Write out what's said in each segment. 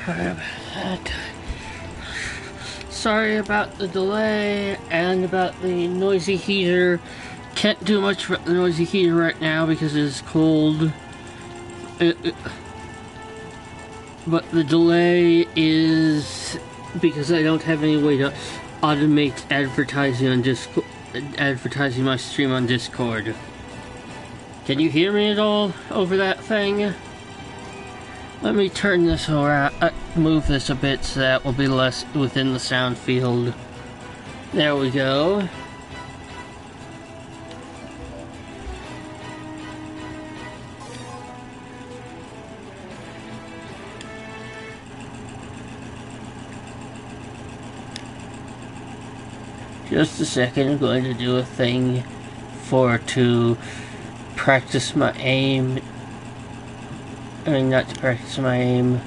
Sorry about that. Sorry about the delay and about the noisy heater. Can't do much about the noisy heater right now because it's cold. But the delay is because I don't have any way to automate advertising on Discord, advertising my stream on Discord. Can you hear me at all over that thing? Let me turn this around, move this a bit so that will be less within the sound field. There we go. Just a second, I'm going to do a thing to practice my aim. I mean, not to practice my aim.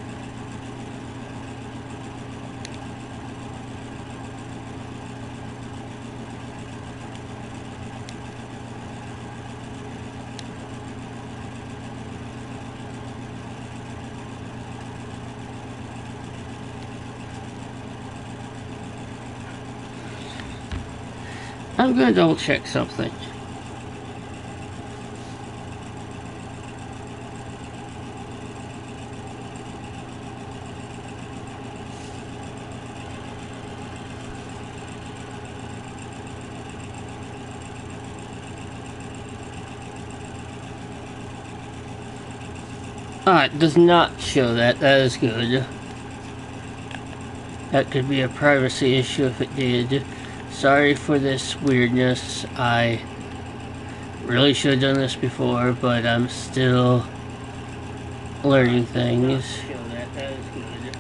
I'm going to double check something. Ah, it does not show that. That is good. That could be a privacy issue if it did. Sorry for this weirdness. I really should have done this before, but I'm still learning things. That is good.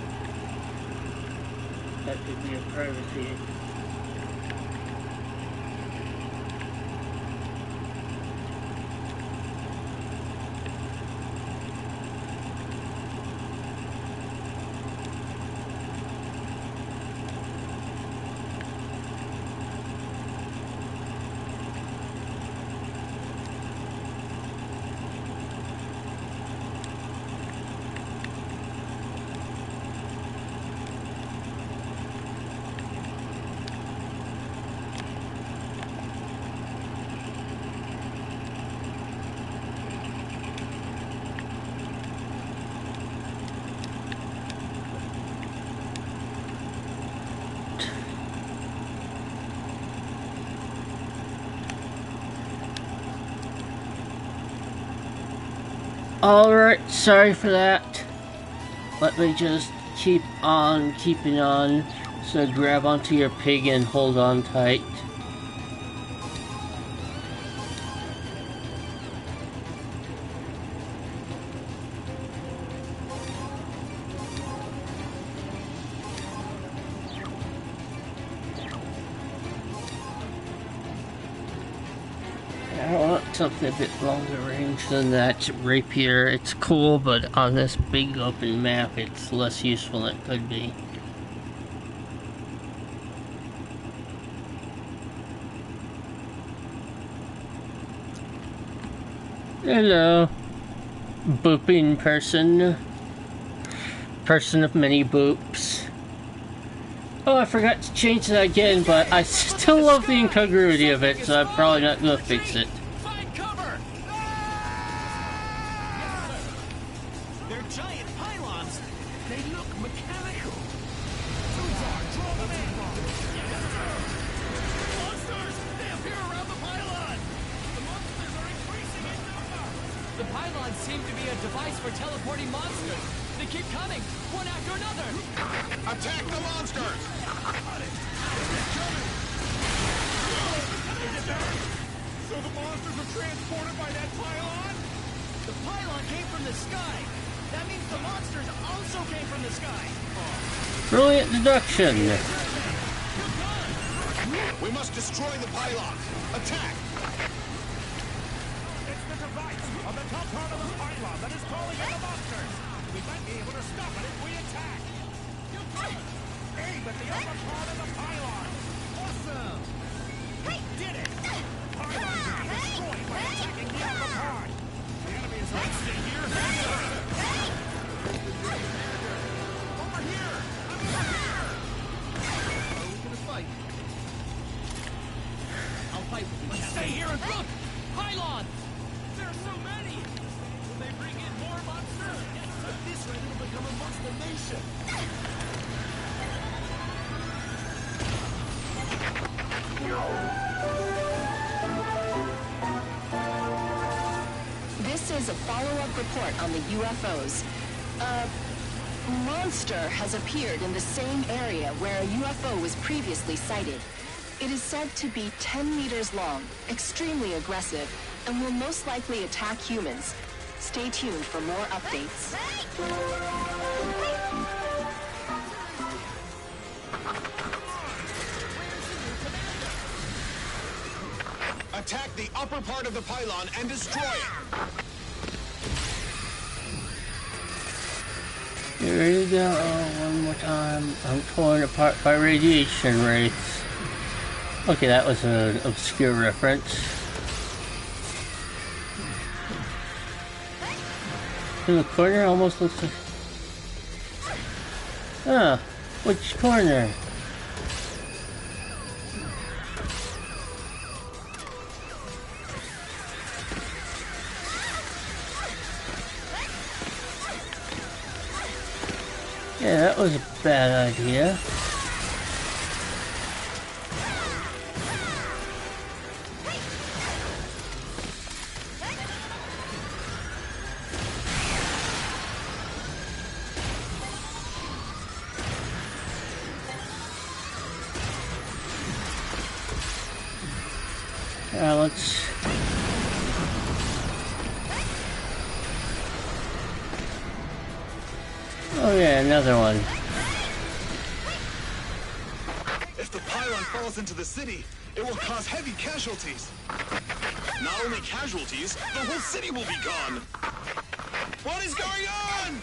That could be a privacy issue. Alright, sorry for that. Let me just keep on keeping on. So grab onto your pig and hold on tight. I want something a bit longer range than that rapier. It's cool, but on this big open map it's less useful than it could be. Hello, booping person. Person of many boops. Oh, I forgot to change that again, but I still love the incongruity of it, so I'm probably not going to fix it. Find cover! They're giant pylons. They look mechanical. Draw them in. Monsters! They appear around the pylon. The monsters are increasing in number. The pylons seem to be a device for teleporting monsters. They keep coming, one after another. Attack the monsters! So the monsters were transported by that pylon? The pylon came from the sky. That means the monsters also came from the sky. Brilliant deduction. We must destroy the pylons. Attack! It's the device on the top part of the pylon that is calling in the monsters. We might be able to stop it if we attack. Aim at the upper part of the pylon. Awesome! We did it! Pylon will be destroyed by attacking the upper part. The enemy is right here. Oh my right. Let's stay here and look! Pylons! There are so many! Will they bring in more monsters? At this rate, it'll become a monster nation! This is a follow-up report on the UFOs. A monster has appeared in the same area where a UFO was previously sighted. It is said to be 10 meters long, extremely aggressive, and will most likely attack humans. Stay tuned for more updates. Attack the upper part of the pylon and destroy it! Here you go, one more time. I'm torn apart by radiation rays. Okay, that was an obscure reference. In the corner almost looks like... Ah, which corner? Yeah, that was a bad idea. Let's... Oh yeah, another one. If the pylon falls into the city, it will cause heavy casualties. Not only casualties, the whole city will be gone. What is going on?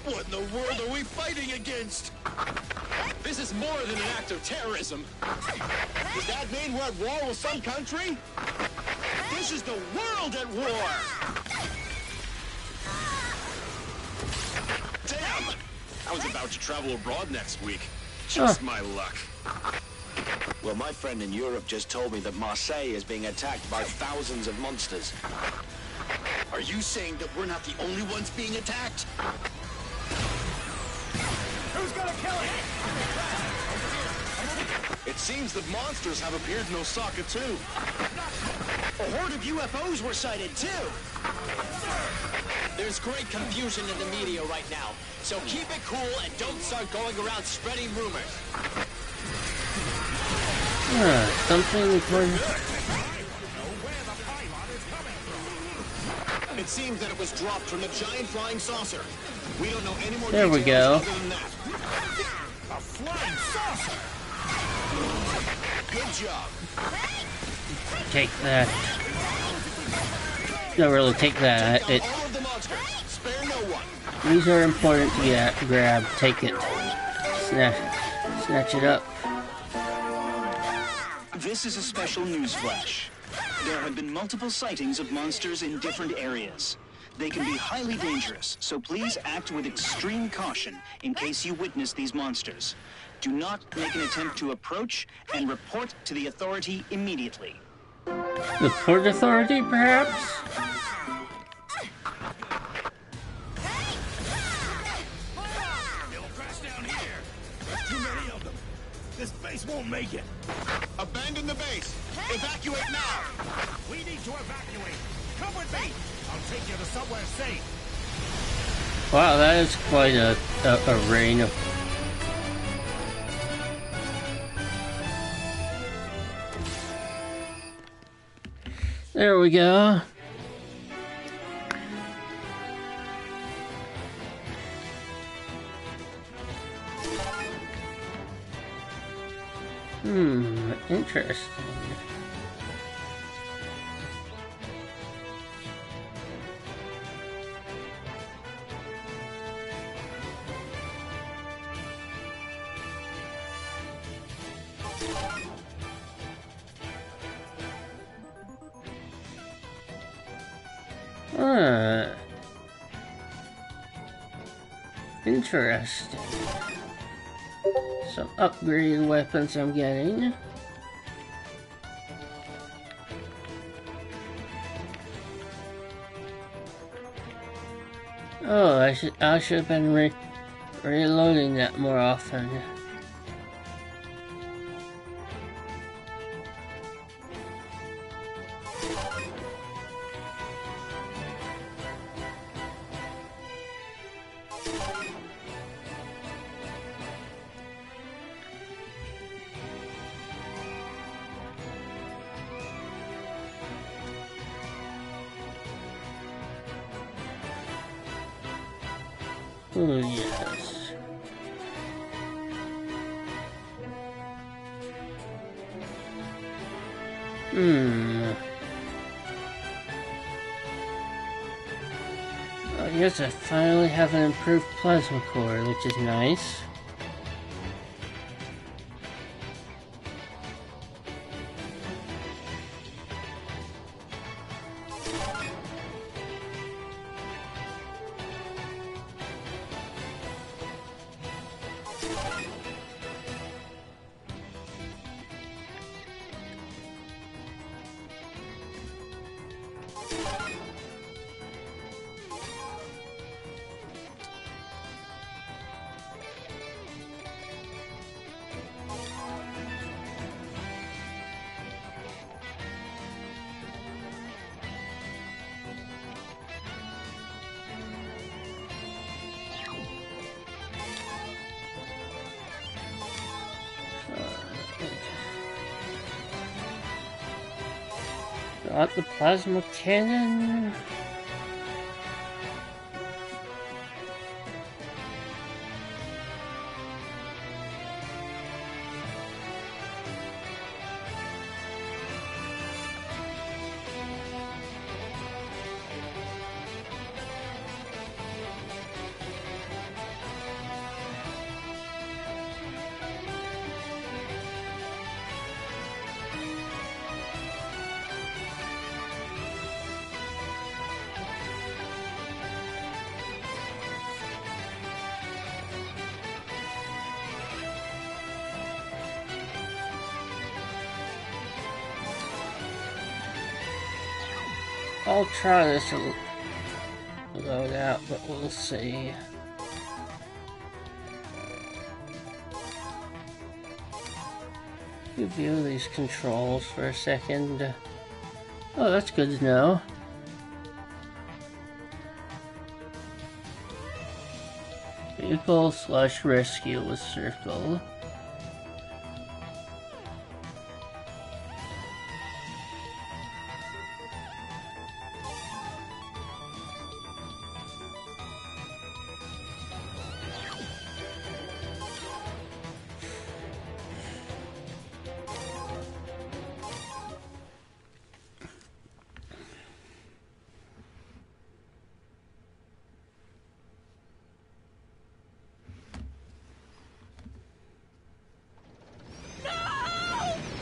What in the world are we fighting against? This is more than an act of terrorism. Does that mean we're at war with some country? This is the world at war! Damn! I was about to travel abroad next week. Just my luck. Well, my friend in Europe just told me that Marseille is being attacked by thousands of monsters. Are you saying that we're not the only ones being attacked? Who's gonna kill it? It seems that monsters have appeared in Osaka, too. A horde of UFOs were sighted, too. There's great confusion in the media right now, so keep it cool and don't start going around spreading rumors. Something recorded. It seems that it was dropped from a giant flying saucer. We don't know any more There we details go. other than that. A flying saucer! Good job. Take that. Don't really take that. Take down all of the monsters. Spare no one. These are important to grab. Take it. Snatch it up. This is a special news flash. There have been multiple sightings of monsters in different areas. They can be highly dangerous, so please act with extreme caution in case you witness these monsters. Do not make an attempt to approach and report to the authority immediately. The Port Authority, perhaps? They'll crash down here. There's too many of them. This base won't make it. Abandon the base. Evacuate now. We need to evacuate. Come with me. I'll take you to somewhere safe. Wow, that is quite a rain of... There we go. Interesting. Interesting. Some upgraded weapons I'm getting. Oh, I should have been reloading that more often. Oh, yes. Oh, yes, I finally have an improved plasma core, which is nice. Got the plasma cannon. I'll try this to load out, but we'll see. Review these controls for a second. Oh, that's good to know. Vehicle/rescue with circle.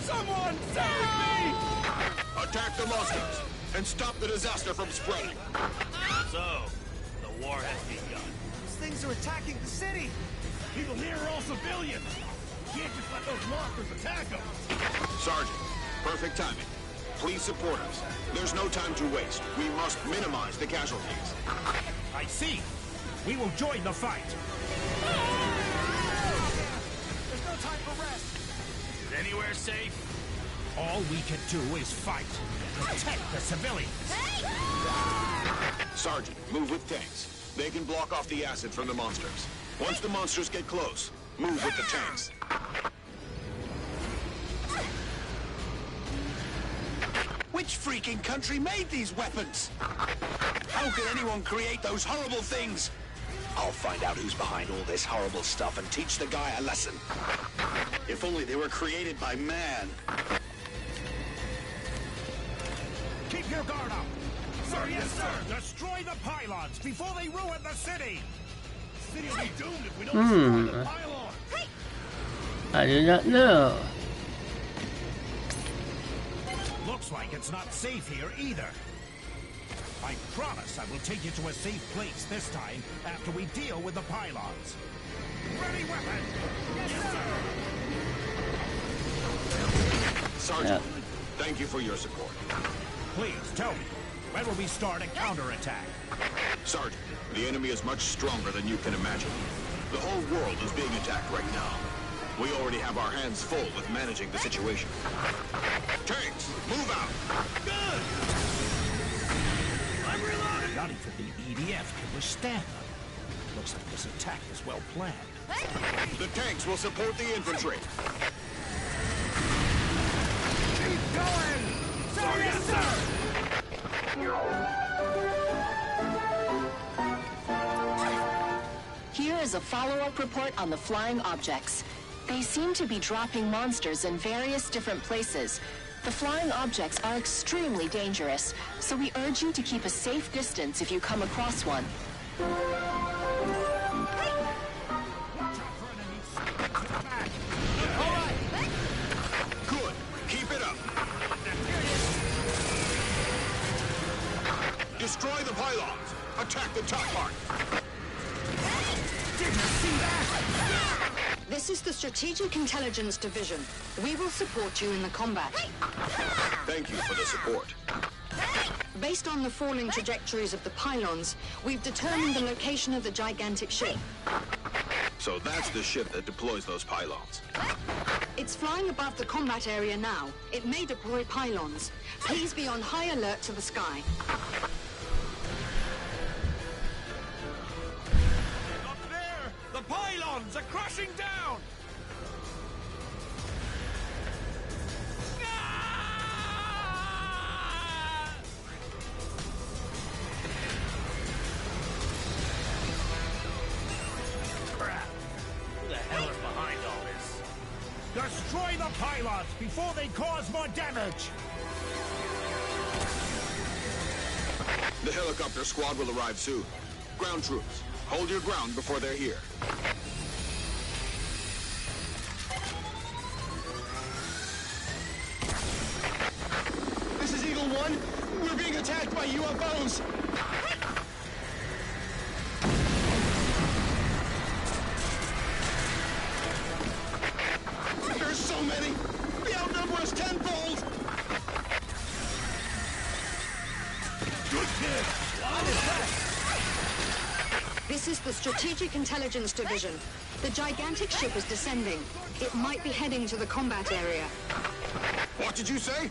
Someone save me! Attack the monsters and stop the disaster from spreading. So, the war has begun. Those things are attacking the city! People here are all civilians. You can't just let those monsters attack them. Sergeant, perfect timing. Please support us. There's no time to waste. We must minimize the casualties. I see. We will join the fight. There's no time for rest! Is anywhere safe? All we can do is fight. Protect the civilians. Sergeant, move with tanks. They can block off the acid from the monsters. Once the monsters get close, move with the tanks. Which freaking country made these weapons? How could anyone create those horrible things? I'll find out who's behind all this horrible stuff and teach the guy a lesson. If only they were created by man. Keep your guard up. Sir, yes, sir. Destroy the pylons before they ruin the city. The city will be doomed if we don't destroy the pylons. I do not know. Looks like it's not safe here either. I promise I will take you to a safe place this time after we deal with the pylons. Ready weapon! Yes, sir! Sergeant, thank you for your support. Please tell me, When will we start a counterattack? Sergeant, the enemy is much stronger than you can imagine. The whole world is being attacked right now. We already have our hands full with managing the situation. Tanks, move out! Good! I'm reloading! Not even the EDF can withstand them. Looks like this attack is well planned. The tanks will support the infantry. Keep going! Sir, yes, sir! Here is a follow-up report on the flying objects. They seem to be dropping monsters in various different places. The flying objects are extremely dangerous, so we urge you to keep a safe distance if you come across one. Good. Keep it up. Destroy the pylons. Attack the top part. Did you see that? This is the Strategic Intelligence Division. We will support you in the combat. Thank you for the support. Based on the falling trajectories of the pylons, we've determined the location of the gigantic ship. So that's the ship that deploys those pylons. It's flying above the combat area now. It may deploy pylons. Please be on high alert to the sky. Up there! The pylons are crashing down! Ah! Crap! Who the hell is behind all this? Destroy the pylons before they cause more damage! The helicopter squad will arrive soon. Ground troops, hold your ground before they're here. This is Eagle 1. We're being attacked by UFOs. There's so many. They outnumber us tenfold. Good kid! What is that? This is the Strategic Intelligence Division. The gigantic ship is descending. It might be heading to the combat area. What did you say?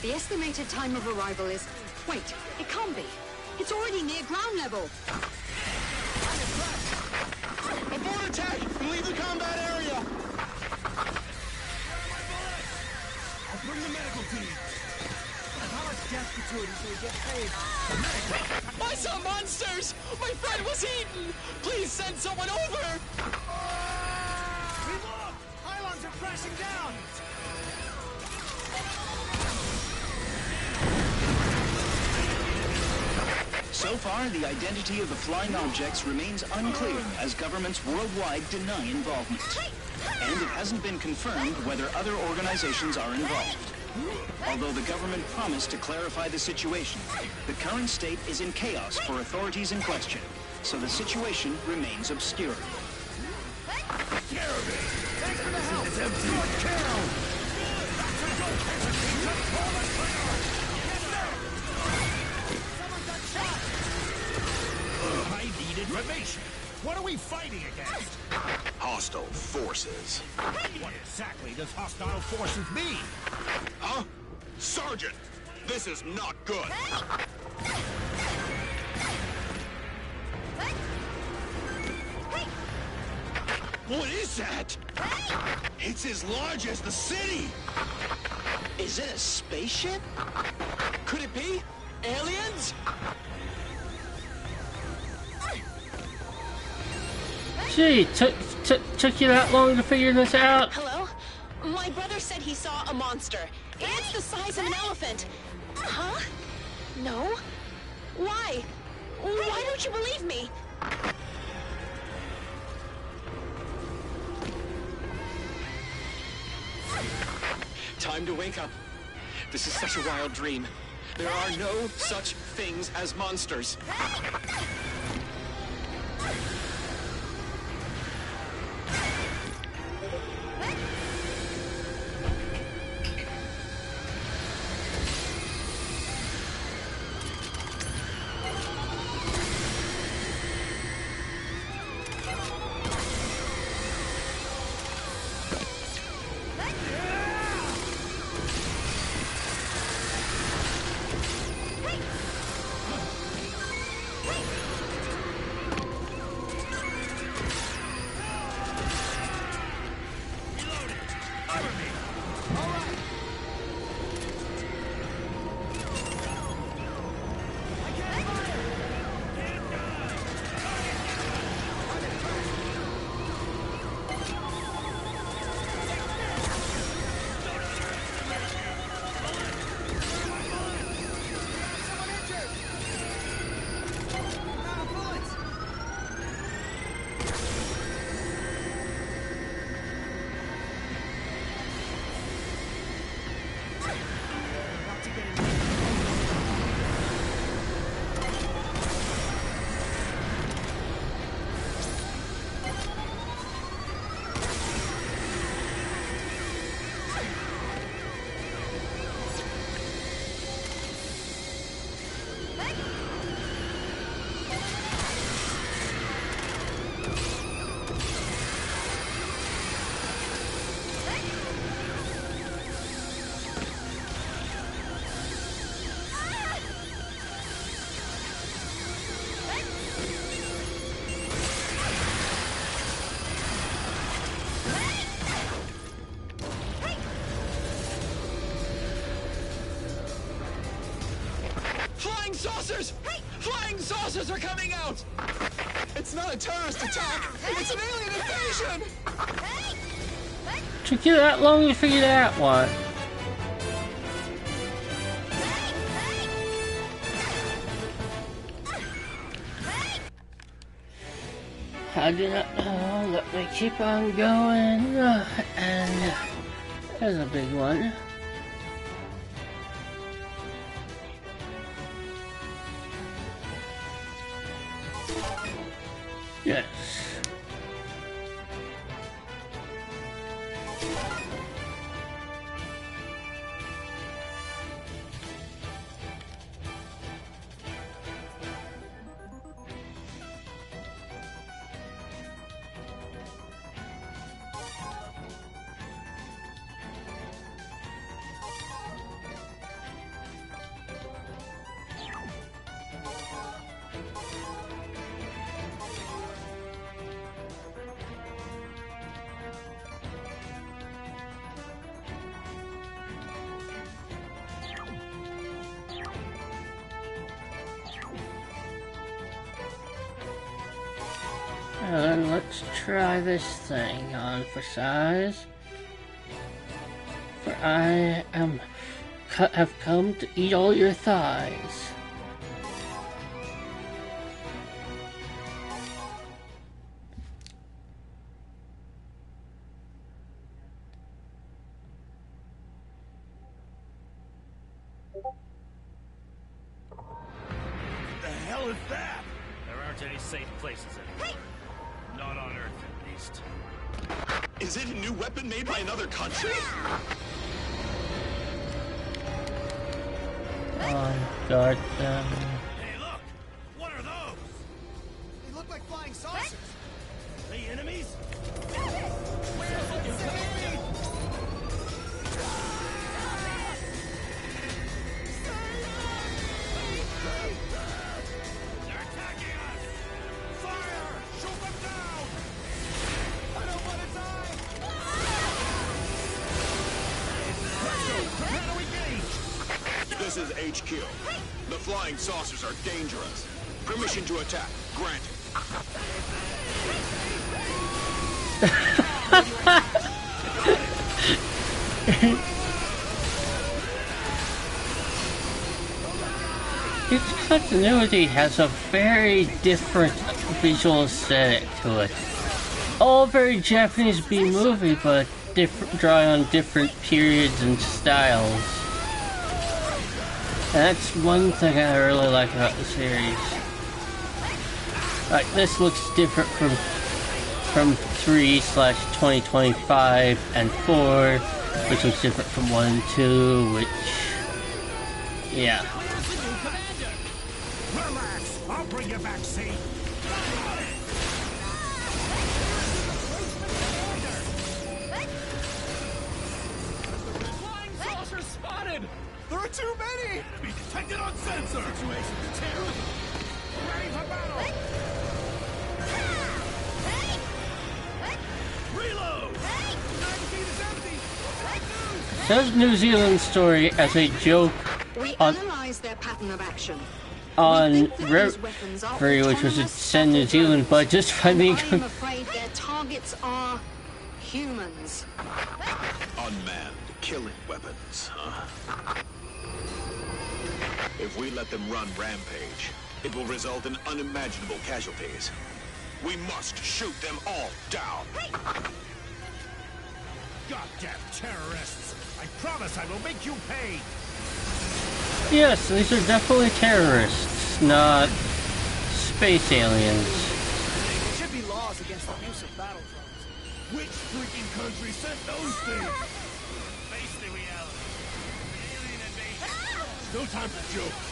The estimated time of arrival is... Wait, it can't be. It's already near ground level. Abort attack and leave the combat area. I'll bring the medical team. How much death gratuity do we get paid? I saw monsters! My friend was eaten! Please send someone over! We look! Pylons are crashing down! So far, the identity of the flying objects remains unclear as governments worldwide deny involvement. And it hasn't been confirmed whether other organizations are involved. Although the government promised to clarify the situation, the current state is in chaos for authorities in question, so the situation remains obscure. Thanks for the help! It's empty! Good kill! Someone got shot! I need information. What are we fighting against? Hostile forces. What exactly does hostile forces mean? Huh? Sergeant! This is not good! What is that? It's as large as the city. Is it a spaceship? Could it be? Aliens? Gee, took you that long to figure this out? Hello? My brother said he saw a monster. It's the size of an elephant. Huh? No? Why? Why don't you believe me? Time to wake up. This is such a wild dream. There are no such things as monsters. Cover me! All right. I can't fire. Someone injured. I'm out of bullets. About to get in. Flying saucers! Flying saucers are coming out! It's not a terrorist attack! It's an alien invasion! Took you that long to figure that one. I do not know. Let me keep on going. And there's a big one. Yes. And let's try this thing on for size. For I have come to eat all your thighs. The hell is that? There aren't any safe places anymore. Not on Earth, at least. Is it a new weapon made by another country? Guard them. Hey, look! What are those? They look like flying saucers. They enemies? They're attacking us! Fire! Shoot them down! I don't want to die. How do we gauge? This is HQ. The flying saucers are dangerous. Permission to attack granted. Its continuity has a very different visual aesthetic to it. All very Japanese B-movie, but drawing on different periods and styles. And that's one thing I really like about the series. Like, this looks different from 3/2025 and 4, which was different from 1 and 2, which... yeah. Relax! I'll bring you back safe! Flying saucers spotted. There are too many. Enemy detected on sensor! Situation deteriorating! Ready for battle! Reload! Magazine is empty. There's New Zealand story as a joke We on analyze their pattern of action. Reverie, which was to send New Zealand, but just finding. I'm afraid their targets are humans. Unmanned killing weapons, huh? If we let them run rampage, it will result in unimaginable casualties. We must shoot them all down. Goddamn terrorists! I promise I will make you pay! Yes, these are definitely terrorists, not space aliens. There should be laws against the use of battle drones. Which freaking country sent those things? Face the reality. Alien invasion. No time for jokes.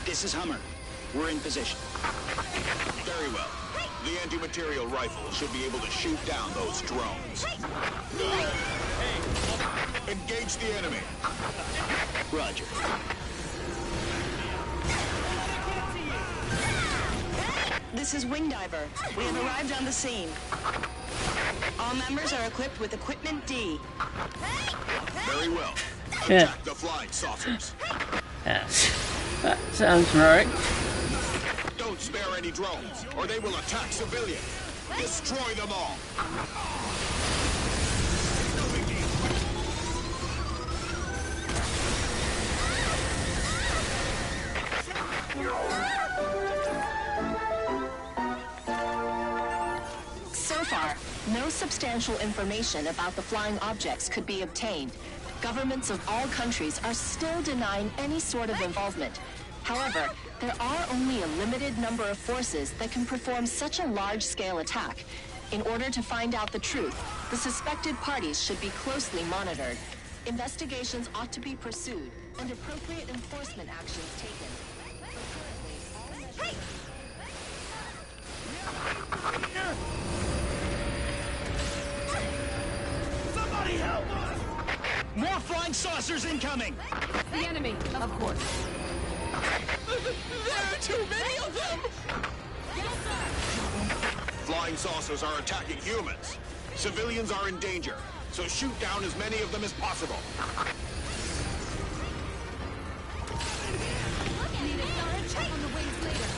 This is Hummer. We're in position. Very well. The anti-material rifle should be able to shoot down those drones. Engage the enemy. Roger. This is Wingdiver. We have arrived on the scene. All members are equipped with Equipment D. Very well. Yeah. Attack the flying saucers. Yes, that sounds right. Don't spare any drones, or they will attack civilians. Destroy them all. So far, no substantial information about the flying objects could be obtained. Governments of all countries are still denying any sort of involvement. However, there are only a limited number of forces that can perform such a large-scale attack. In order to find out the truth, the suspected parties should be closely monitored. Investigations ought to be pursued and appropriate enforcement actions taken. Somebody help us! More flying saucers incoming! The enemy, of course. There are too many of them! Flying saucers are attacking humans. Civilians are in danger, so shoot down as many of them as possible. Need a thorough check on the wings later.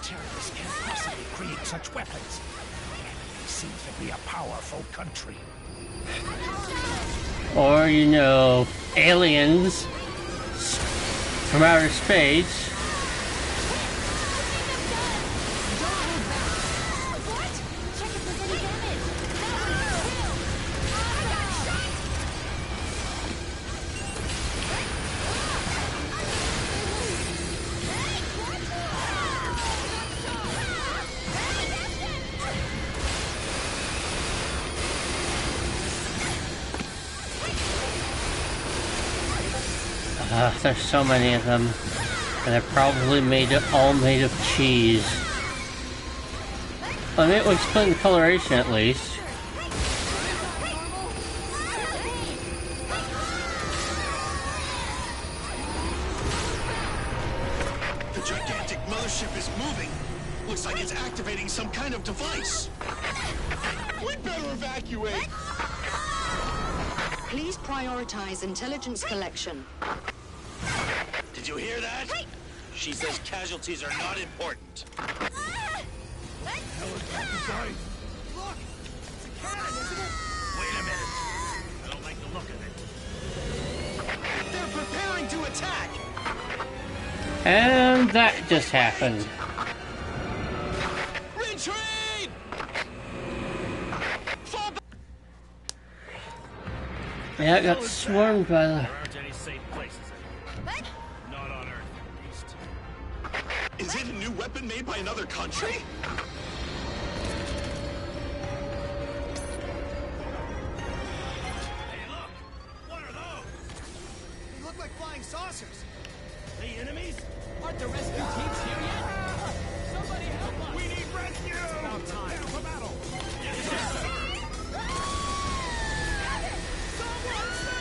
Terrorists can't possibly create such weapons. It seems to be a powerful country. Or, you know, aliens from outer space. What? Check if there's any damage. There's so many of them. And they're probably all made of cheese. I mean, it would explain the coloration at least. The gigantic mothership is moving. Looks like it's activating some kind of device. We'd better evacuate. Please prioritize intelligence collection. Did you hear that? She says casualties are not important. Look! It's a cannon, isn't it? Wait a minute. I don't like the look of it. They're preparing to attack! And that just happened. Retreat! Fall back! Yeah, I got swarmed by the... There aren't any safe places anymore. Not on Earth, at least. Is it a new weapon made by another country? Hey, look! What are those? They look like flying saucers. They enemies? Aren't the rescue teams here yet? Somebody help us! We need rescue! About time. Prepare for battle! Yes, sir!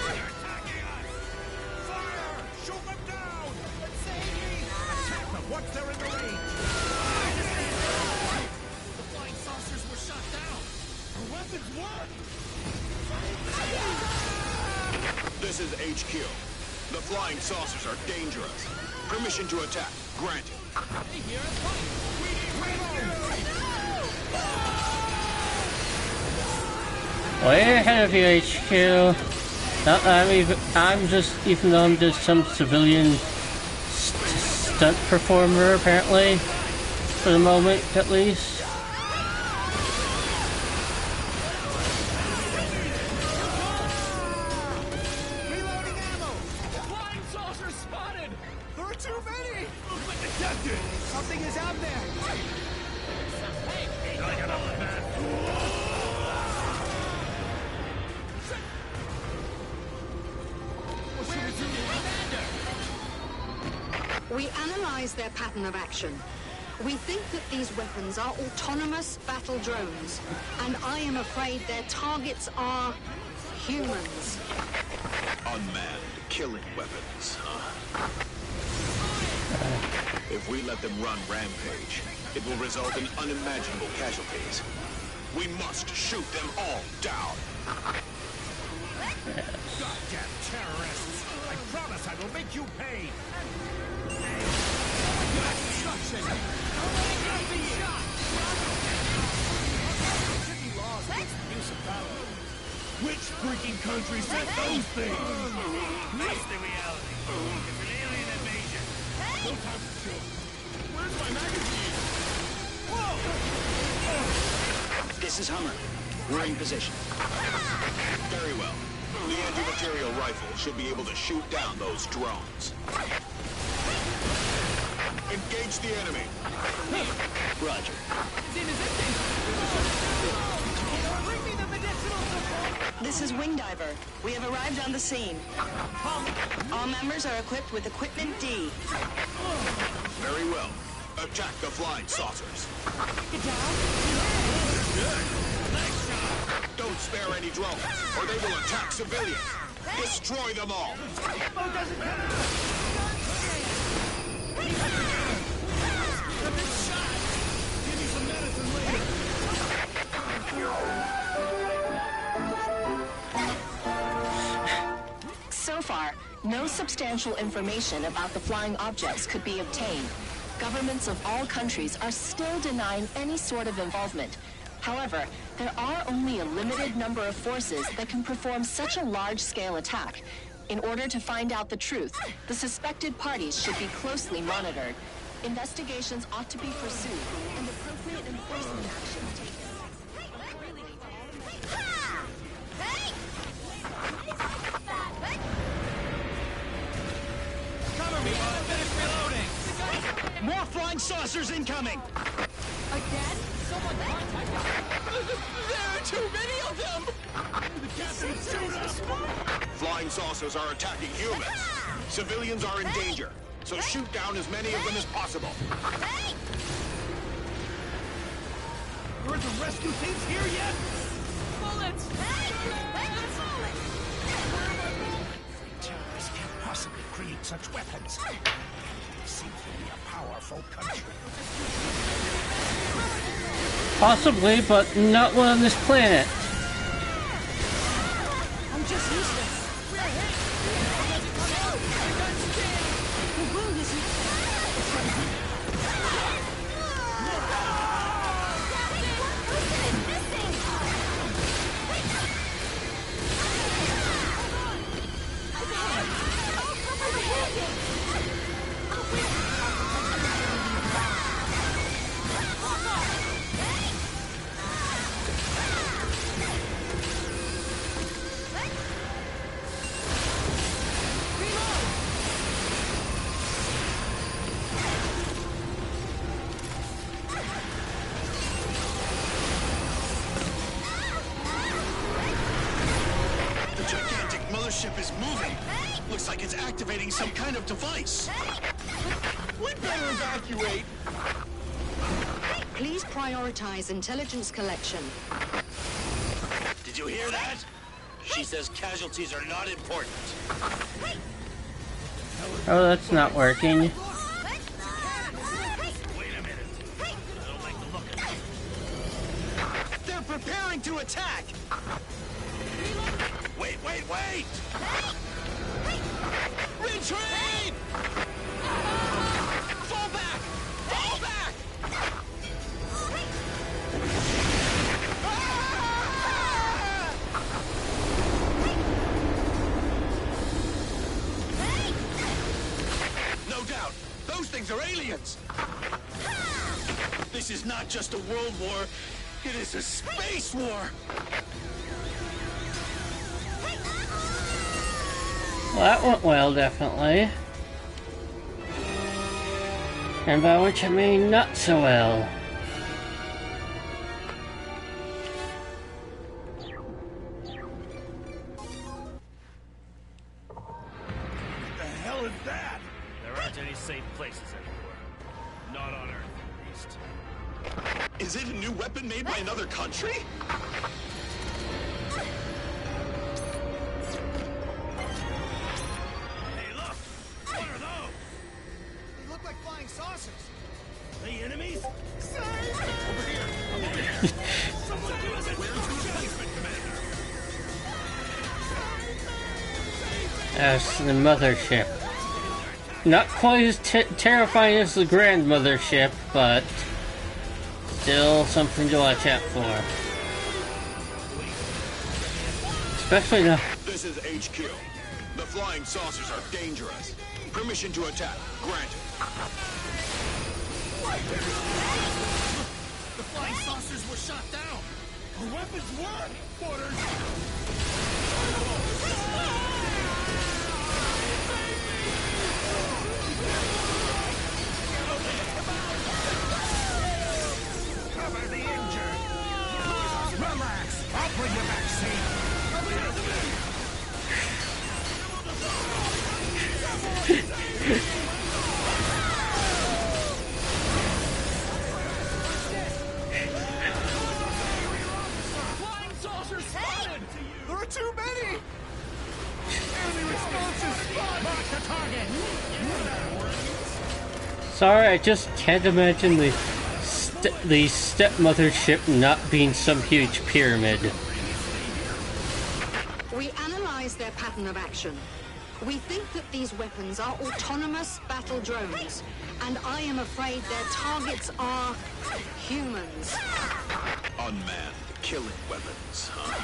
They're attacking us! Fire! Shoot them down! Attack them once they're in the range! This is HQ. The flying saucers are dangerous. Permission to attack granted. They hear us fight. We Way ahead of you, HQ. Even though I'm just some civilian stunt performer, apparently, for the moment, at least. Reloading ammo! Flying saucers spotted! There are too many! Movement detected! Something is out there! Hey! What should we do, Commander? We analyze their pattern of action. We think that these weapons are autonomous battle drones, and I am afraid their targets are humans. Unmanned killing weapons, huh? If we let them run rampage, it will result in unimaginable casualties. We must shoot them all down. Goddamn terrorists! I promise I will make you pay! Destruction! Nobody got the shot! Should be lost against the use of power. Which freaking country sent those things? Face the reality. It's an alien invasion. No time for show. Where's my magazine? This is Hummer. We're in position. Very well. The anti-material rifle should be able to shoot down those drones. Engage the enemy. Roger. Bring me the medicinal support! This is Wingdiver. We have arrived on the scene. All members are equipped with Equipment D. Very well. Attack the flying saucers. Don't spare any drones, or they will attack civilians. Destroy them all. So far, no substantial information about the flying objects could be obtained. Governments of all countries are still denying any sort of involvement. However, there are only a limited number of forces that can perform such a large-scale attack. In order to find out the truth, the suspected parties should be closely monitored. Investigations ought to be pursued and appropriate enforcement action taken. Cover me while I finish reloading! More flying saucers incoming! Again? Someone contacted me! There are too many of them! The captain shoot us! Flying saucers are attacking humans. Civilians are in danger, so shoot down as many of them as possible. Were the rescue teams here yet? Bullets! Terrorists can't possibly create such weapons. They seem to be a powerful country. Possibly, but not one on this planet. I'm just useless. We're hit! The wound is The gigantic mothership is moving. Looks like it's activating some kind of device. We'd better evacuate. Please prioritize intelligence collection. Did you hear that? She says casualties are not important. Oh, that's not working. Wait a minute. I don't like the look of it. They're preparing to attack! Wait! Retreat! Fall back! Fall back! No doubt, those things are aliens. This is not just a world war, it is a space war. Well, that went well, definitely. And by which I mean not so well. The hell is that? There aren't any safe places anymore. Not on Earth, at least. Is it a new weapon made by another country? Hey, look! What are those? They look like flying saucers. The enemies? Over here. I'm over here. Someone give us a replacement, Commander! That's the mothership. Not quite as terrifying as the grandmothership, but still something to watch out for. Especially now. This is HQ. The flying saucers are dangerous. Permission to attack granted. The flying saucers were shot down. Our weapons work! Quarters! Cover the injured! Relax! I'll bring you back safe! Flying saucers spotted! There are too many! Enemy responses spotted! Mark the target! Sorry, I just can't imagine the stepmothership not being some huge pyramid. We analyzed their pattern of action. We think that these weapons are autonomous battle drones, and I am afraid their targets are humans. Unmanned killing weapons, huh?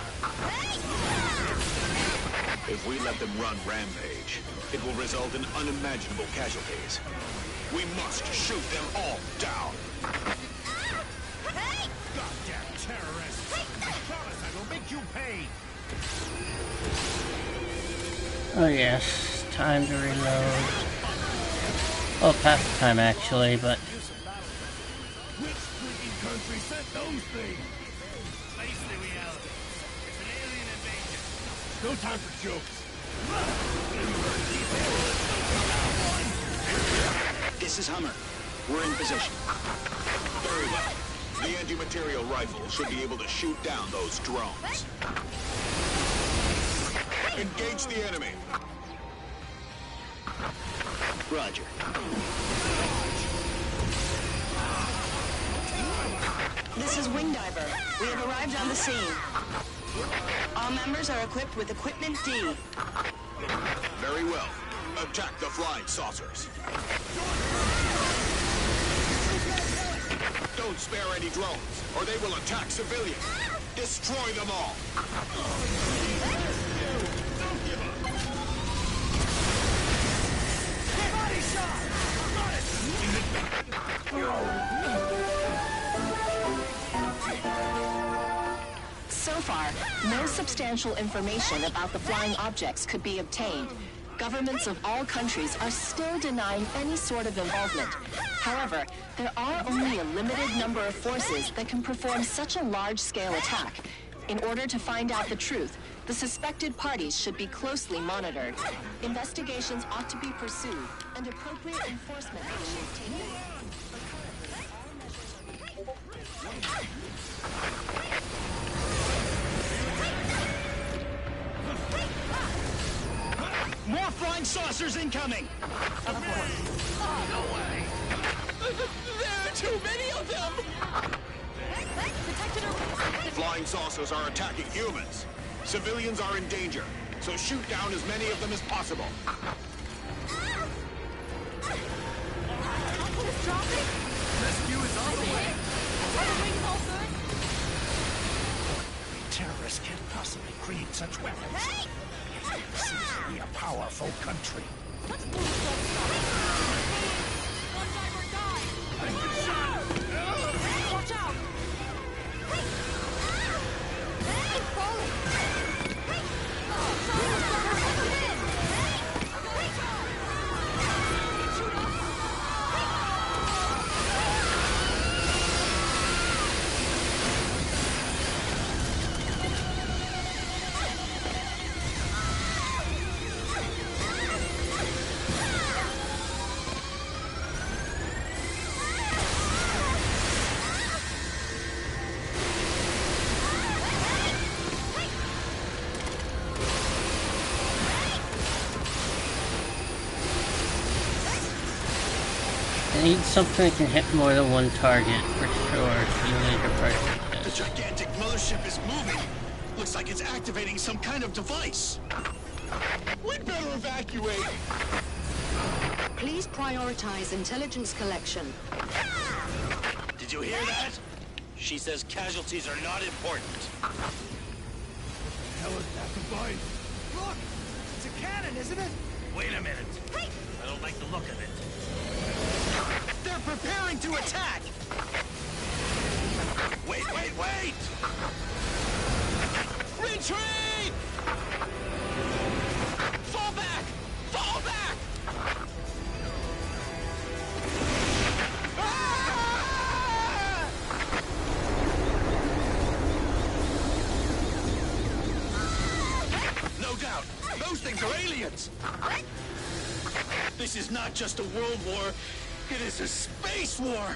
If we let them run rampage, it will result in unimaginable casualties. We must shoot them all down. Goddamn terrorists! I promise I will make you pay! Oh yes, time to reload. Well, past the time actually, but Which freaking country sent those things? Face the reality. It's an alien invasion. No time for jokes. This is Hummer. We're in position. Very well. The anti-material rifle should be able to shoot down those drones. Engage the enemy. Roger. This is Wing Diver. We have arrived on the scene. All members are equipped with Equipment D. Very well. Attack the flying saucers. Don't spare any drones, or they will attack civilians. Destroy them all. Body shot! Got it! So far, no substantial information about the flying objects could be obtained. Governments of all countries are still denying any sort of involvement. However, there are only a limited number of forces that can perform such a large-scale attack. In order to find out the truth, the suspected parties should be closely monitored. Investigations ought to be pursued, and appropriate enforcement actions taken. More flying saucers incoming! There are too many of them! Flying saucers are attacking humans. Civilians are in danger, so shoot down as many of them as possible. dropping? Rescue is on the way. Are the wings all good? Terrorists can't possibly create such weapons. Hey! It seems to be a powerful country. Let's move it, don't stop. One diver died. I've been shot! Watch out! It's falling. I need something that can hit more than one target, for sure. The gigantic mothership is moving. Looks like it's activating some kind of device. We'd better evacuate. Please prioritize intelligence collection. Did you hear that? She says casualties are not important. Hell is that device? Look! It's a cannon, isn't it? Wait a minute. I don't like the look of it. They're preparing to attack. Wait! Retreat! Fall back! Fall back! Ah! No doubt, those things are aliens. This is not just a world war, it is a space war.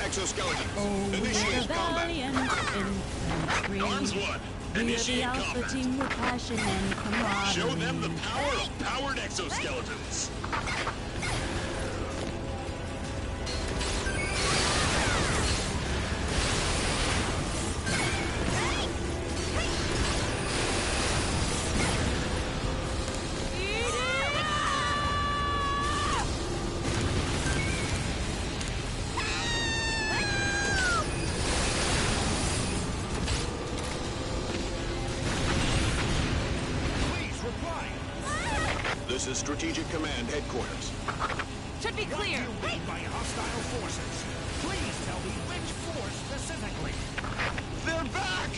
Exoskeleton. Oh, Initiate combat. Arms one. We're Initiate the Alpha combat. team with passion and camaraderie. Show them the power of powered exoskeletons. This is Strategic Command Headquarters. Should be clear. Lead by hostile forces. Please tell me which force specifically. They're back!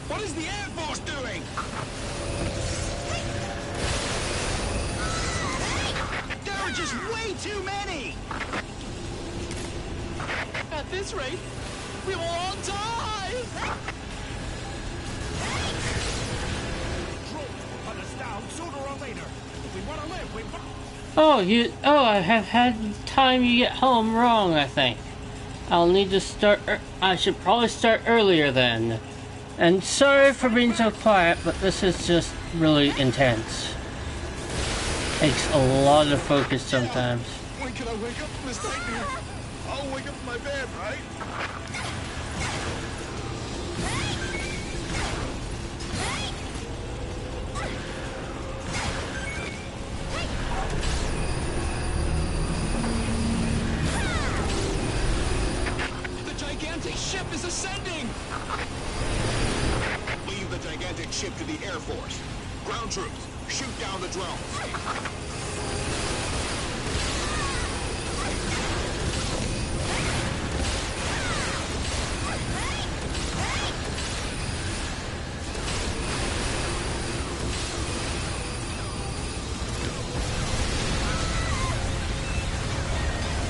What is the Air Force doing? There are just way too many! At this rate, we will all die! Drones will hunt us down sooner or later. If we want to live, we must... Oh, I have had time you get home wrong, I think. I'll need to start. I should probably start earlier then. And sorry for being so quiet, but this is just really intense. Takes a lot of focus sometimes. When can I wake up from this nightmare? I'll wake up in my bed, right? The gigantic ship is ascending! Leave the gigantic ship to the Air Force. Ground troops, shoot down the drones.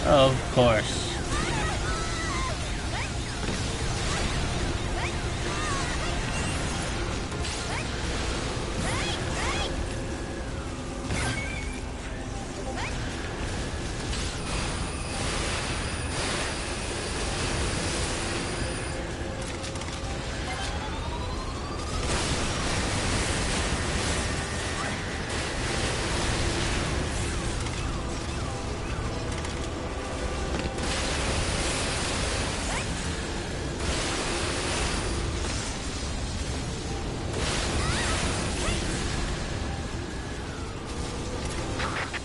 Of course.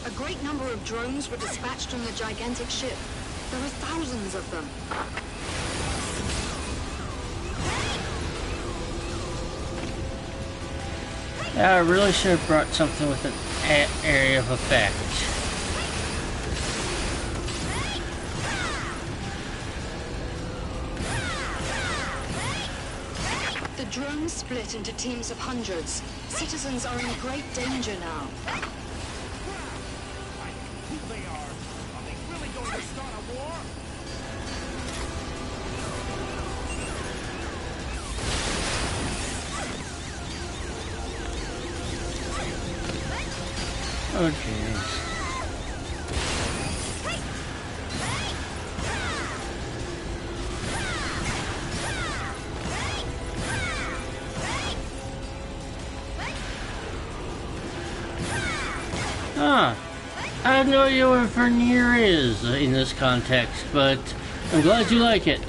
A great number of drones were dispatched from the gigantic ship. There are thousands of them. Yeah, I really should have brought something with an area of effect. The drones split into teams of hundreds. Citizens are in great danger now. Who they are? Are they really going to start a war? Oh jeez. Ah, I have no idea what Vernier is in this context, but I'm glad you like it.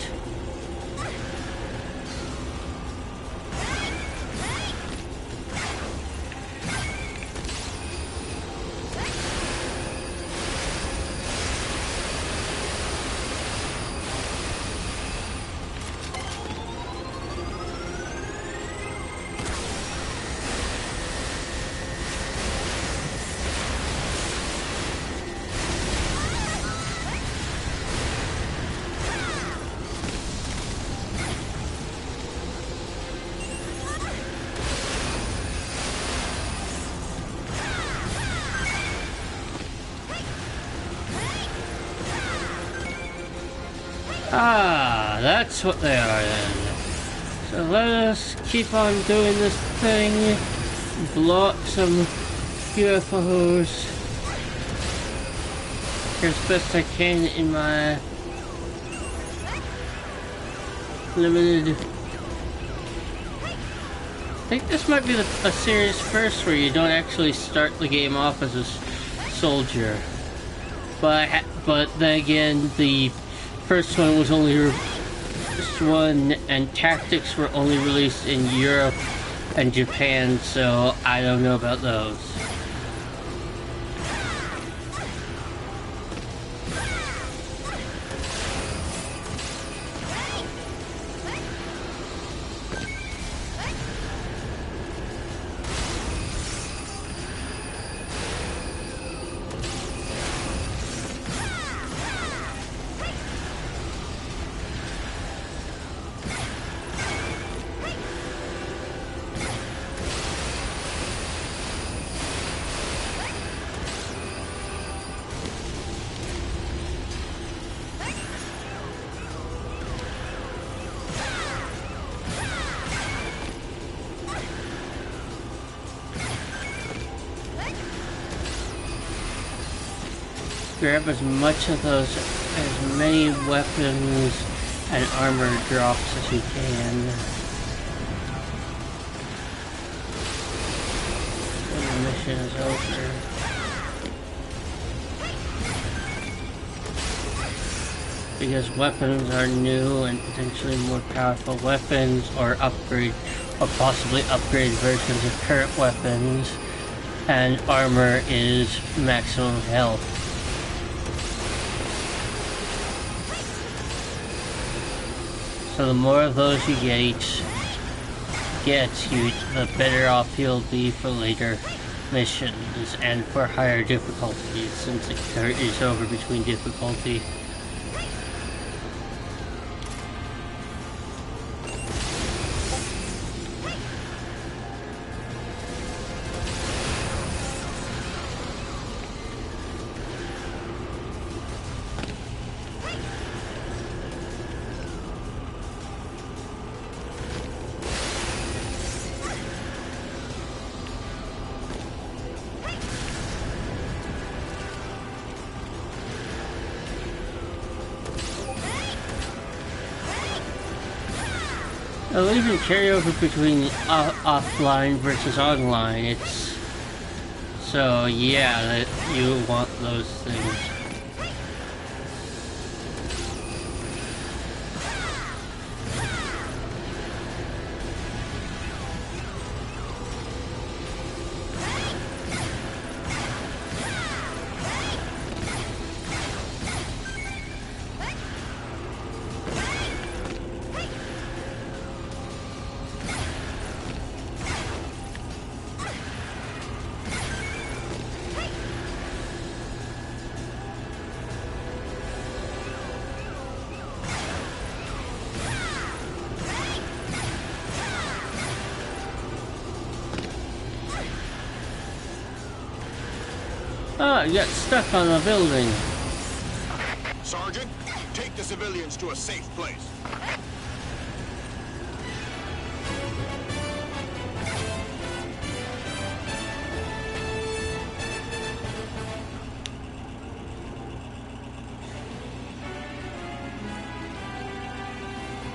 Ah, that's what they are then. So let us keep on doing this thing. Blow up some UFOs as best I can in my limited. I think this might be a series first where you don't actually start the game off as a soldier. But then again, the first one was only first one, and tactics were only released in Europe and Japan, so I don't know about those. grab as much of those, as many weapons and armor drops as you can. When the mission is over. Because weapons are new and potentially more powerful weapons, or possibly upgraded versions of current weapons, and armor is maximum health. So the more of those you get, the better off you'll be for later missions and for higher difficulties, since it carries over between difficulty. They'll even carry over between offline versus online. It's so yeah, that you want those things. Oh, I got stuck on a building. Sergeant, take the civilians to a safe place.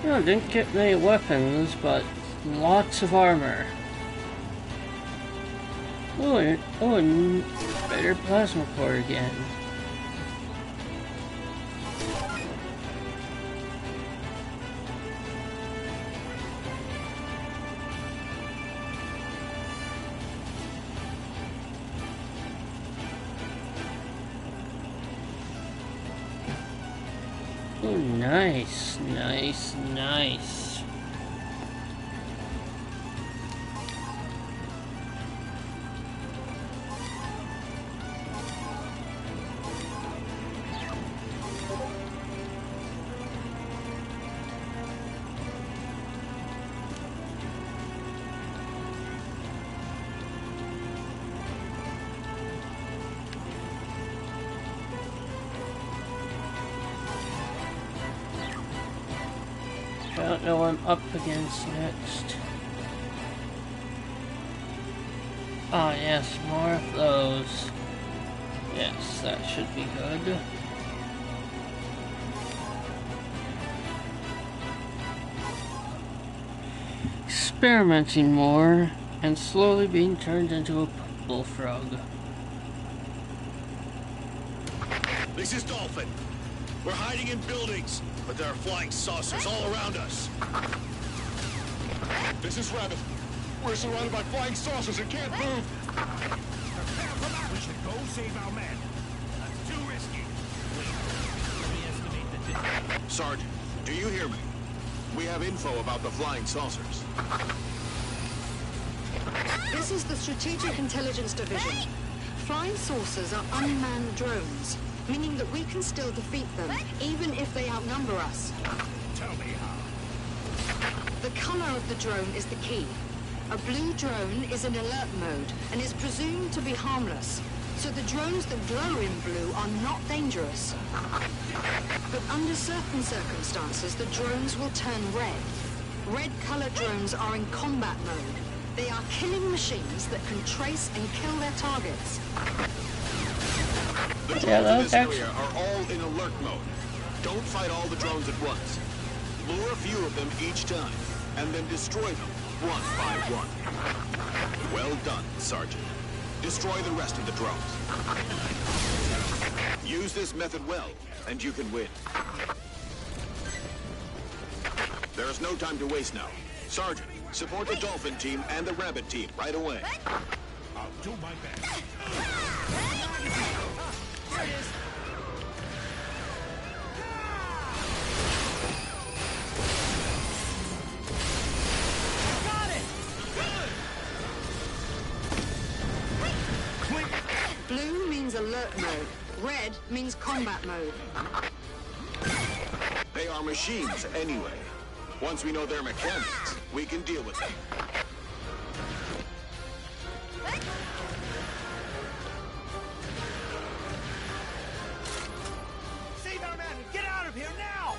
No, didn't get many weapons, but lots of armor. Oh, and better plasma core again. Oh, nice, nice, nice. I don't know what I'm up against next. Ah, yes, more of those. Yes, that should be good. Experimenting more, and slowly being turned into a bullfrog. This is Dolphin. We're hiding in buildings, but there are flying saucers all around us. This is Rabbit. We're surrounded by flying saucers and can't move. We should go save our men. That's too risky. Wait, let me estimate the Sergeant, do you hear me? We have info about the flying saucers. This is the Strategic Intelligence Division. Flying saucers are unmanned drones, meaning that we can still defeat them, even if they outnumber us. Tell me how. The color of the drone is the key. A blue drone is in alert mode and is presumed to be harmless, so the drones that glow in blue are not dangerous. But under certain circumstances, the drones will turn red. Red-colored drones are in combat mode. They are killing machines that can trace and kill their targets. The drones Yeah, in this that's area are all in alert mode. Don't fight all the drones at once. Lure a few of them each time, and then destroy them one by one. Well done, Sergeant. Destroy the rest of the drones. Use this method well, and you can win. There is no time to waste now. Sergeant, support the Dolphin team and the Rabbit team right away. I'll do my best. Here it is. Got it! Blue means alert mode. Red means combat mode. They are machines anyway. Once we know their mechanics, we can deal with them. Save our men! Get out of here now!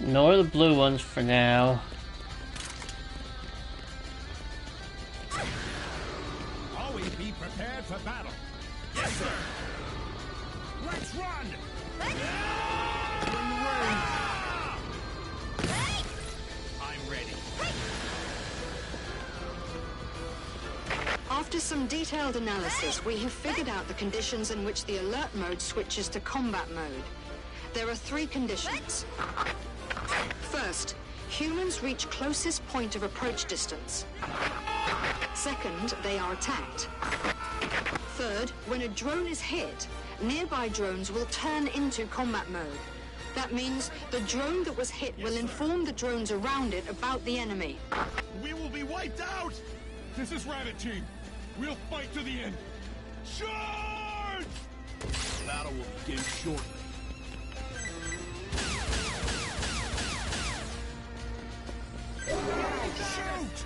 Ignore the blue ones for now. Always be prepared for battle. Yes, sir! Let's run! I'm ready. After some detailed analysis, we have figured out the conditions in which the alert mode switches to combat mode. There are 3 conditions. First, humans reach closest point of approach distance. Second, they are attacked. Third, when a drone is hit, nearby drones will turn into combat mode. That means the drone that was hit will inform the drones around it about the enemy. We will be wiped out! This is Rabbit Team. We'll fight to the end. Charge! Battle will begin shortly. Shoot!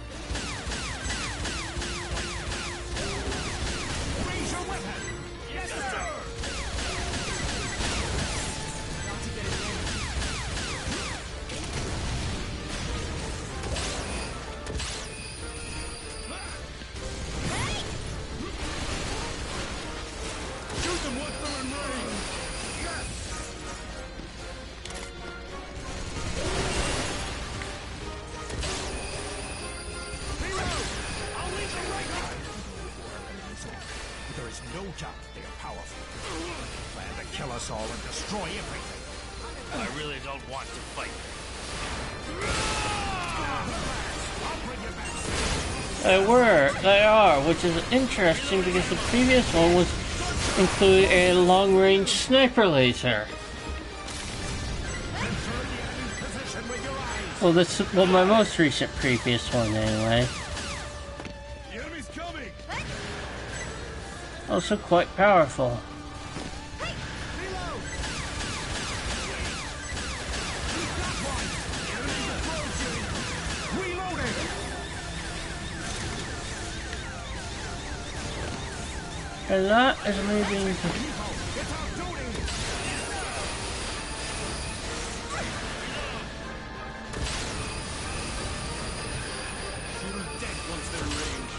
Raise your weapon! Yes, sir! Not to get advantage. Shoot them once they're in range! Yes! Reload! I'll lead the right line! There is no doubt they are powerful. Plan to kill us all and destroy everything. I really don't want to fight. I'll bring you back. They are, which is interesting because the previous one was include a long-range sniper laser. Well, my most recent previous one anyway. The enemy's coming! Also quite powerful. Reloading! And that is moving to... It's our duty! Shoot them dead once they're in range.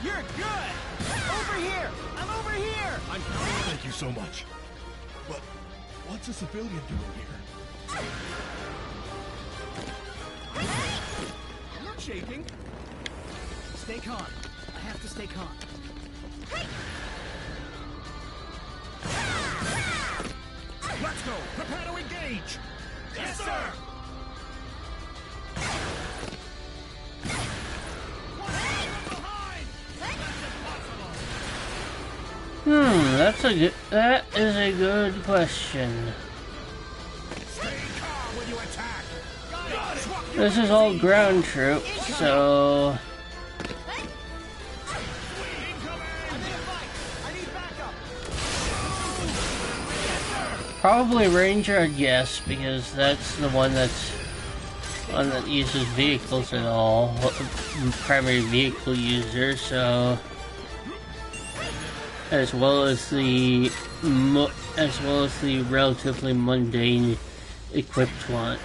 You're good! Over here! I'm over here! Thank you so much. But what's a civilian doing here? I'm not shaking. Stay calm. I have to stay calm. Let's go! Prepare to engage! Yes, sir! That is a good question. Stay calm when you attack! This is all ground troops, so... Probably Ranger, I'd guess, because that's the one that uses vehicles at all, primary vehicle user, so... As well as the as well as the relatively mundane equipped one.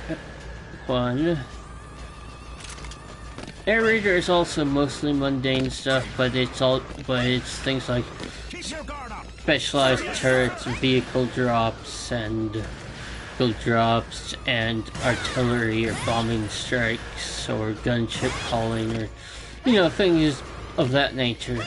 Air Raider is also mostly mundane stuff, but it's things like specialized turrets, vehicle drops, and artillery or bombing strikes or gunship calling or things of that nature.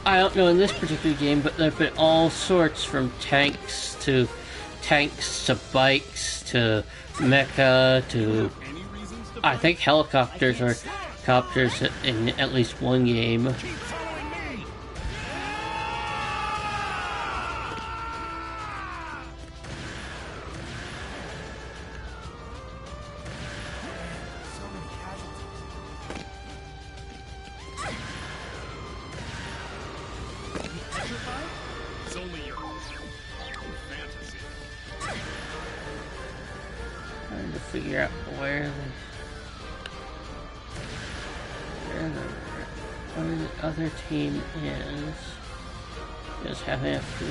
I don't know in this particular game, but there have been all sorts from tanks to bikes to mecha to I think helicopters or copters in at least one game. Figure out where the other team is. Just having a few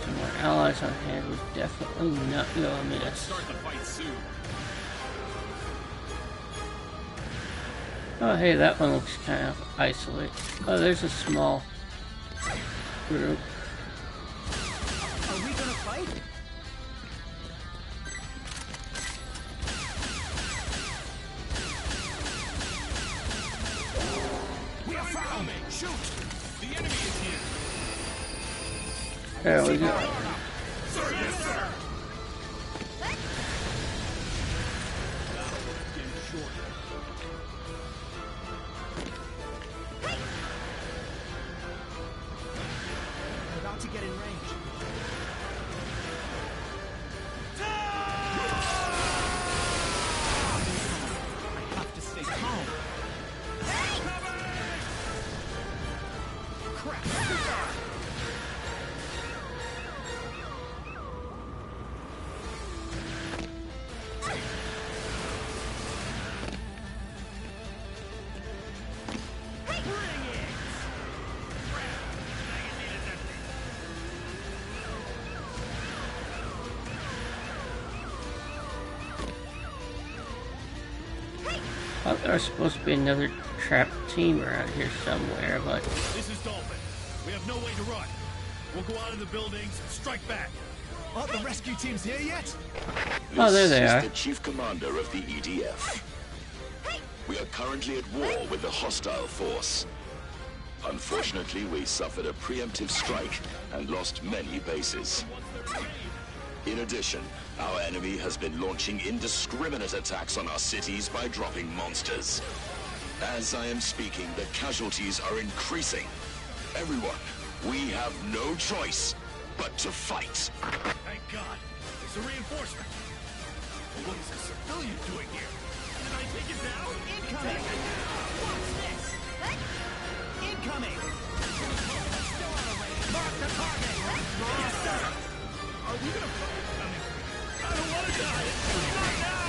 some more allies on hand would definitely not go amiss. Start the fight soon. Oh hey, that one looks kind of isolated. Oh, there's a small group. Are we gonna fight? Shoot! The enemy is here! There we go. Sir, yes, sir! We're about to get in range. I have to stay calm. Oh, there's supposed to be another trapped team around here somewhere, but... This is Dolphin. We have no way to run. We'll go out of the buildings and strike back. Aren't the rescue teams here yet? Oh, there they are. This is the Chief Commander of the EDF. We are currently at war with the hostile force. Unfortunately, we suffered a preemptive strike and lost many bases. In addition, our enemy has been launching indiscriminate attacks on our cities by dropping monsters. As I am speaking, the casualties are increasing. Everyone, we have no choice but to fight. Thank God. There's a reinforcement. Well, what is a civilian doing here? Did I take it down? Incoming! What's this? Incoming! Still on a range. Mark the target! Yes, sir! Are we gonna fight? I don't want to die! Not now!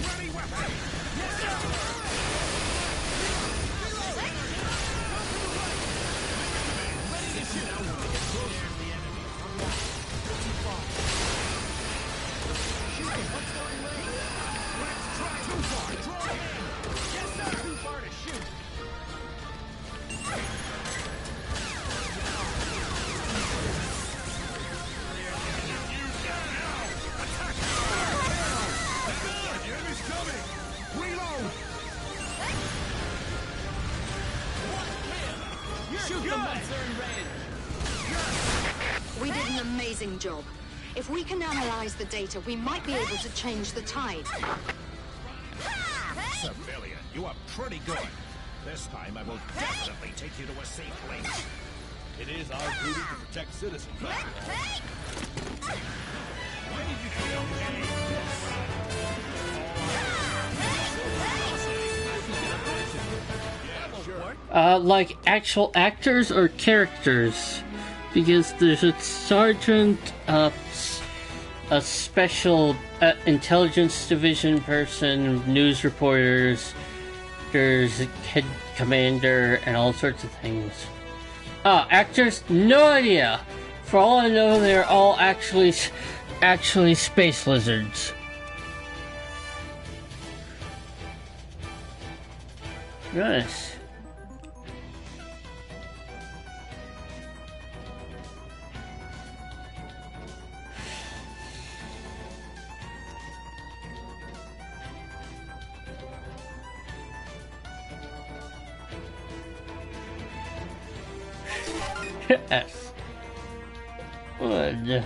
Ready weapon! Yes, sir! Ready to shoot! Shoot! What's going range? Let's try too far! Draw in! Yes, sir! Too far to shoot! The enemy's coming! Reload! Shoot the monster in range! We did an amazing job. If we can analyze the data, we might be able to change the tide. Civilian, you are pretty good. This time I will definitely take you to a safe place. It is our duty to protect citizens, after all. Why did you like actual actors or characters? Because there's a sergeant, a special intelligence division person, news reporters, there's a head commander, and all sorts of things. Actors? No idea! For all I know, they're all actually space lizards. Nice. Yes. Good.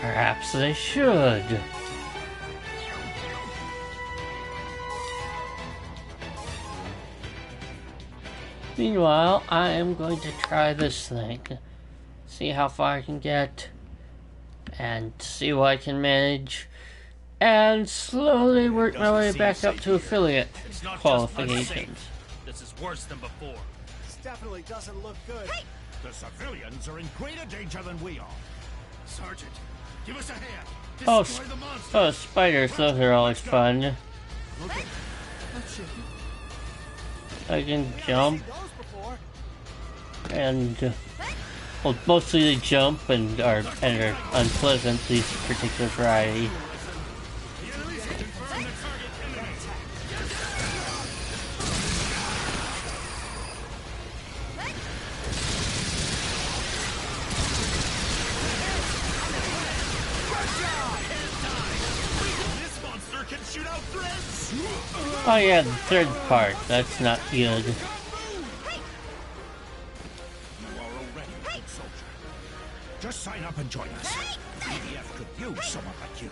Perhaps they should. Meanwhile, I am going to try this thing. See how far I can get. And see what I can manage. And slowly work my way back up to affiliate qualifications. This is worse than before. This definitely doesn't look good. The civilians are in greater danger than we are. Sergeant, give us a hand. Oh, Destroy the monster. spiders, those are always fun. Okay. Let's see. I can jump. And, well, mostly they jump and are unpleasant, these particular variety. Oh yeah, the third part. That's not good. You are already a good soldier. Just sign up and join us. EDF could use someone like you.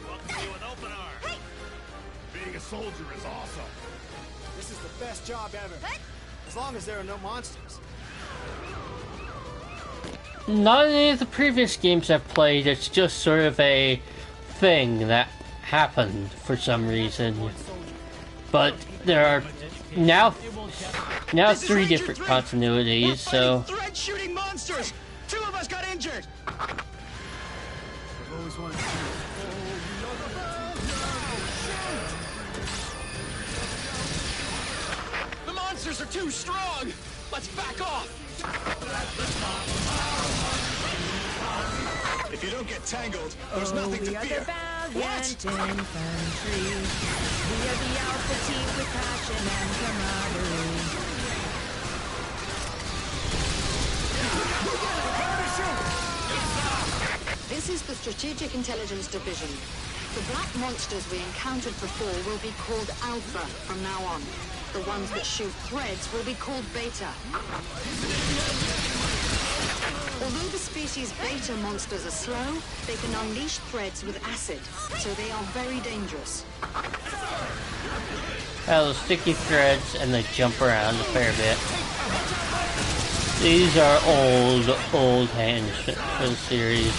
Welcome to an open arm. Being a soldier is awesome. This is the best job ever. As long as there are no monsters. Not in any of the previous games I've played, it's just sort of a thing that happened for some reason. But there are now 3 different continuities, so Thread shooting monsters! 2 of us got injured! I've always wanted to The monsters are too strong! Let's back off! If you don't get tangled, there's nothing to fear. What? Infantry. We are the Alpha Team with passion and camaraderie. This is the Strategic Intelligence Division. The black monsters we encountered before will be called Alpha from now on. The ones that shoot threads will be called Beta. Although the species Beta monsters are slow, they can unleash threads with acid, so they are very dangerous. those sticky threads, and they jump around a fair bit. These are old hands for the series.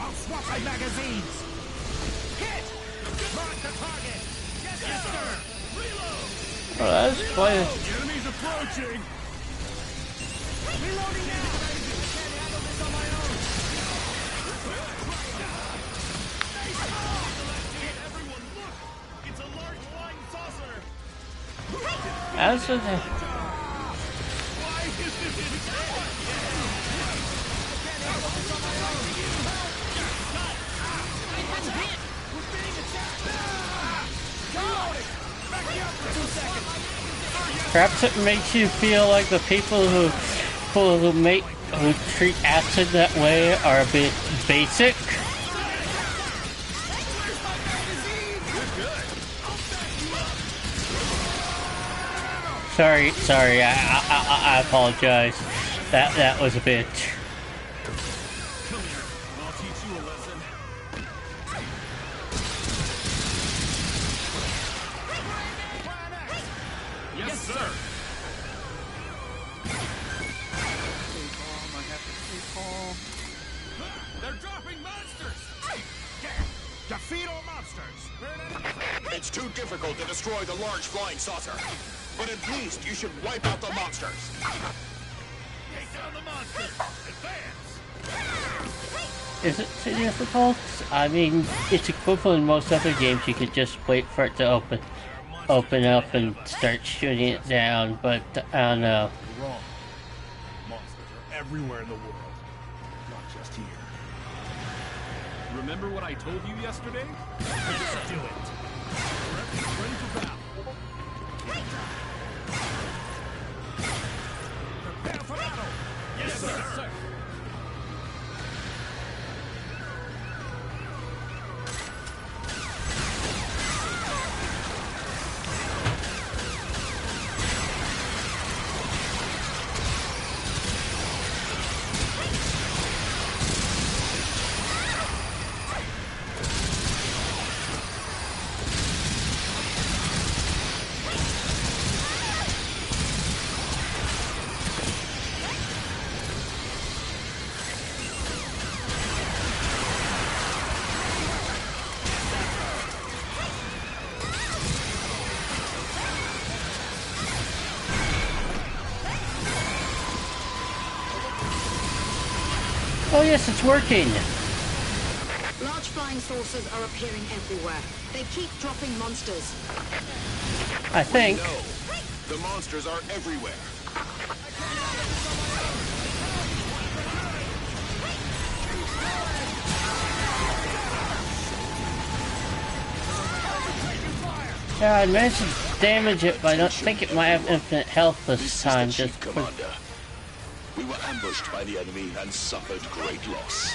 I'll swap my magazines! Hit! Mark the target! Oh, that's quite a... Enemies approaching! Reloading now! I can't handle this on my own! Everyone, look! It's a large flying saucer! As of the... Why is this Perhaps it makes you feel like the people who treat acid that way are a bit basic. Sorry, I apologize. That was a bit. Come here, I'll teach you a lesson. Yes, sir. They're dropping monsters! Defeat all monsters! It's too difficult to destroy the large flying saucer. But at least you should wipe out the monsters. Take down the monsters! Advance! Is it too difficult? I mean, it's equivalent in most other games. You could just wait for it to open up and start shooting it down, but I don't know. You're wrong. Monsters are everywhere in the world. Not just here. Remember what I told you yesterday? Let's do it! Ready for battle. Prepare for battle! Yes, sir. Oh yes, it's working. Large flying saucers are appearing everywhere. They keep dropping monsters. I think. No, the monsters are everywhere. Yeah, I managed to damage it, but I don't think it might have infinite health this time. Just Commander. We were ambushed by the enemy and suffered great loss.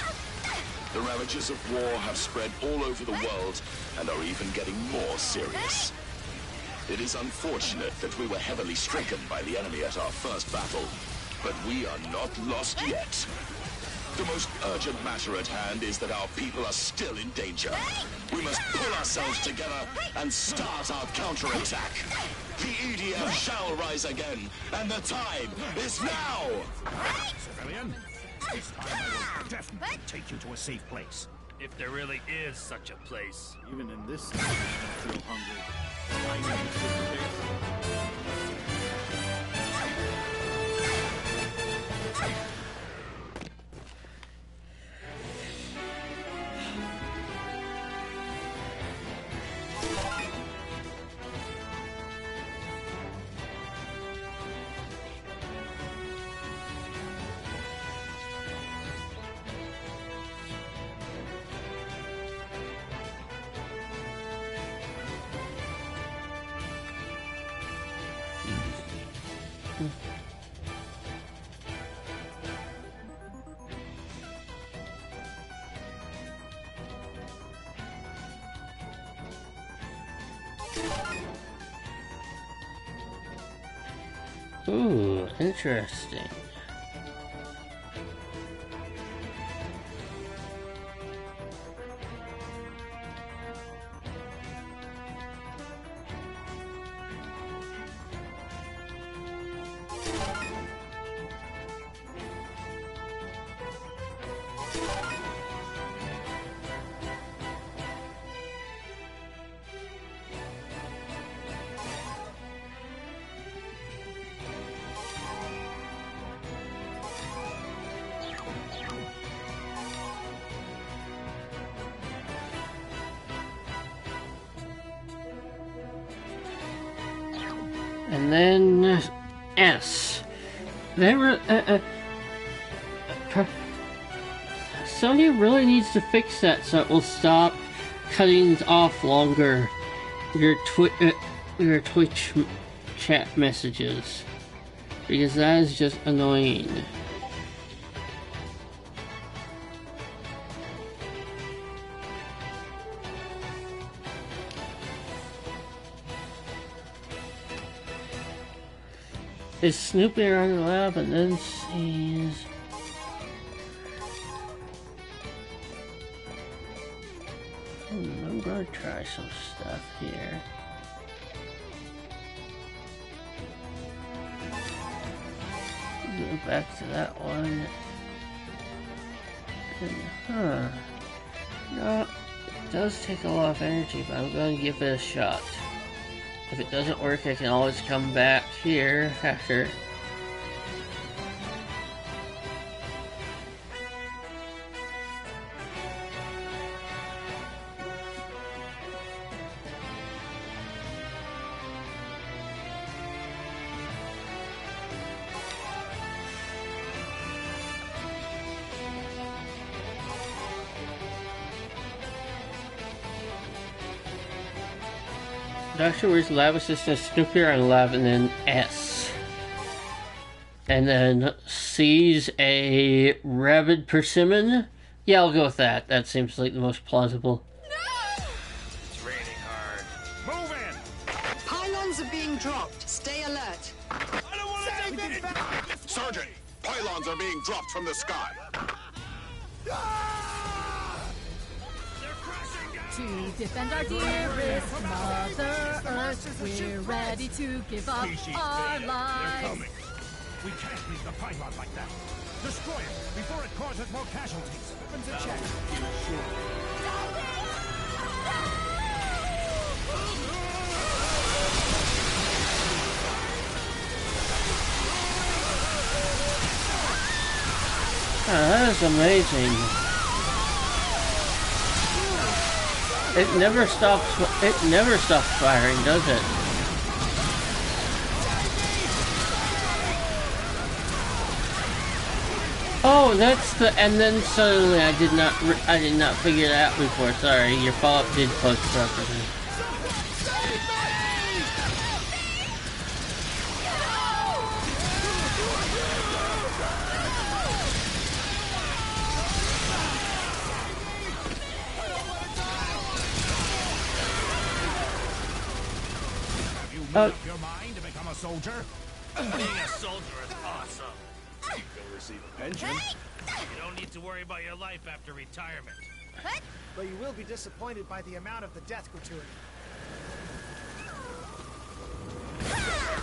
The ravages of war have spread all over the world and are even getting more serious. It is unfortunate that we were heavily stricken by the enemy at our first battle, but we are not lost yet. The most urgent matter at hand is that our people are still in danger. We must pull ourselves together and start our counterattack. The EDF shall rise again, and the time is now! Civilian, this time I will definitely take you to a safe place. If there really is such a place. Even in this situation, I feel hungry. I need to get the base. Ooh, interesting. And then S. Sony really needs to fix that so it will stop cutting off longer your Twitch chat messages, because that is just annoying. Is snooping around the lab and then sees. I'm gonna try some stuff here. Go back to that one. And, no, it does take a lot of energy, but I'm gonna give it a shot. If it doesn't work, I can always come back here after. Dr. Weird's lab assistant, Snooper on lab, and then S. And then C's a rabid persimmon? Yeah, I'll go with that. That seems like the most plausible. It's raining hard. Move in! Pylons are being dropped. Stay alert. I don't want to take this! Sergeant, pylons are being dropped from the sky. To defend our dearest Mother Earth, we're ready to give up our lives. They're coming. We can't leave the pylon like that. Destroy it before it causes more casualties. Weapons in check. Oh, that is amazing. It never stops firing, does it? Oh, that's the, and then suddenly I did not figure that out before. Sorry, your follow-up did post properly. Have you made up your mind to become a soldier? Being a soldier is awesome. You'll receive a pension. You don't need to worry about your life after retirement. But you will be disappointed by the amount of the death gratuity.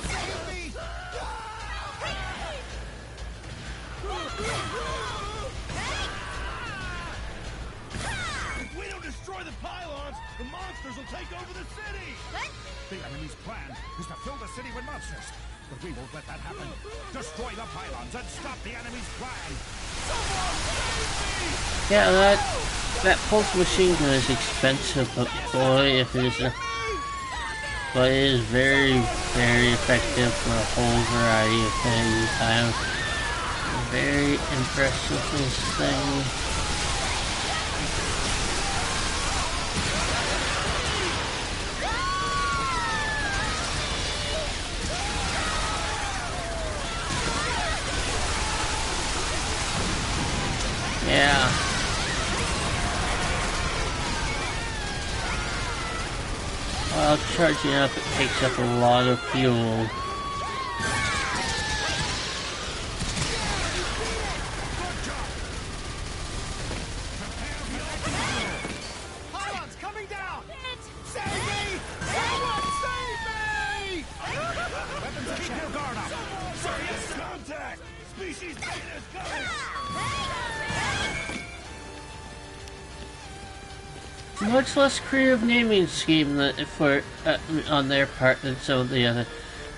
Save me! If we don't destroy the pylons, the monsters will take over the city! The enemy's plan is to fill the city with monsters. But we won't let that happen. Destroy the pylons and stop the enemy's plan! Yeah, that pulse machine gun is expensive, but boy, if it is but it is very, very effective for a whole variety of things. I'm very impressed with this thing. Yeah. While charging up, it takes up a lot of fuel. Pylons coming down! Save me! Someone save me! Weapons, keep your guard up! Serious contact! Species Beta is coming! Much less creative naming scheme for on their part than some of the other,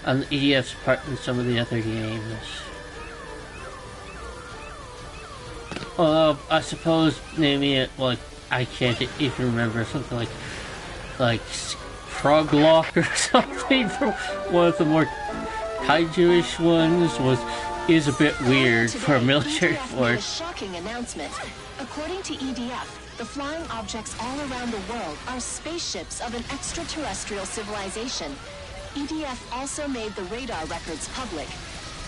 on the EDF's part than some of the other games. Although I suppose naming it like I can't even remember something like Troglock or something from one of the more kaiju-ish ones is a bit weird for a military EDF made a force. shocking announcement. According to EDF, the flying objects all around the world are spaceships of an extraterrestrial civilization. EDF also made the radar records public.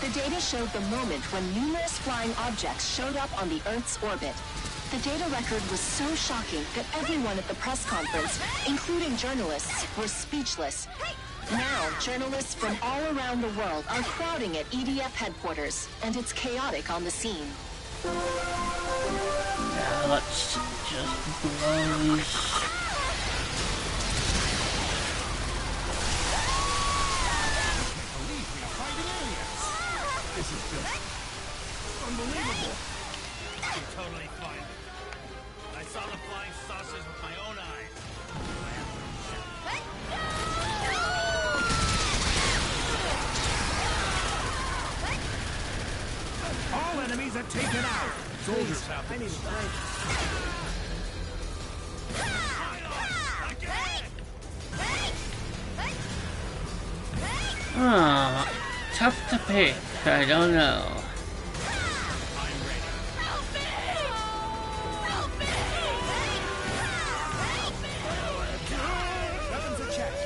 The data showed the moment when numerous flying objects showed up on the Earth's orbit. The data record was so shocking that everyone at the press conference, including journalists, were speechless. Now, journalists from all around the world are crowding at EDF headquarters, and it's chaotic on the scene. Now let's just blow these. This is just unbelievable. You're totally fine. I saw the flying saucers with my own eyes. All enemies are taken out. Soldiers have I need a break. Ah, tough to pick. I don't know. Weapons are checked.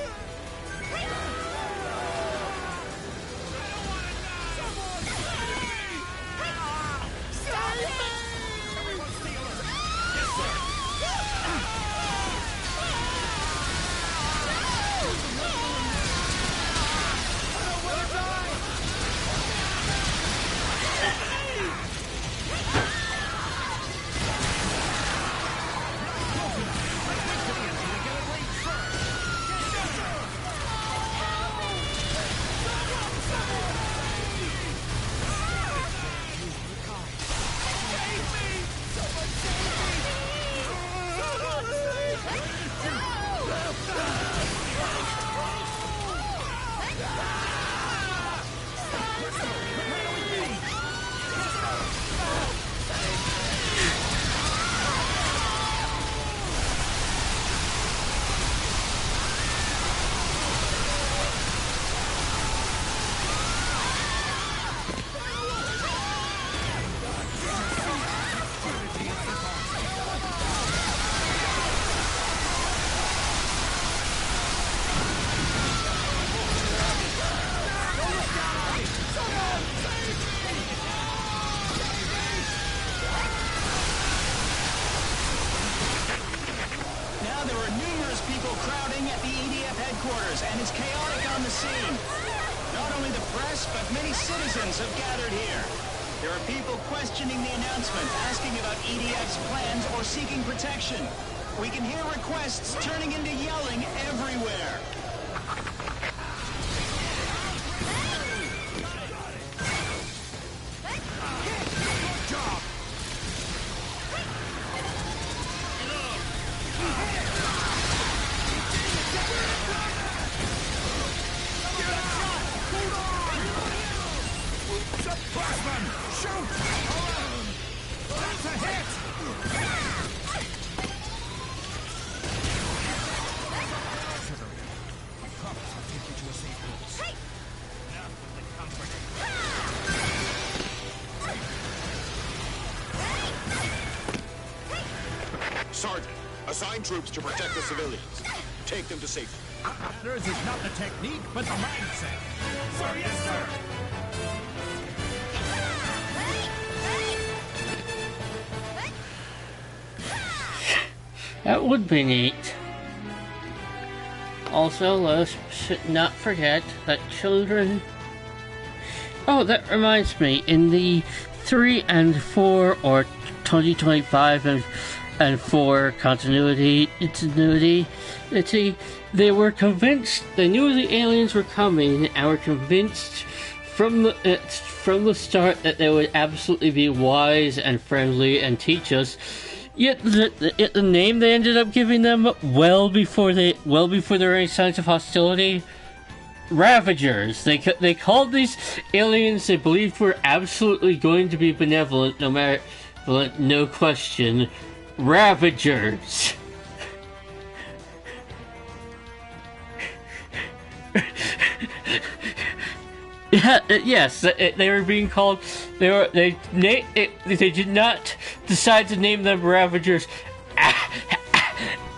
Now there are numerous people crowding at the EDF headquarters, and it's chaotic on the scene. Not only the press, but many citizens have gathered here. There are people questioning the announcement, asking about EDF's plans or seeking protection. We can hear requests turning into yelling everywhere. Crossman! Shoot! That's a hit! I promise I'll take you to a safe place. Enough with the comforting. Sergeant, assign troops to protect the civilians. Take them to safety. What matters is not the technique, but the mindset. Sir, yes, sir! That would be neat. Also, let's not forget that children... Oh, that reminds me, in the 3 and 4 or 2025 and 4 continuity, they were convinced, they knew the aliens were coming and were convinced from the start that they would absolutely be wise and friendly and teach us. Yet the name they ended up giving them well before there were any signs of hostility, Ravagers. They called these aliens they believed were absolutely going to be benevolent, no question, Ravagers. Yeah, yes, they were being called. They did not decide to name them Ravagers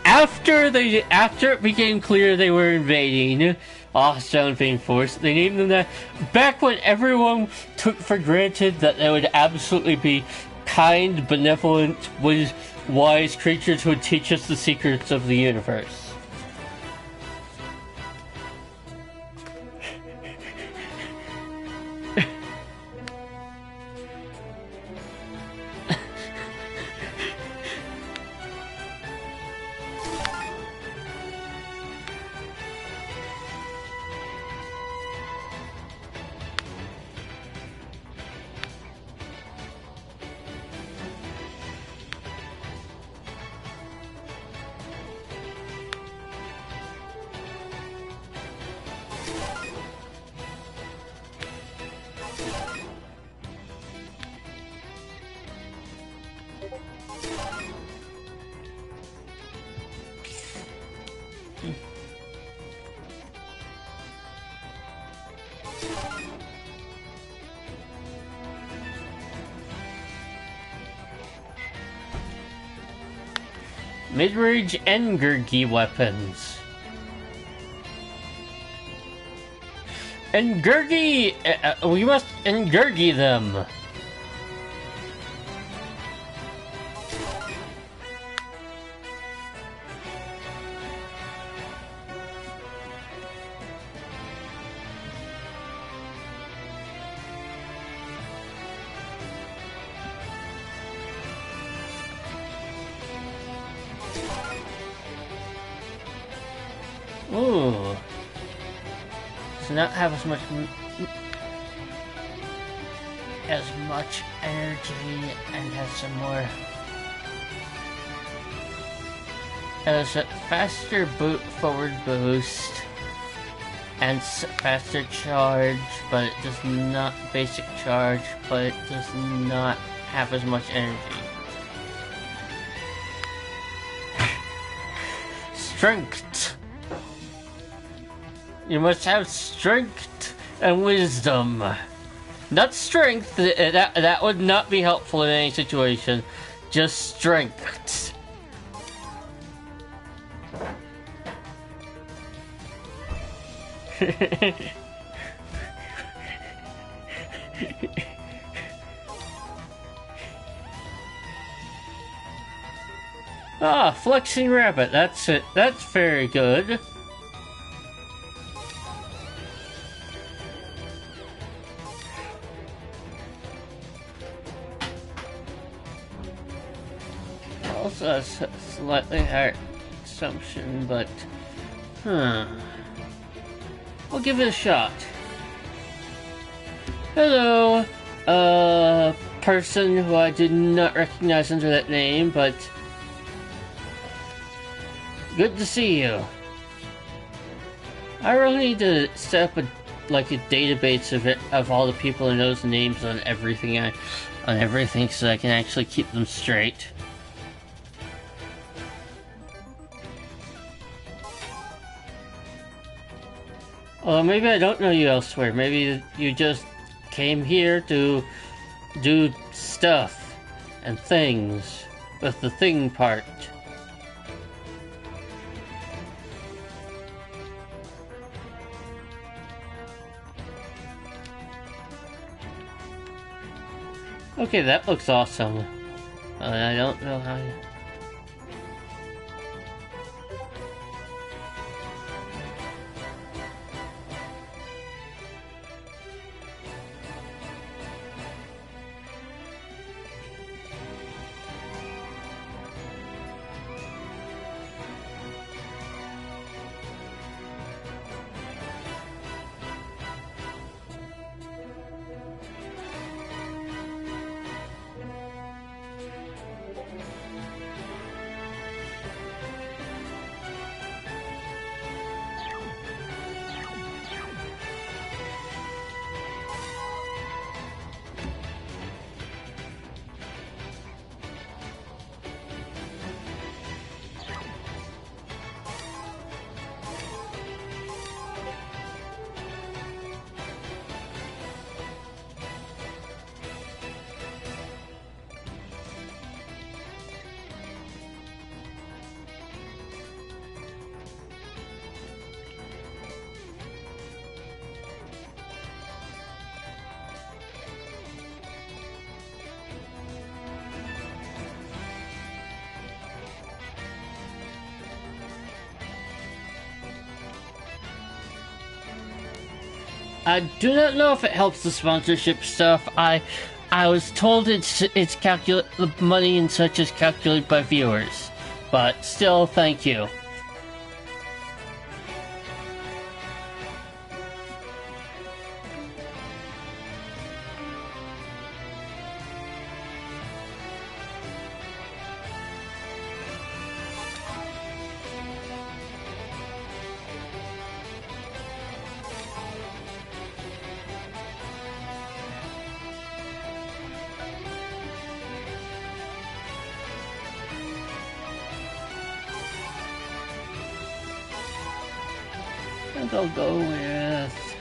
after it became clear they were invading hostile invading force. They named them that back when everyone took for granted that they would absolutely be kind, benevolent, wise creatures who would teach us the secrets of the universe. Mid-range Engurgi weapons. Engurgi! We must Engurgi them! Ooh. Does not have as much energy and has some more. Has a faster forward boost and faster charge, but it does not basic charge, but it does not have as much energy. Strength. You must have strength and wisdom. Not strength, that would not be helpful in any situation. Just strength. Ah, flexing rabbit, that's it. That's very good. Also a slightly higher consumption, but we'll give it a shot. Hello, person who I did not recognize under that name, but good to see you. I really need to set up a database of all the people who knows the names on everything so I can actually keep them straight. Well, maybe I don't know you elsewhere. Maybe you just came here to do stuff and things with the thing part. Okay, that looks awesome. I don't know how you... I do not know if it helps the sponsorship stuff. I was told the money and such is calculated by viewers, but still, thank you. And I'll go with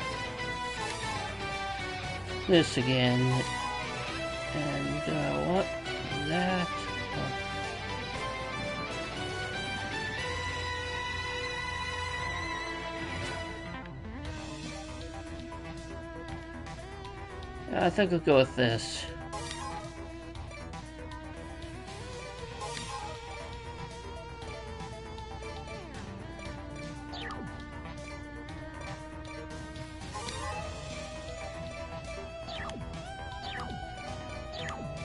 this again. And what? That. I think I'll go with this.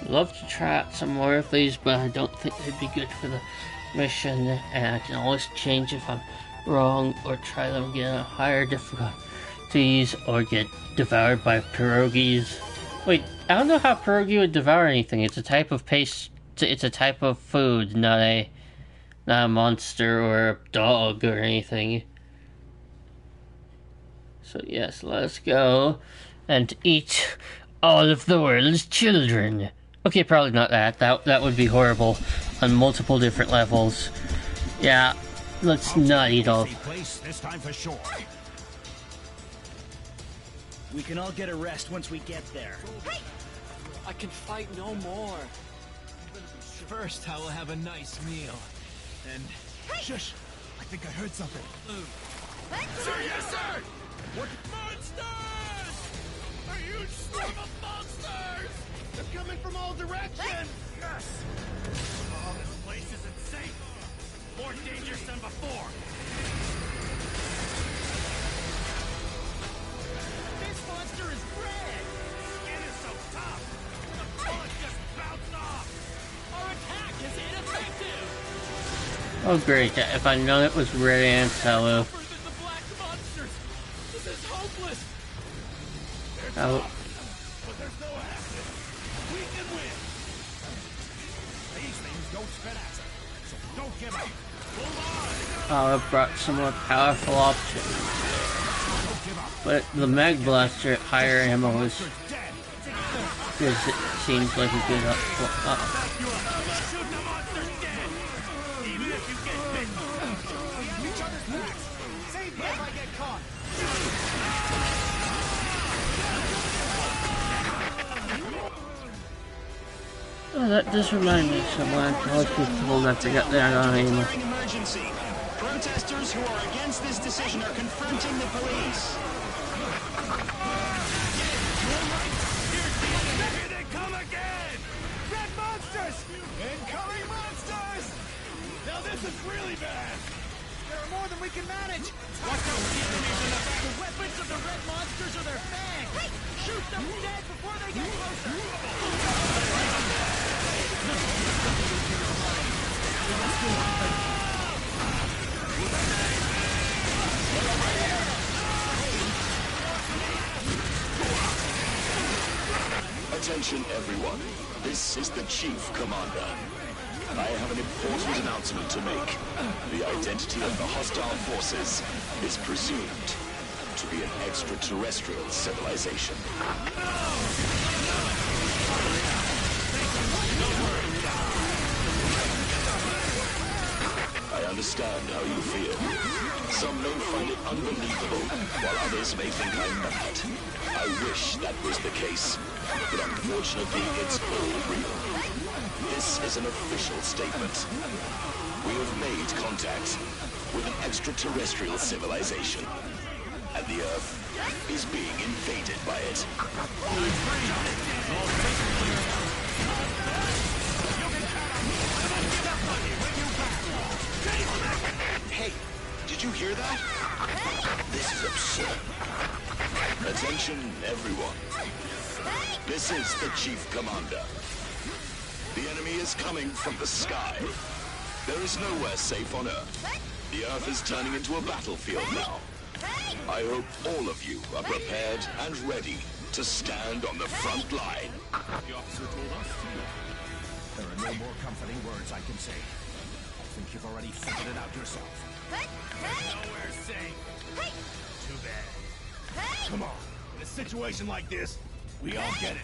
Love to try out some more of these, but I don't think they'd be good for the mission, and I can always change if I'm wrong or try them again at higher difficulties or get devoured by pierogies. Wait, I don't know how pierogi would devour anything. It's a type of paste. It's a type of food, not a monster or a dog or anything. So yes, let's go and eat all of the world's children. Okay, probably not that. That would be horrible on multiple different levels. Yeah, let's not eat all. This time for sure. We can all get a rest once we get there. I can fight no more. First, I will have a nice meal. Then... Shush! I think I heard something. Sir, yes, sir! What? Monsters! A huge swarm of monsters! They're coming from all directions! Yes! Oh, this place isn't safe. More dangerous than before. This monster is red! Skin is so tough! The bullet just bounced off! Our attack is ineffective! Oh great, if I'd known it was red ants, hello. The black monsters! This is hopeless! Oh. But there's no acid. We can win. These things don't spit acid, so don't give up. I brought some more powerful options. But the Mag Blaster at higher ammo is it seems like a good Oh, that does remind me of someone. I was told I forgot that on anymore. Emergency. Protesters who are against this decision are confronting the police. Here they come again! Red monsters! Incoming monsters! Now this is really bad! There are more than we can manage! Watch out for the enemies in the back! The weapons of the red monsters are their fangs! Shoot them dead before they get closer! Attention everyone, this is the Chief Commander. I have an important announcement to make. The identity of the hostile forces is presumed to be an extraterrestrial civilization. I understand how you feel. Some may find it unbelievable, while others may think I'm mad. I wish that was the case, but unfortunately it's all real. This is an official statement. We have made contact with an extraterrestrial civilization, and the Earth is being invaded by it. Hey, did you hear that? This is absurd. Attention Everyone, this is the Chief Commander. The enemy is coming from the sky. There is nowhere safe on Earth. The Earth is turning into a battlefield now. I hope all of you are prepared and ready to stand on the front line. The officer told us to. There are no more comforting words I can say. I think you've already figured it out yourself. Nowhere safe. Too bad. Come on. In a situation like this, we all get it.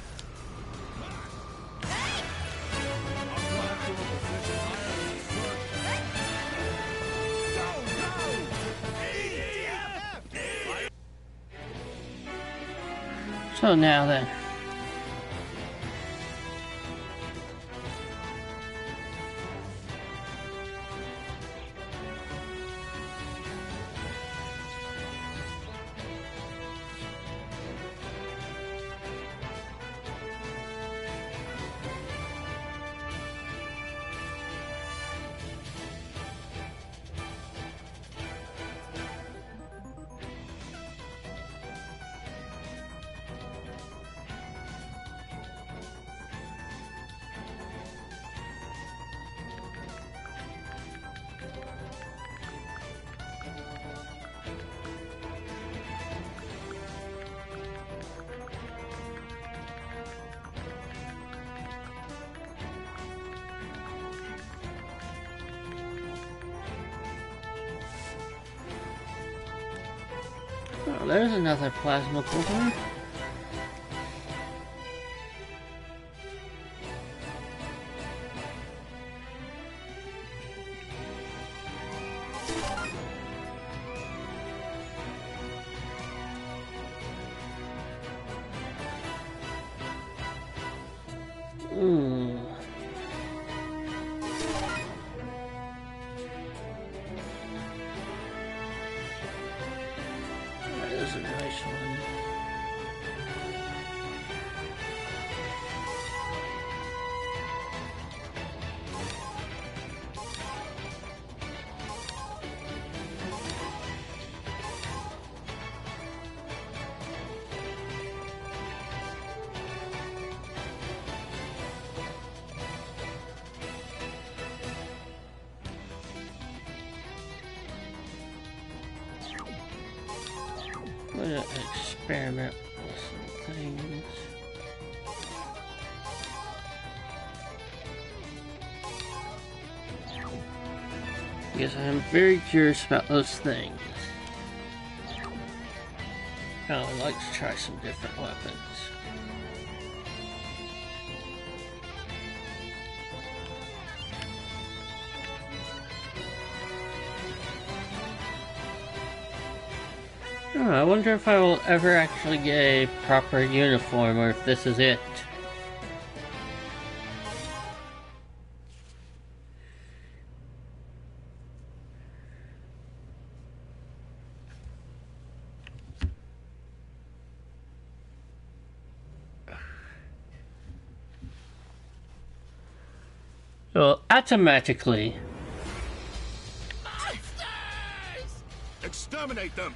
So now then. Oh, there's another plasma cooler. There's a nice one. I'm gonna experiment with some things. Because I'm very curious about those things. I would like to try some different weapons. Oh, I wonder if I will ever actually get a proper uniform, or if this is it. So, automatically. Exterminate them!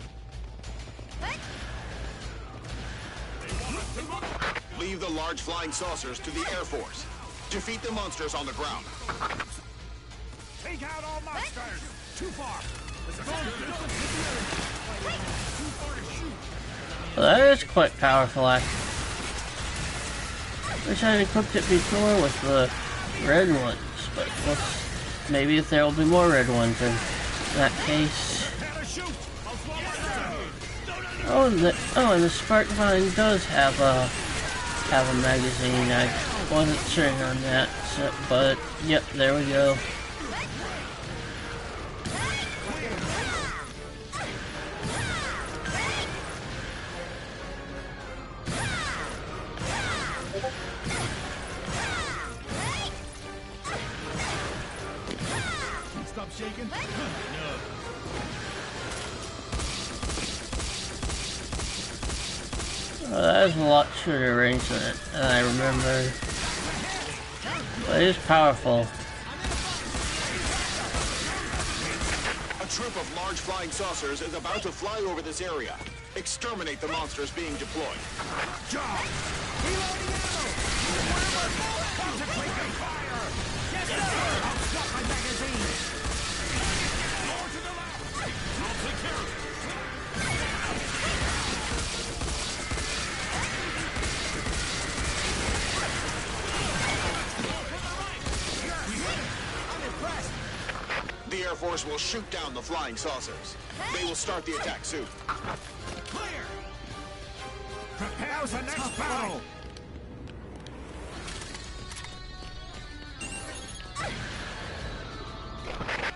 Leave the large flying saucers to the Air Force. Defeat the monsters on the ground. Take out all monsters! Too far! Well, that is quite powerful, actually. Wish I had equipped it before with the red ones, but maybe if there will be more red ones in that case. Oh, and the Spark Vine does have a magazine. I wasn't sure on that, but yep, there we go. Stop shaking? Well, that is a lot shorter range than I remember. But it is powerful. A troop of large flying saucers is about to fly over this area. Exterminate the monsters being deployed. Job! Reloading ammo! Concentrate your fire! Yes, sir! I'll swap my magazine! More to the left! I'll take care of it! The Air Force will shoot down the flying saucers. They will start the attack soon. Clear! Prepare for next battle!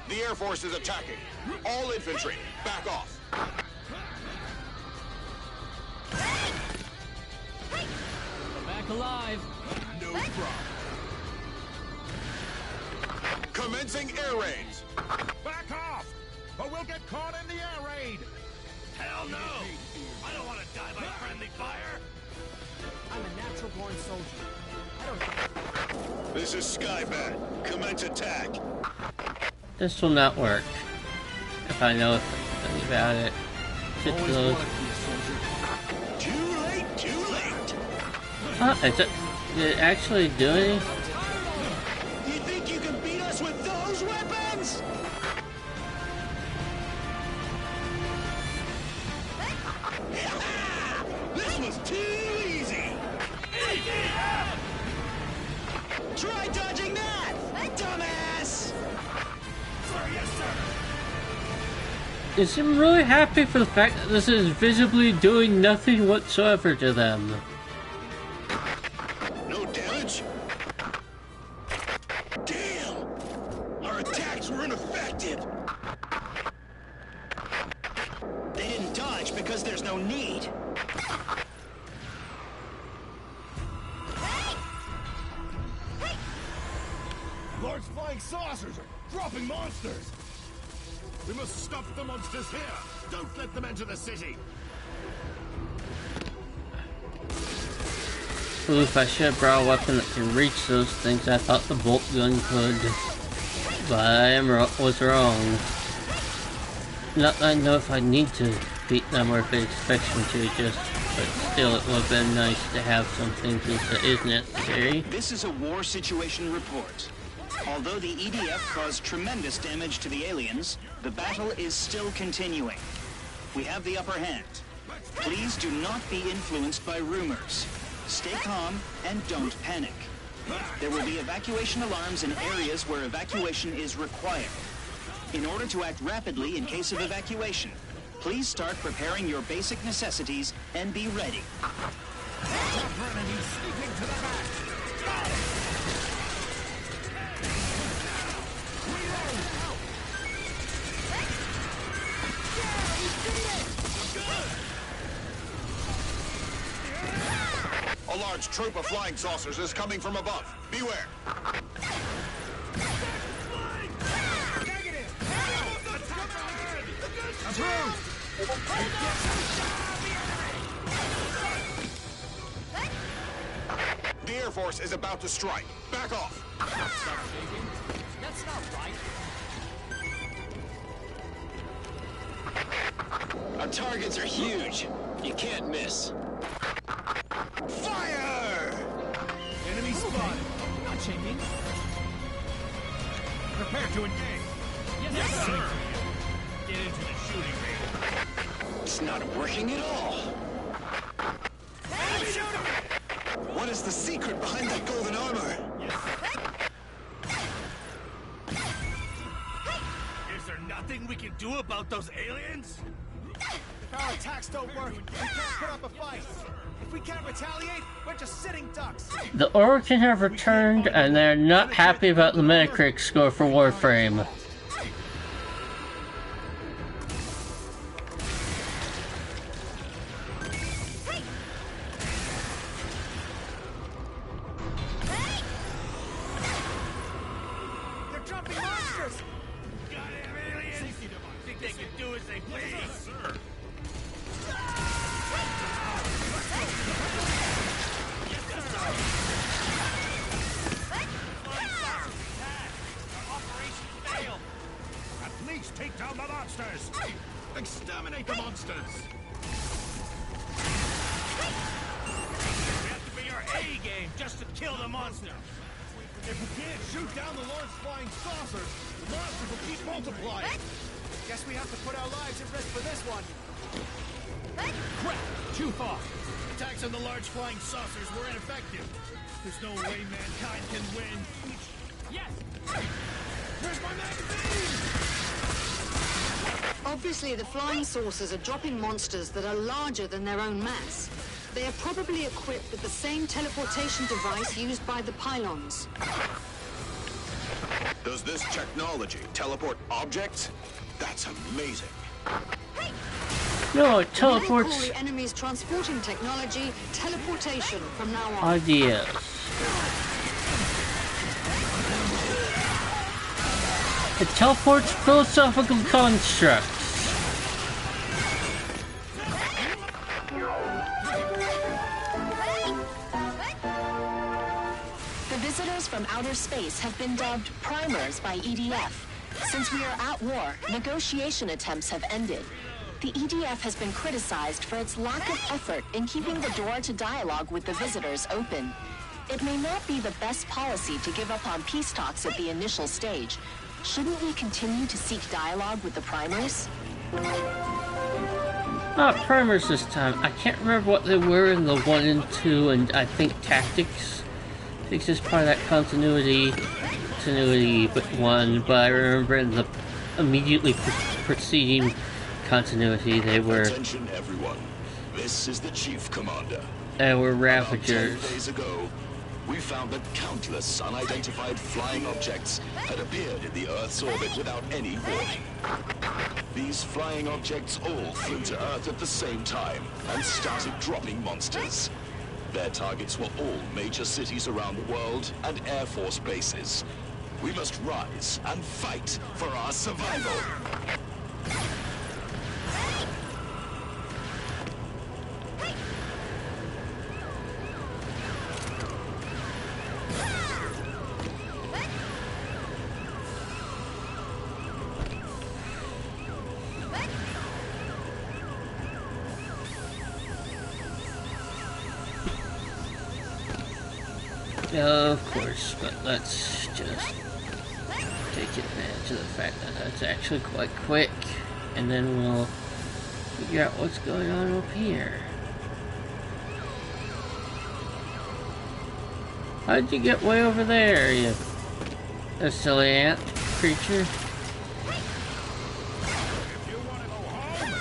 The Air Force is attacking. All infantry, back off. Back alive. No problem. Commencing air raids. Back off! Or we'll get caught in the air raid! Hell no! I don't want to die by friendly fire! I'm a natural-born soldier. I don't... This is Skybat. Commence attack. This will not work. If I know anything about it. Just Always those. wanted to be a soldier. Too late, too late. Did it actually do anything? You think you can beat us with those weapons? This was too easy. EDF! Try dodging that, dumbass! Sir, yes, sir! Is he really happy for the fact that this is visibly doing nothing whatsoever to them? No damage? Damn! Our attacks were ineffective! They didn't dodge because there's no need. Lord's flying saucers are dropping monsters! We must stop the monsters here! Don't let them enter the city! Oof, I should have brought a weapon that can reach those things. I thought the bolt gun could. But I was wrong. Not that I know if I need to beat them or if it expects me to, but still it would have been nice to have something that is necessary. This is a war situation report. Although the EDF caused tremendous damage to the aliens, the battle is still continuing. We have the upper hand. Please do not be influenced by rumors. Stay calm and don't panic. There will be evacuation alarms in areas where evacuation is required. In order to act rapidly in case of evacuation, please start preparing your basic necessities and be ready. Enemies sneaking to the back! A large troop of flying saucers is coming from above. Beware. The Air Force is about to strike. Back off. That's not right. Our targets are huge. You can't miss. Fire! Enemy spotted! Not changing. Prepare to engage! Yes, sir. Get into the shooting range! It's not working at all. What is the secret behind that golden armor? Is there nothing we can do about those aliens? If our attacks don't work, we can't put up a fight. If we can't retaliate, we're just sitting ducks. The Origin have returned, and they're not happy about the Metacritic score for Warframe. They're dropping monsters! Goddamn aliens! Think they can do as they please? Sir. At least take down the monsters! Exterminate the monsters! kill the monster. If we can't shoot down the Lord's flying saucers, the monsters will keep multiplying. Guess we have to put our lives at risk for this one. Crap! Too far. Attacks on the large flying saucers were ineffective. There's no way mankind can win. Yes! Where's my magazine? Obviously, the flying saucers are dropping monsters that are larger than their own mass. They are probably equipped with the same teleportation device used by the pylons. Does this technology teleport objects? That's amazing. No, it We will teleports call the enemy's transporting technology teleportation from now on. ideas. It teleports philosophical constructs. The visitors from outer space have been dubbed primers by EDF. Since we are at war, negotiation attempts have ended. The EDF has been criticized for its lack of effort in keeping the door to dialogue with the visitors open. It may not be the best policy to give up on peace talks at the initial stage. Shouldn't we continue to seek dialogue with the primers? Not primers this time. I can't remember what they were in the 1 and 2, and I think tactics. I think it's part of that continuity but one. But I remember in the immediately preceding continuity, they were. Attention, everyone. This is the Chief Commander. They were About 10 Ravagers. days ago, we found that countless unidentified flying objects had appeared in the Earth's orbit without any warning. These flying objects all flew to Earth at the same time and started dropping monsters. Their targets were all major cities around the world and Air Force bases. We must rise and fight for our survival. Of course, but let's just take advantage of the fact that that's actually quite quick, and then we'll figure out what's going on up here. How'd you get way over there, you silly ant creature? If you want to go home,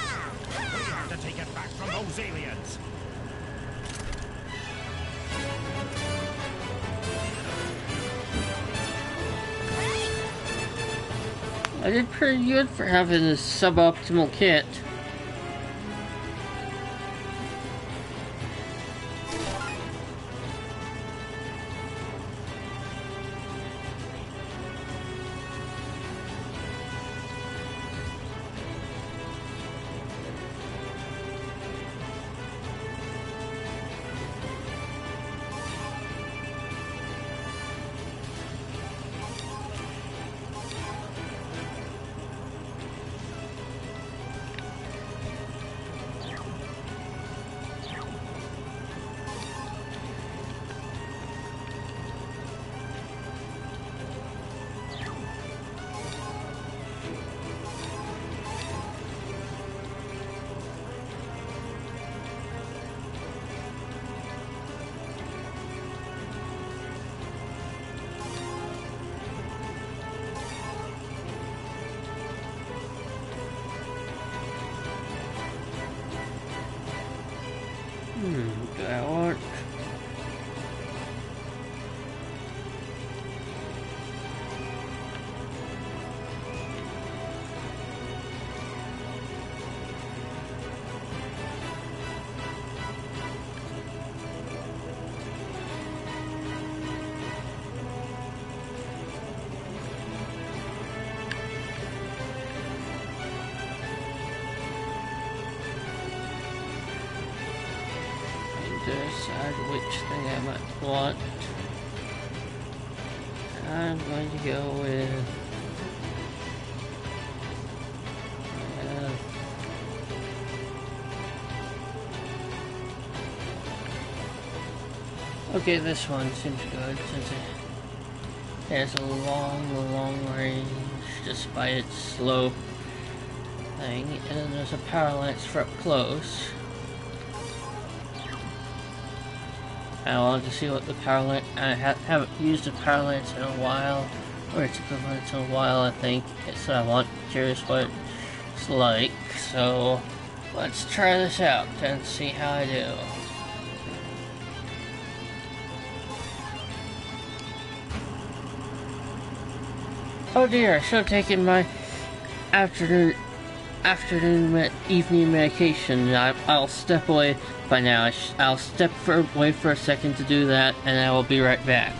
we have to take it back from those aliens. I did pretty good for having a suboptimal kit. That work. Decide which thing I might want. I'm going to go with Okay, this one seems good since it has a long range despite its slow thing. And then there's a power lance for up close. I wanted to see what the power lance. I haven't used a power lance in a while, or its equivalent in a while, I think. So I'm curious what it's like. So let's try this out and see how I do. Oh dear, I should have taken my evening medication. I'll step away by now. I'll step away for a second to do that, and I will be right back.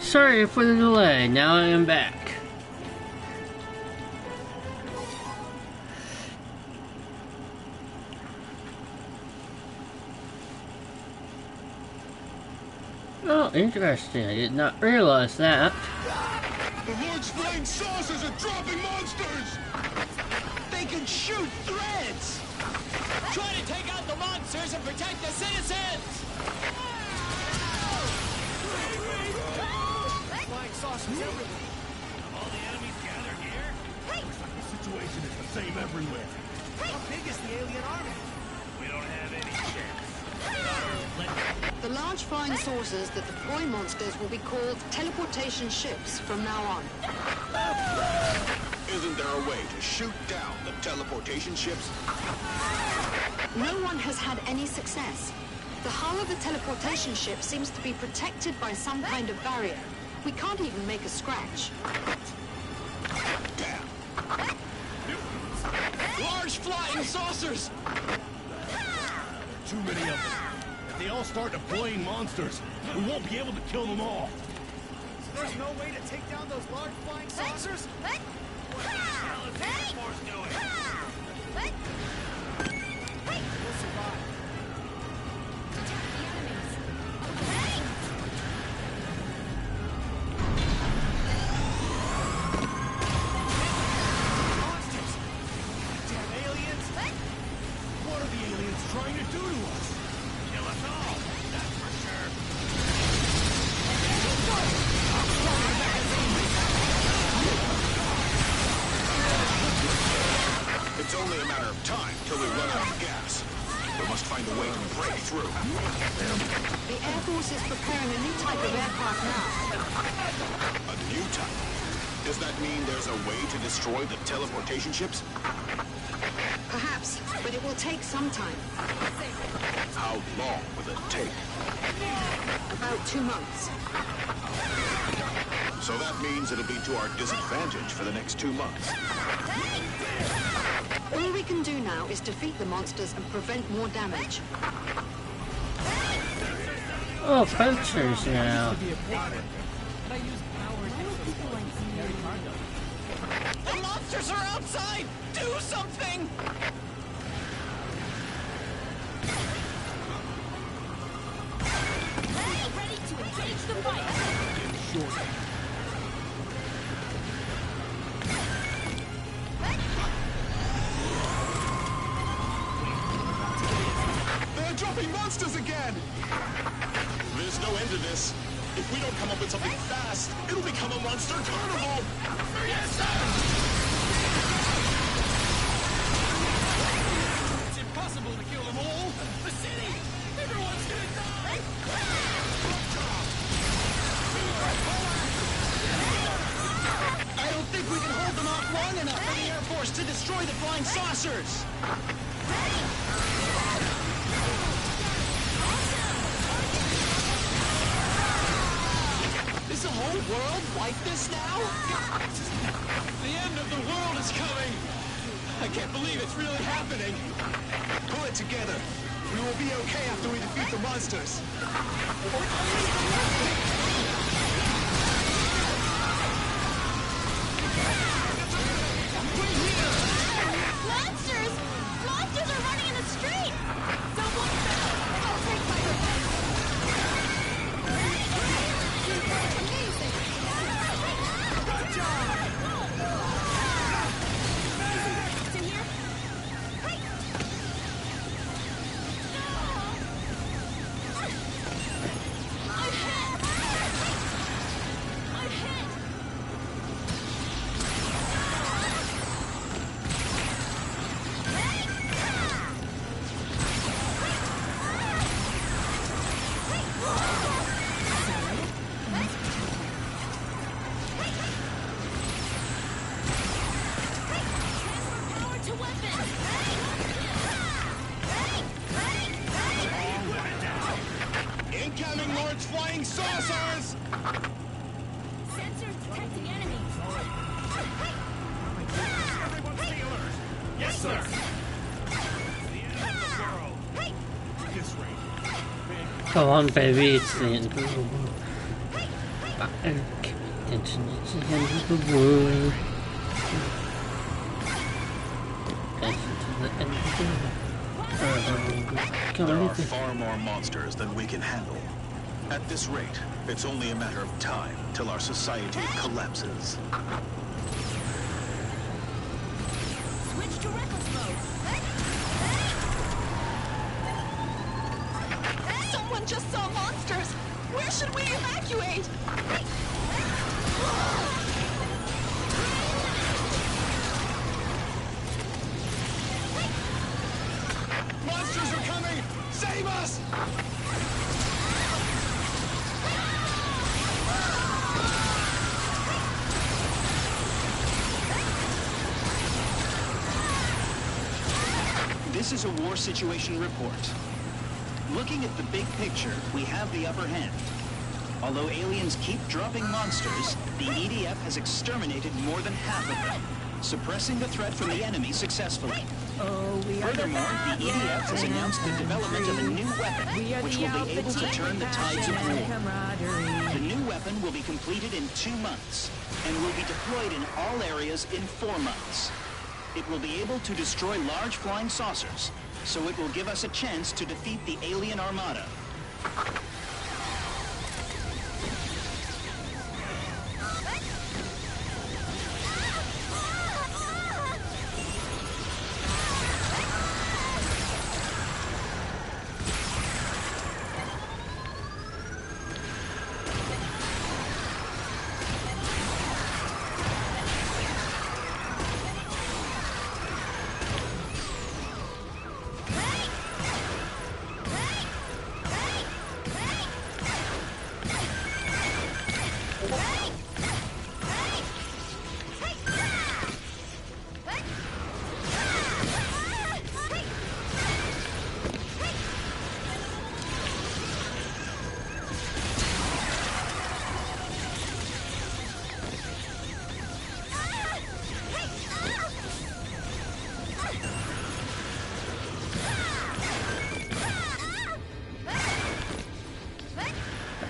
Sorry for the delay, now I am back. Oh, interesting, I did not realize that. The Lord's flying saucers are dropping monsters! They can shoot threads! Try to take out the monsters and protect the citizens! Flying saucers everywhere. All the enemies gathered here? Looks like the situation is the same everywhere. How big is the alien army? We don't have any chance. The large flying saucers that deploy monsters will be called teleportation ships from now on. Isn't there a way to shoot down the teleportation ships? No one has had any success. The hull of the teleportation ship seems to be protected by some kind of barrier. We can't even make a scratch. Damn. Large flying saucers! Too many of them. If they all start deploying monsters, we won't be able to kill them all. So there's no way to take down those large flying saucers? What the hell is the Air Force doing? We'll survive. Monsters! Damn aliens! What are the aliens trying to do to us? Kill us all, that's for sure. It's only a matter of time till we run out of gas. We must find force is preparing a new type of aircraft now. A new type? Does that mean there's a way to destroy the teleportation ships? Perhaps, but it will take some time. How long will it take? About 2 months. So that means it'll be to our disadvantage for the next 2 months. All we can do now is defeat the monsters and prevent more damage. Oh, poachers now. The monsters are outside! Do something! Ready to engage the fight! They're dropping monsters again! There's no end to this. If we don't come up with something fast, it'll become a monster carnival! Yes, sir! It's impossible to kill them all! The city! Everyone's gonna die! I don't think we can hold them off long enough for the Air Force to destroy the flying saucers! Is the whole world like this now? The end of the world is coming! I can't believe it's really happening! Pull it together. We will be okay after we defeat the monsters. Monsters! Monsters are running in the street! Someone fell! I'll take my revenge! Amazing! Good job! To here? I'm hit! I'm hit! Power to weapons! Incoming Lord's flying saucers! Sensors detecting enemies! Everyone stay alert! Yes, sir! The end of the world! At this rate, Come on, baby, it's the end of the world. Attention, it's the end of the world. Attention to the end of the world. There are far more monsters than we can handle. At this rate, it's only a matter of time till our society collapses. Switch to reckless mode! Someone just saw monsters! Where should we evacuate? Monsters are coming! Save us! This is a war situation report. Looking at the big picture, we have the upper hand. Although aliens keep dropping monsters, the EDF has exterminated more than half of them, suppressing the threat from the enemy successfully. Furthermore, the EDF has announced the development of a new weapon, which will be able to turn the tides of war. The new weapon will be completed in 2 months, and will be deployed in all areas in 4 months. It will be able to destroy large flying saucers, so it will give us a chance to defeat the alien armada.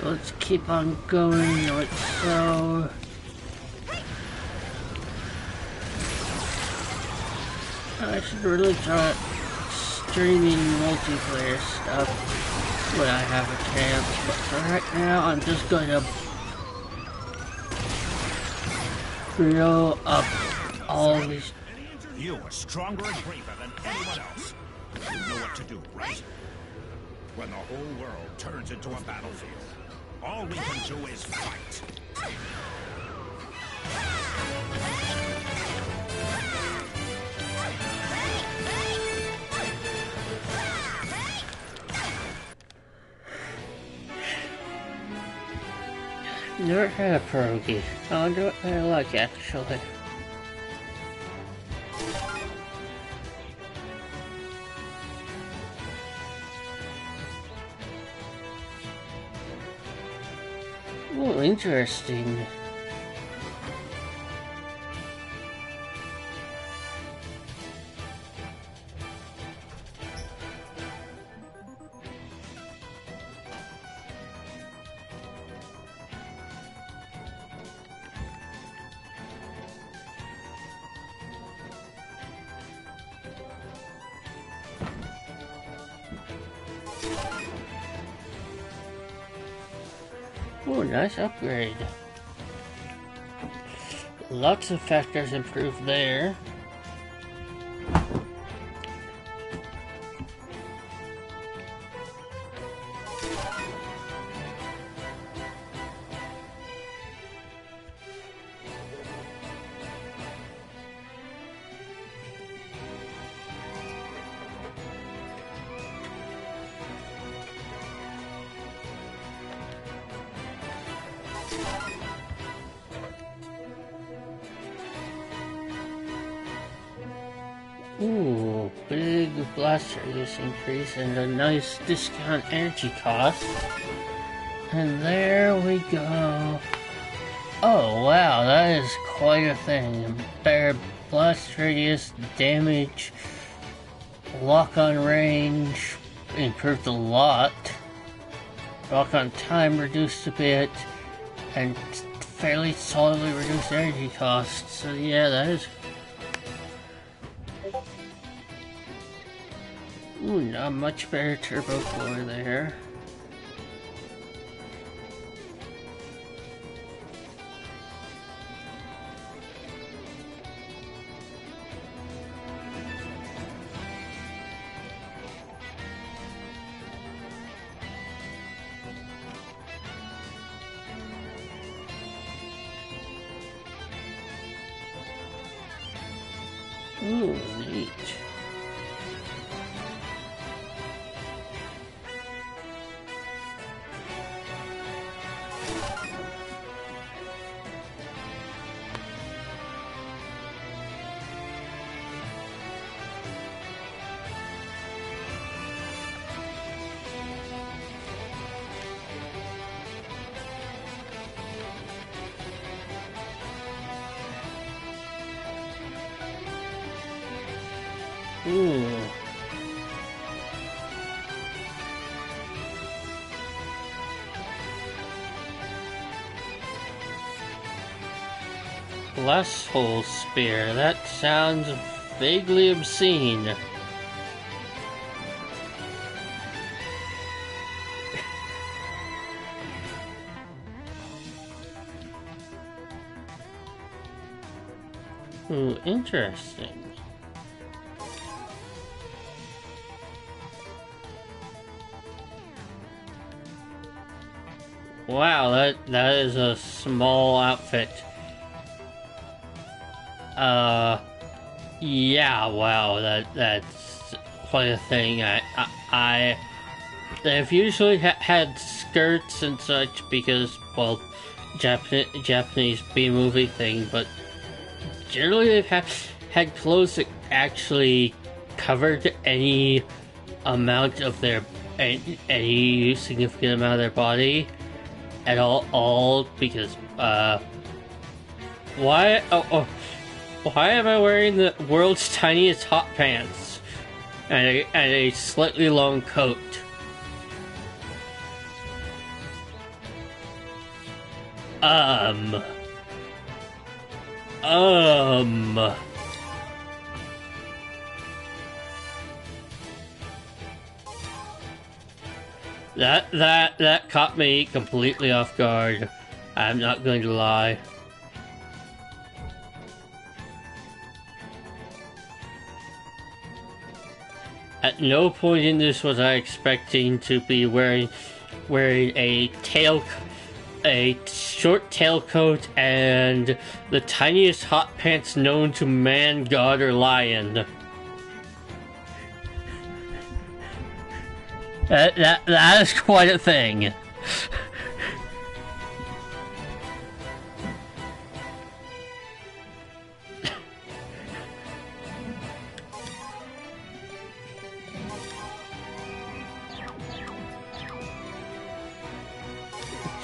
Let's keep on going like so. I should really try streaming multiplayer stuff when I have a chance, but for right now I'm just going to fill up all these. You are stronger and braver than anyone else. You know what to do, right? When the whole world turns into a battlefield, all we can do is fight. Never had a pierogi. I wonder what they're like actually. Oh, interesting. Oh, nice upgrade. Lots of factors improved there. Ooh, big blaster use increase and a nice discount energy cost. And there we go. Oh wow, that is quite a thing. Better blast radius, damage, lock-on range improved a lot. Lock-on time reduced a bit, and fairly solidly reduced energy costs. So yeah, that is. Ooh, not much better turbo core there. Ooh, neat. Ooh. Blast hole spear. That sounds vaguely obscene. Ooh, interesting. Wow, that is a small outfit. Yeah, wow, that's quite a thing. They've usually had skirts and such because, well, Japanese B-movie thing, but generally they've had clothes that actually covered any amount of their any significant amount of their body at all because why am I wearing the world's tiniest hot pants and a slightly long coat? Um. That caught me completely off guard. I'm not going to lie. At no point in this was I expecting to be wearing a short tailcoat and the tiniest hot pants known to man, god, or lion. That is quite a thing.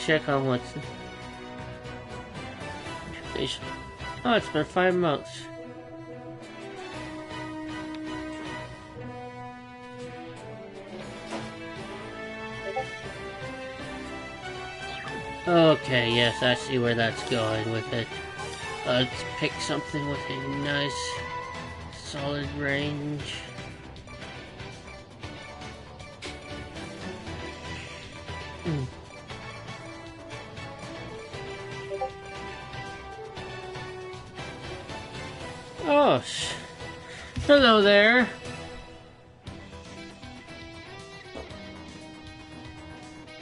Check on what's... Oh, it's been 5 months. Okay, yes, I see where that's going with it. Let's pick something with a nice, solid range. Oh, hello there.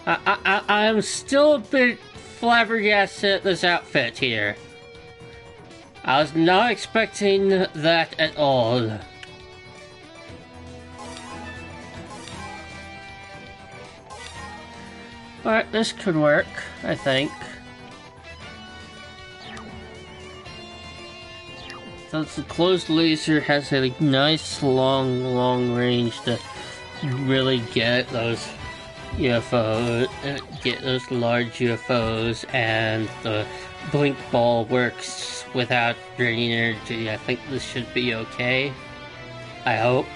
I'm still a bit flabbergasted at this outfit here. I was not expecting that at all. Alright, this could work, I think. So the closed laser has a nice long range to really get those UFOs, get those large UFOs, and the blink ball works without draining energy. I think this should be okay. I hope.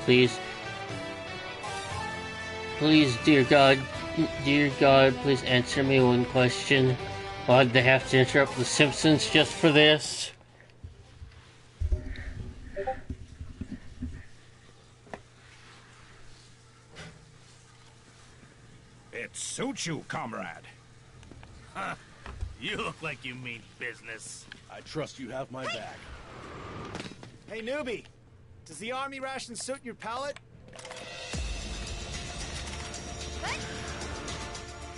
Please, dear God, please answer me one question. Why'd they have to interrupt The Simpsons just for this? It suits you, comrade. Huh. You look like you mean business. I trust you have my back. Hey, newbie. Does the army ration suit your palate? What?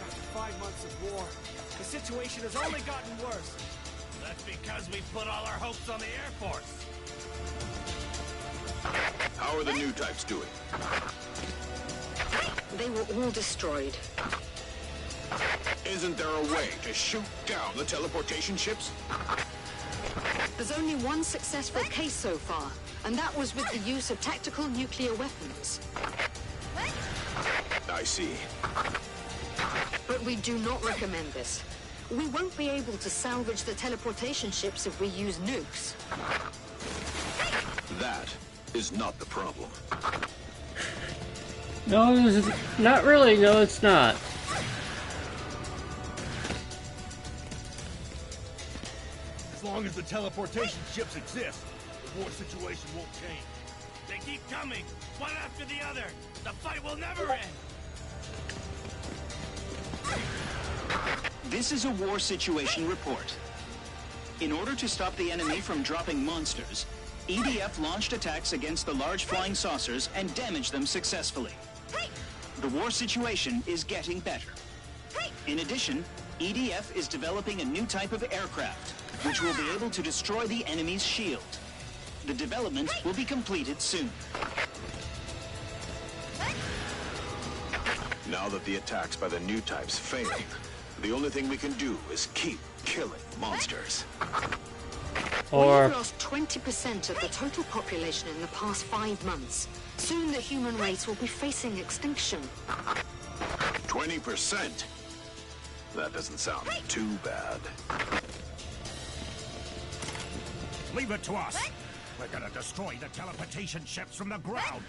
After 5 months of war, the situation has only gotten worse. That's because we put all our hopes on the Air Force. How are the new types doing? They were all destroyed. Isn't there a way to shoot down the teleportation ships? There's only one successful case so far, and that was with the use of tactical nuclear weapons. I see. But we do not recommend this. We won't be able to salvage the teleportation ships if we use nukes. That is not the problem. No, not really. No, it's not. As long as the teleportation ships exist, the war situation won't change. They keep coming, one after the other. The fight will never end. This is a war situation report. In order to stop the enemy from dropping monsters, EDF launched attacks against the large flying saucers and damaged them successfully. The war situation is getting better. In addition, EDF is developing a new type of aircraft, which will be able to destroy the enemy's shield. The development will be completed soon. Now that the attacks by the new types failed, the only thing we can do is keep killing monsters. Or... We've lost 20% of the total population in the past 5 months. Soon the human race will be facing extinction. 20%? That doesn't sound too bad. Leave it to us. We're gonna destroy the teleportation ships from the ground.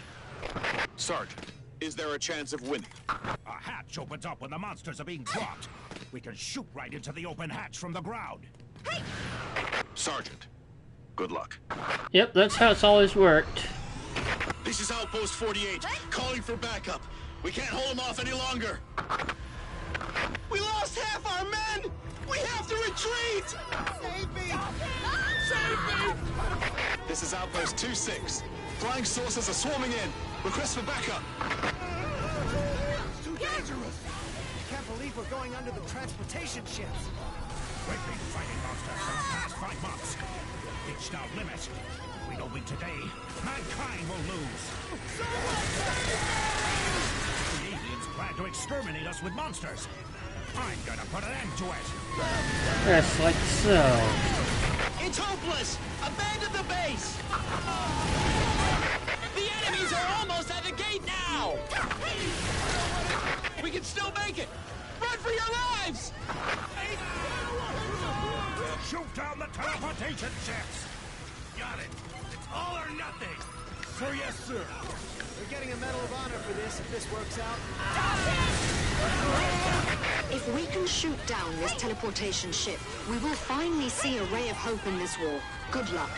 Sergeant, is there a chance of winning? A hatch opens up when the monsters are being dropped. We can shoot right into the open hatch from the ground. Sergeant, good luck. Yep, that's how it's always worked. This is Outpost 48, calling for backup. We can't hold them off any longer. We lost half our men! We have to retreat! Save me! Save me! This is Outpost 26. Flying saucers are swarming in. Request for backup. It's too dangerous. Can't believe we're going under the transportation ships. We've been fighting monsters for the past 5 months. We've reached our limit. If we don't win today, mankind will lose. The aliens plan to exterminate us with monsters. I'm gonna put an end to it. Yes, like so. It's hopeless! Abandon the base! The enemies are almost at the gate now! We can still make it! Run for your lives! Shoot down the teleportation ships! Got it. It's all or nothing. Sir, yes, sir. We're getting a Medal of Honor for this if this works out. If we can shoot down this teleportation ship, we will finally see a ray of hope in this war. Good luck.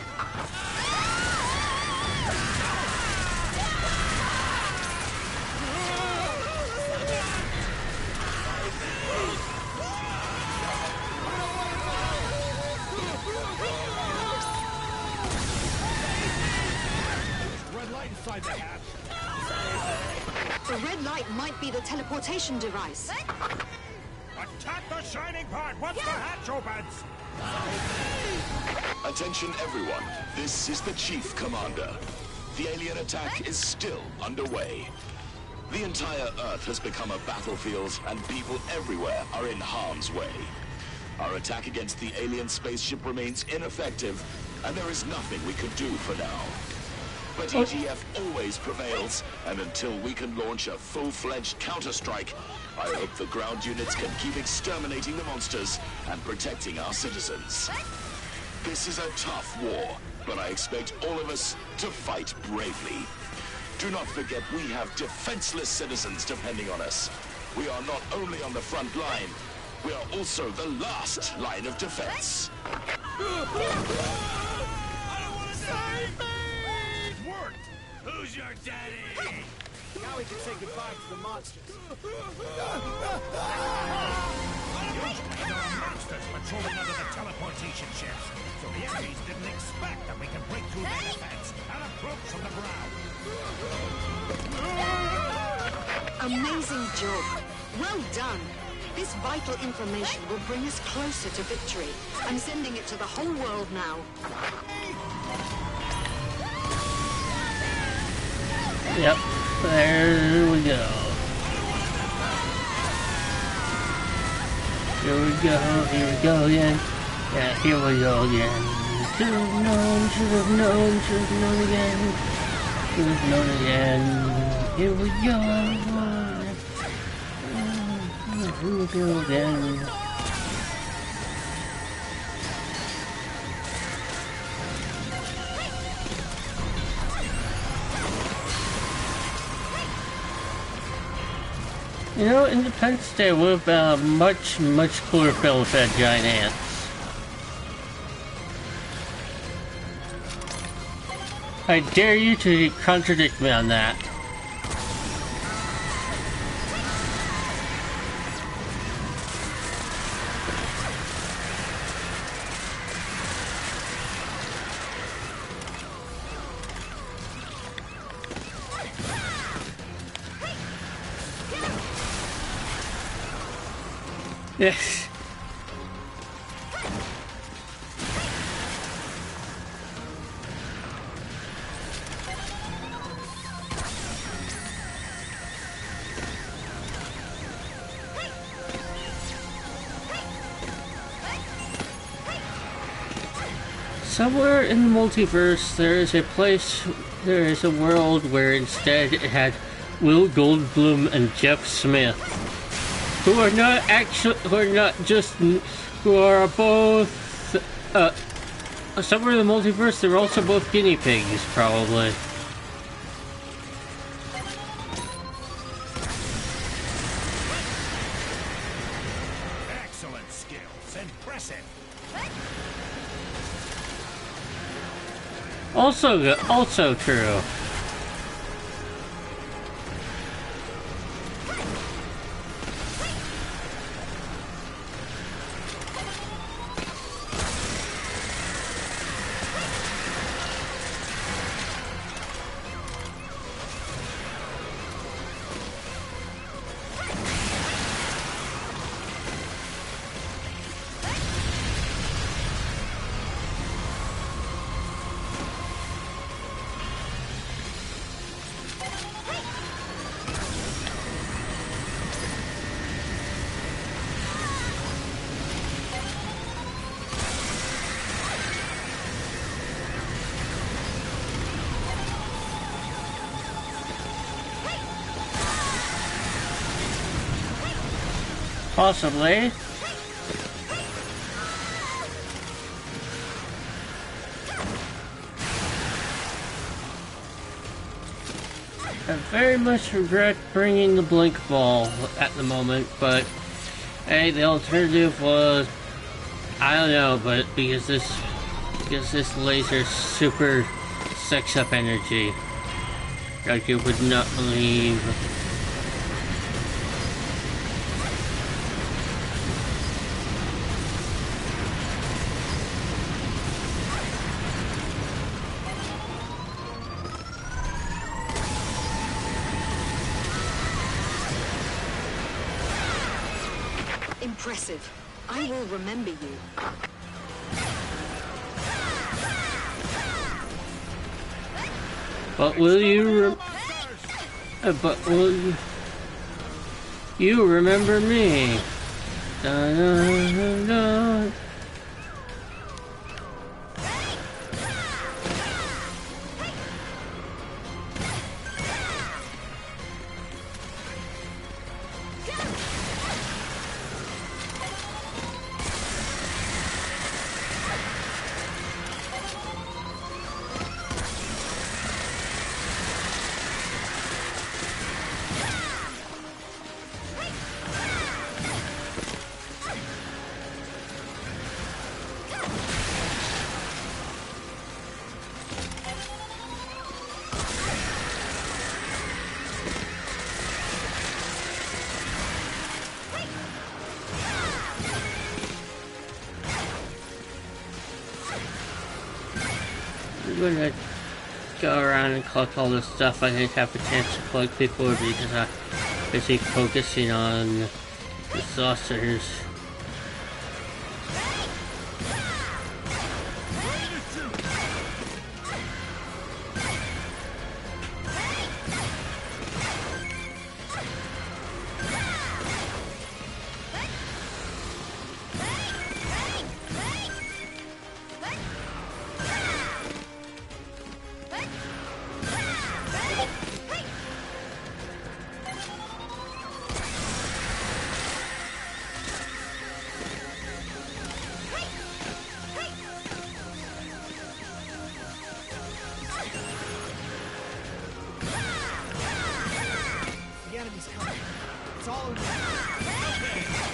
Red light inside the hatch. The red light might be the teleportation device. Attack the shining part once the hatch opens! Attention everyone, this is the Chief Commander. The alien attack is still underway. The entire Earth has become a battlefield and people everywhere are in harm's way. Our attack against the alien spaceship remains ineffective and there is nothing we can do for now. But EDF always prevails, and until we can launch a full-fledged counter-strike, I hope the ground units can keep exterminating the monsters and protecting our citizens. This is a tough war, but I expect all of us to fight bravely. Do not forget we have defenseless citizens depending on us. We are not only on the front line, we are also the last line of defense. Who's your daddy? Now we can say goodbye to the monsters. Usually there are monsters patrolling under the teleportation ships, so the enemies didn't expect that we can break through their defense and approach from the ground. Amazing job. Well done. This vital information will bring us closer to victory. I'm sending it to the whole world now. Yep, there we go. Here we go again. Yeah, here we go again. Should have known again. Should have known again. Here we go. Here we go again. You know, Independence Day would have been a much cooler film if it had giant ants. I dare you to contradict me on that. Yes. Somewhere in the multiverse, there is a world where instead it had Will Goldblum and Jeff Smith, who are both, somewhere in the multiverse, they're also both guinea pigs, probably. skills. Impressive. Also true. Possibly. I very much regret bringing the blink ball at the moment, but hey, the alternative was, I don't know, but because this laser super sucks up energy, like you would not believe. Impressive. I will remember you. But will you remember me? Da, da, da, da. I'm gonna go around and collect all this stuff I didn't have a chance to collect before because I'm busy focusing on the saucers.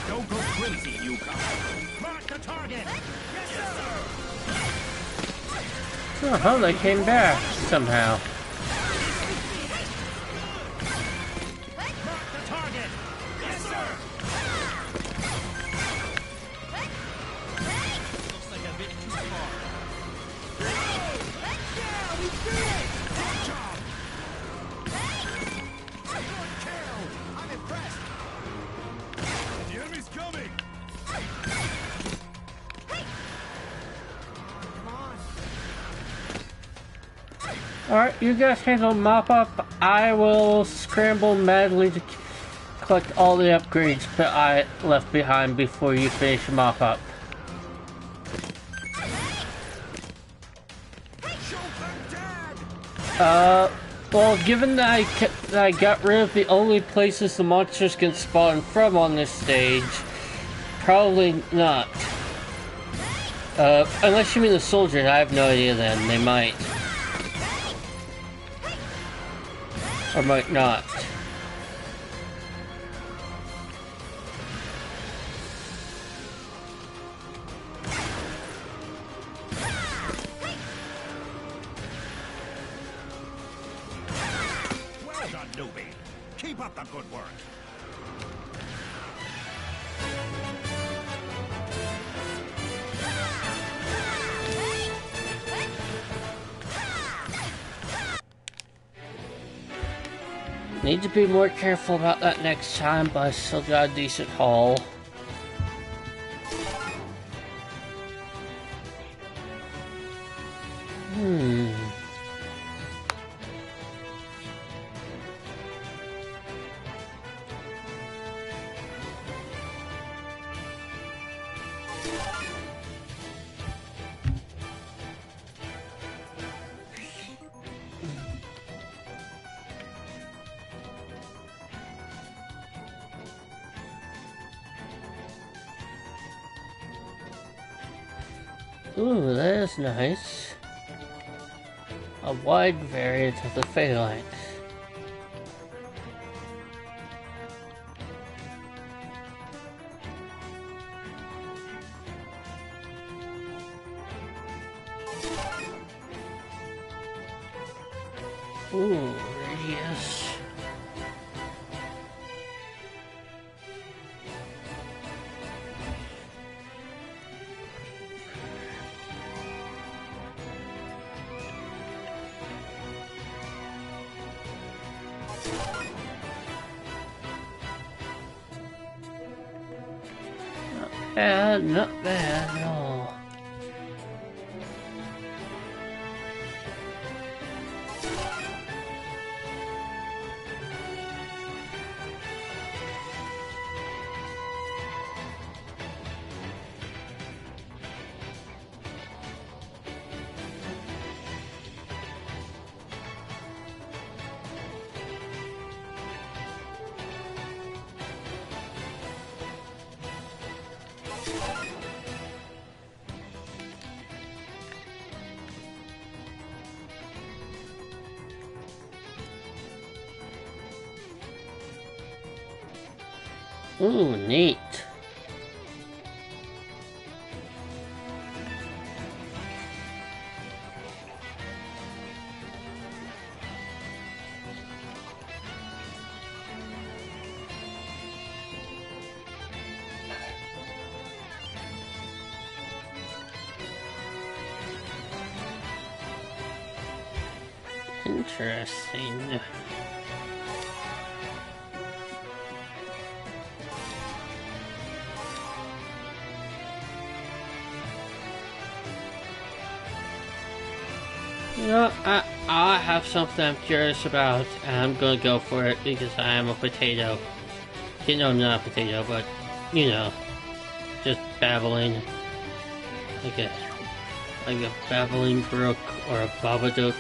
Don't go crazy, newcomer. Mark the target. Yes, sir. Oh, they came back somehow. Mark the target. Yes, sir. Looks like a bit too far. Yeah, we did it! Good job. Good kill! I'm impressed! The enemy's coming! Come on. Alright, you guys handle mop up. I will scramble madly to collect all the upgrades that I left behind before you finish mop up. Well, given that I got rid of the only places the monsters can spawn from on this stage, probably not. Unless you mean the soldiers, I have no idea then. They might. Or might not. the good work. Need to be more careful about that next time, but I still got a decent haul. Ooh, that is nice. A wide variant of the phalanx. Ooh, radius. Not bad at all. Ooh, neat. Interesting. You know, I have something I'm curious about, and I'm gonna go for it because I am a potato. You know, not a potato, but, you know, just babbling. Like a babbling brook or a babadook.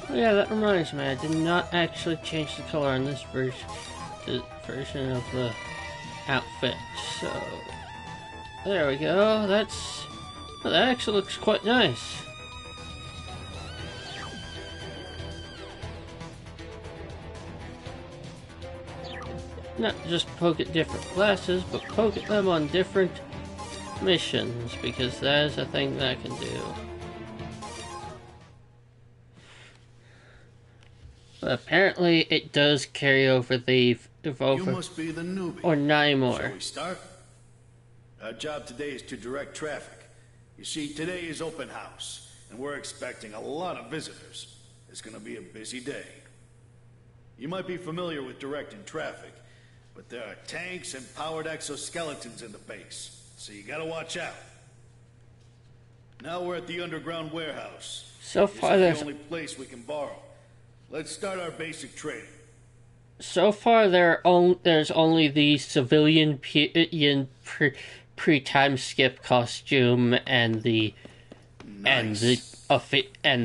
Oh yeah, that reminds me, I did not actually change the color on this version of the outfit, so there we go. That actually looks quite nice. Not just poke at different classes, but poke at them on different missions, because that is a thing that I can do. But apparently it does carry over the Evoker. You must be the newbie. Or Nymor. Shall we start? Our job today is to direct traffic. You see, today is open house, and we're expecting a lot of visitors. It's gonna be a busy day. You might be familiar with directing traffic, but there are tanks and powered exoskeletons in the base, so you gotta watch out. Now we're at the underground warehouse. So far, this is the only place we can borrow. Let's start our basic training. So far, there's only the civilian pre-time skip costume and the and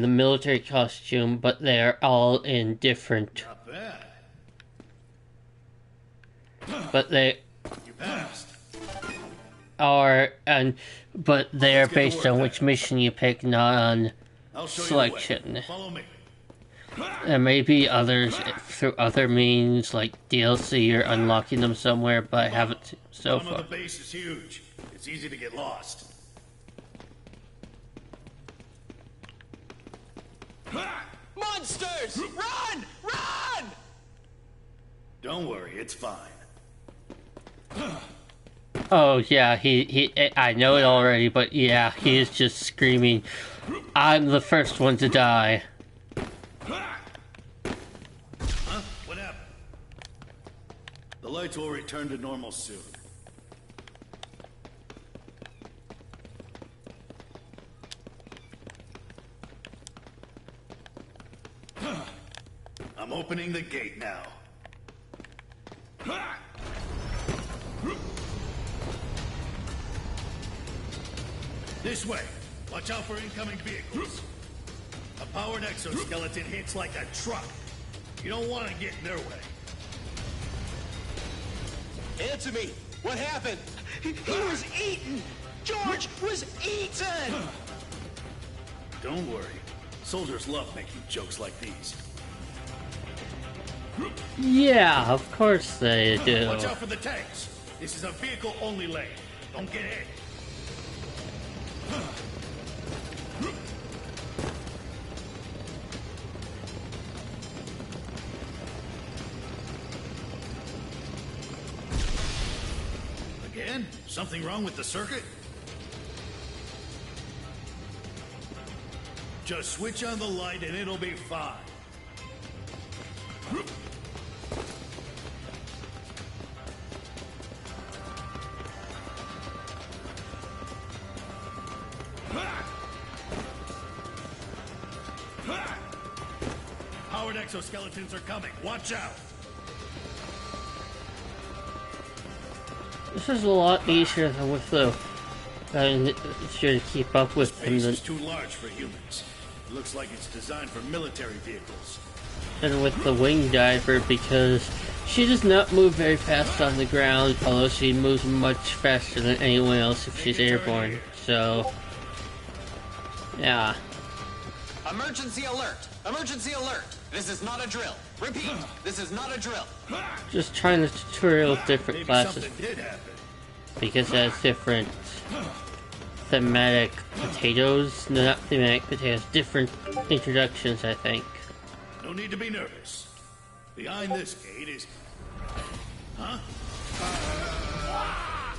the military costume, but they're all in different. Not bad. But they You passed. but they're based on which mission you pick, not on I'll show selection. you the way. Follow me. There may be others through other means, like DLC or unlocking them somewhere, but I haven't so Some far. of the base is huge. It's easy to get lost. Monsters! Run! Run! Don't worry, it's fine. Oh yeah, I know it already, but yeah, he is just screaming, "I'm the first one to die." Huh? What happened? The lights will return to normal soon. I'm opening the gate now. This way. Watch out for incoming vehicles. A powered exoskeleton hits like a truck. You don't want to get in their way. Answer me! What happened? He was eaten! George was eaten! Don't worry. Soldiers love making jokes like these. Yeah, of course they do. Watch out for the tanks. This is a vehicle-only lane. Don't get hit. Again? Something wrong with the circuit? Just switch on the light and it'll be fine. Powered exoskeletons are coming. Watch out. This is a lot easier than with the sure to keep up with Space them is too large for humans. It looks like it's designed for military vehicles. than with the wing diver, because she does not move very fast on the ground, although she moves much faster than anyone else if she's airborne. So, yeah. Emergency alert! Emergency alert! This is not a drill. Repeat, this is not a drill. Just trying to tutorial different Maybe classes something did happen. because it has different thematic potatoes. No, not thematic potatoes. Different introductions, I think. No need to be nervous. Behind this gate is... Huh?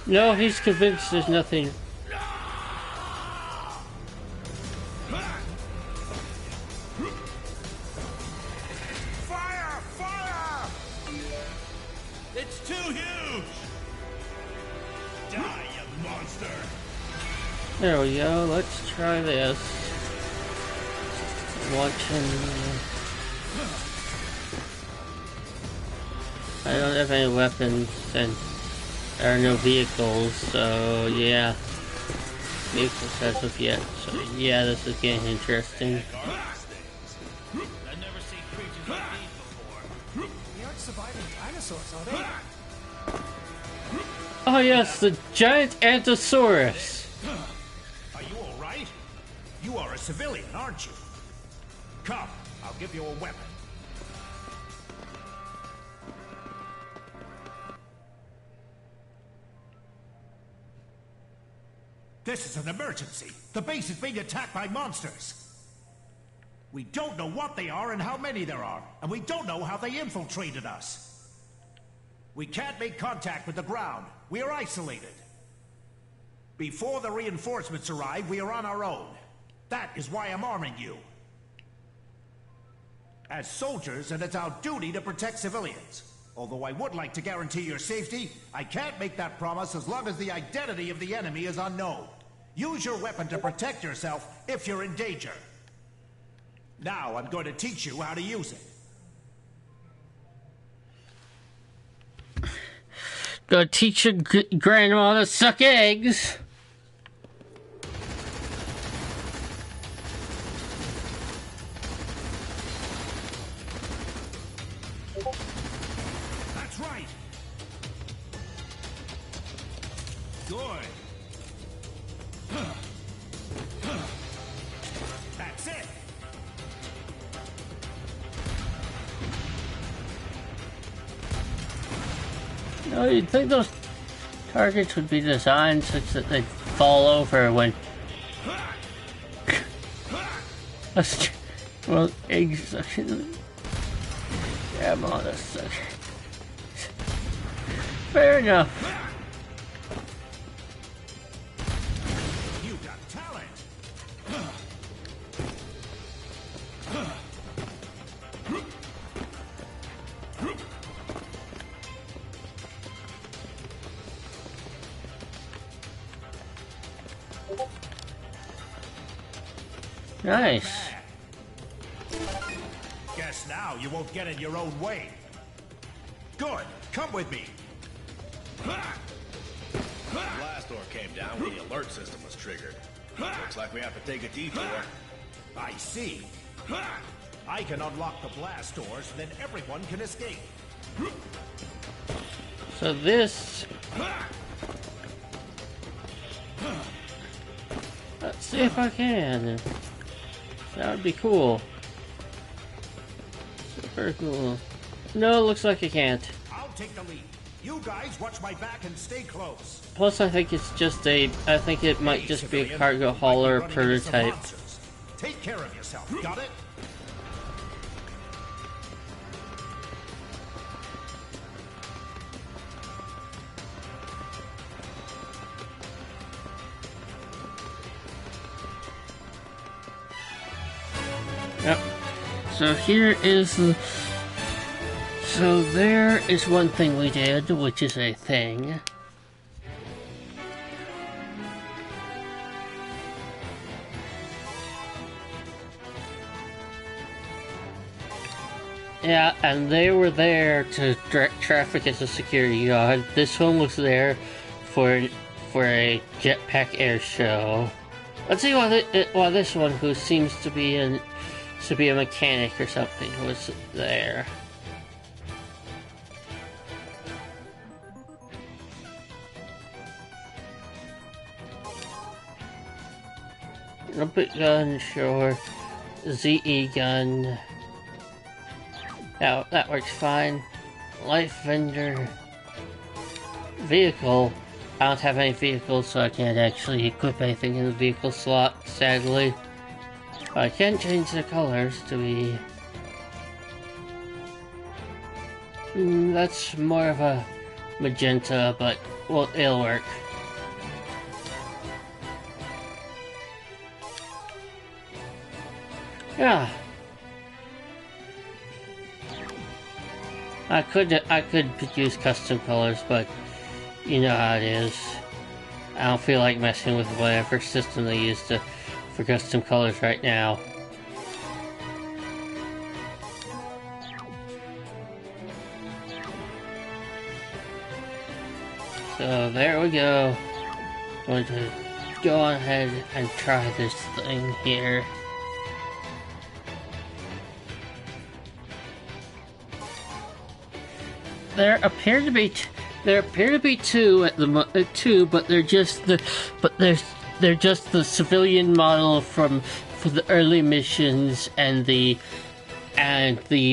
No, he's convinced there's nothing. Fire! Fire! It's too huge! Die, you monster! There we go. Let's try this. Watching. I don't have any weapons and there are no vehicles, so yeah. Vehicles as of yet. So yeah, this is getting interesting. I've never seen creatures like these before. They aren't surviving dinosaurs, are they? Oh yes, the giant Antosaurus. Are you all right? You are a civilian, aren't you? Come, I'll give you a weapon. This is an emergency. The base is being attacked by monsters. We don't know what they are and how many there are, and we don't know how they infiltrated us. We can't make contact with the ground. We are isolated. Before the reinforcements arrive, we are on our own. That is why I'm arming you. As soldiers, and it's our duty to protect civilians. Although I would like to guarantee your safety, I can't make that promise as long as the identity of the enemy is unknown. Use your weapon to protect yourself if you're in danger. Now I'm going to teach you how to use it. Go teach your grandma to suck eggs. That's right. Good. That's it. No, you'd think those targets would be designed such that they'd fall over when... well, exactly. Grab on this sucker. Fair enough. You got talent. Nice. Guess now you won't get in your own way. Good. Come with me. The blast door came down when the alert system was triggered. Looks like we have to take a detour. I see. I can unlock the blast doors, then everyone can escape. So this... let's see if I can. That would be cool. Super cool. No, it looks like I can't. I'll take the lead. You guys watch my back and stay close. Plus, I think it's just a... I think it might just be a cargo hauler prototype. Take care of yourself, got it? Yep. So here is the... so there is one thing we did, which is a thing. Yeah, and they were there to direct traffic as a security guard. This one was there for a jetpack air show. Let's see why this one, who seems to be a mechanic or something, was there. Trumpet gun, sure. ZE gun. That works fine. Life vendor. Vehicle. I don't have any vehicles, so I can't actually equip anything in the vehicle slot, sadly. I can change the colors to be... that's more of a magenta, but, well, it'll work. Yeah. I could use custom colors, but you know how it is. I don't feel like messing with whatever system they use for custom colors right now. So there we go. I'm going to go ahead and try this thing here. There appear to be two at the two, but they're just the civilian model for the early missions and the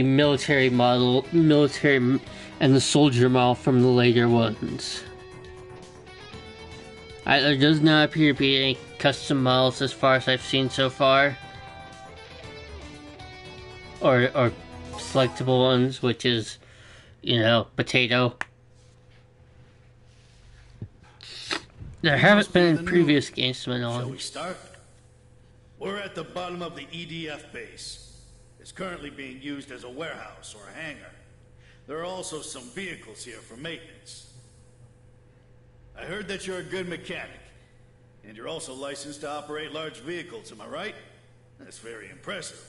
military model, and the soldier model from the later ones. There does not appear to be any custom models as far as I've seen so far, or selectable ones, which is, you know, potato. There haven't been previous games to my knowledge. Shall we start? We're at the bottom of the EDF base. It's currently being used as a warehouse or a hangar. There are also some vehicles here for maintenance. I heard that you're a good mechanic, and you're also licensed to operate large vehicles, am I right? That's very impressive.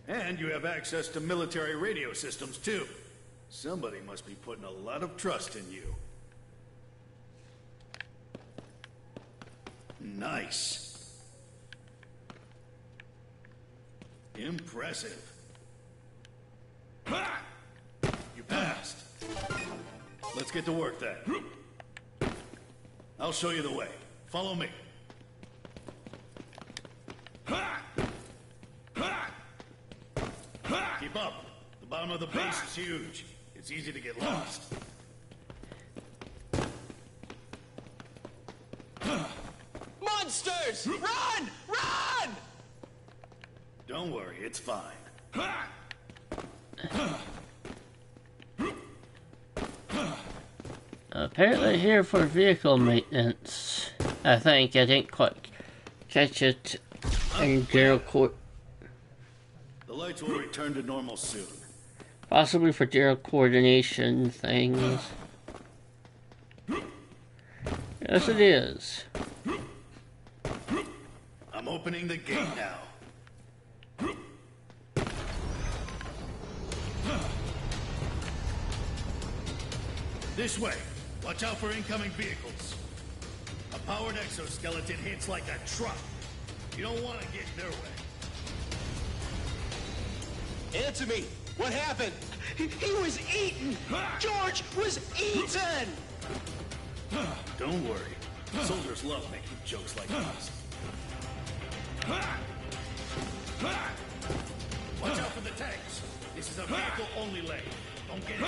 And you have access to military radio systems, too. Somebody must be putting a lot of trust in you. Nice. Impressive. Let's get to work then. I'll show you the way. Follow me. Keep up. The bottom of the base is huge. It's easy to get lost. Monsters! Run! Run! Don't worry, it's fine. Apparently here for vehicle maintenance. I think. I didn't quite catch it in general court. The lights will return to normal soon. Possibly for general coordination things. Yes, it is. I'm opening the gate now. This way. Watch out for incoming vehicles. A powered exoskeleton hits like a truck. You don't want to get in their way. Answer me! What happened? He was eaten! George was eaten! Don't worry. Soldiers love making jokes like this. Watch out for the tanks. This is a vehicle-only lane. Don't get in.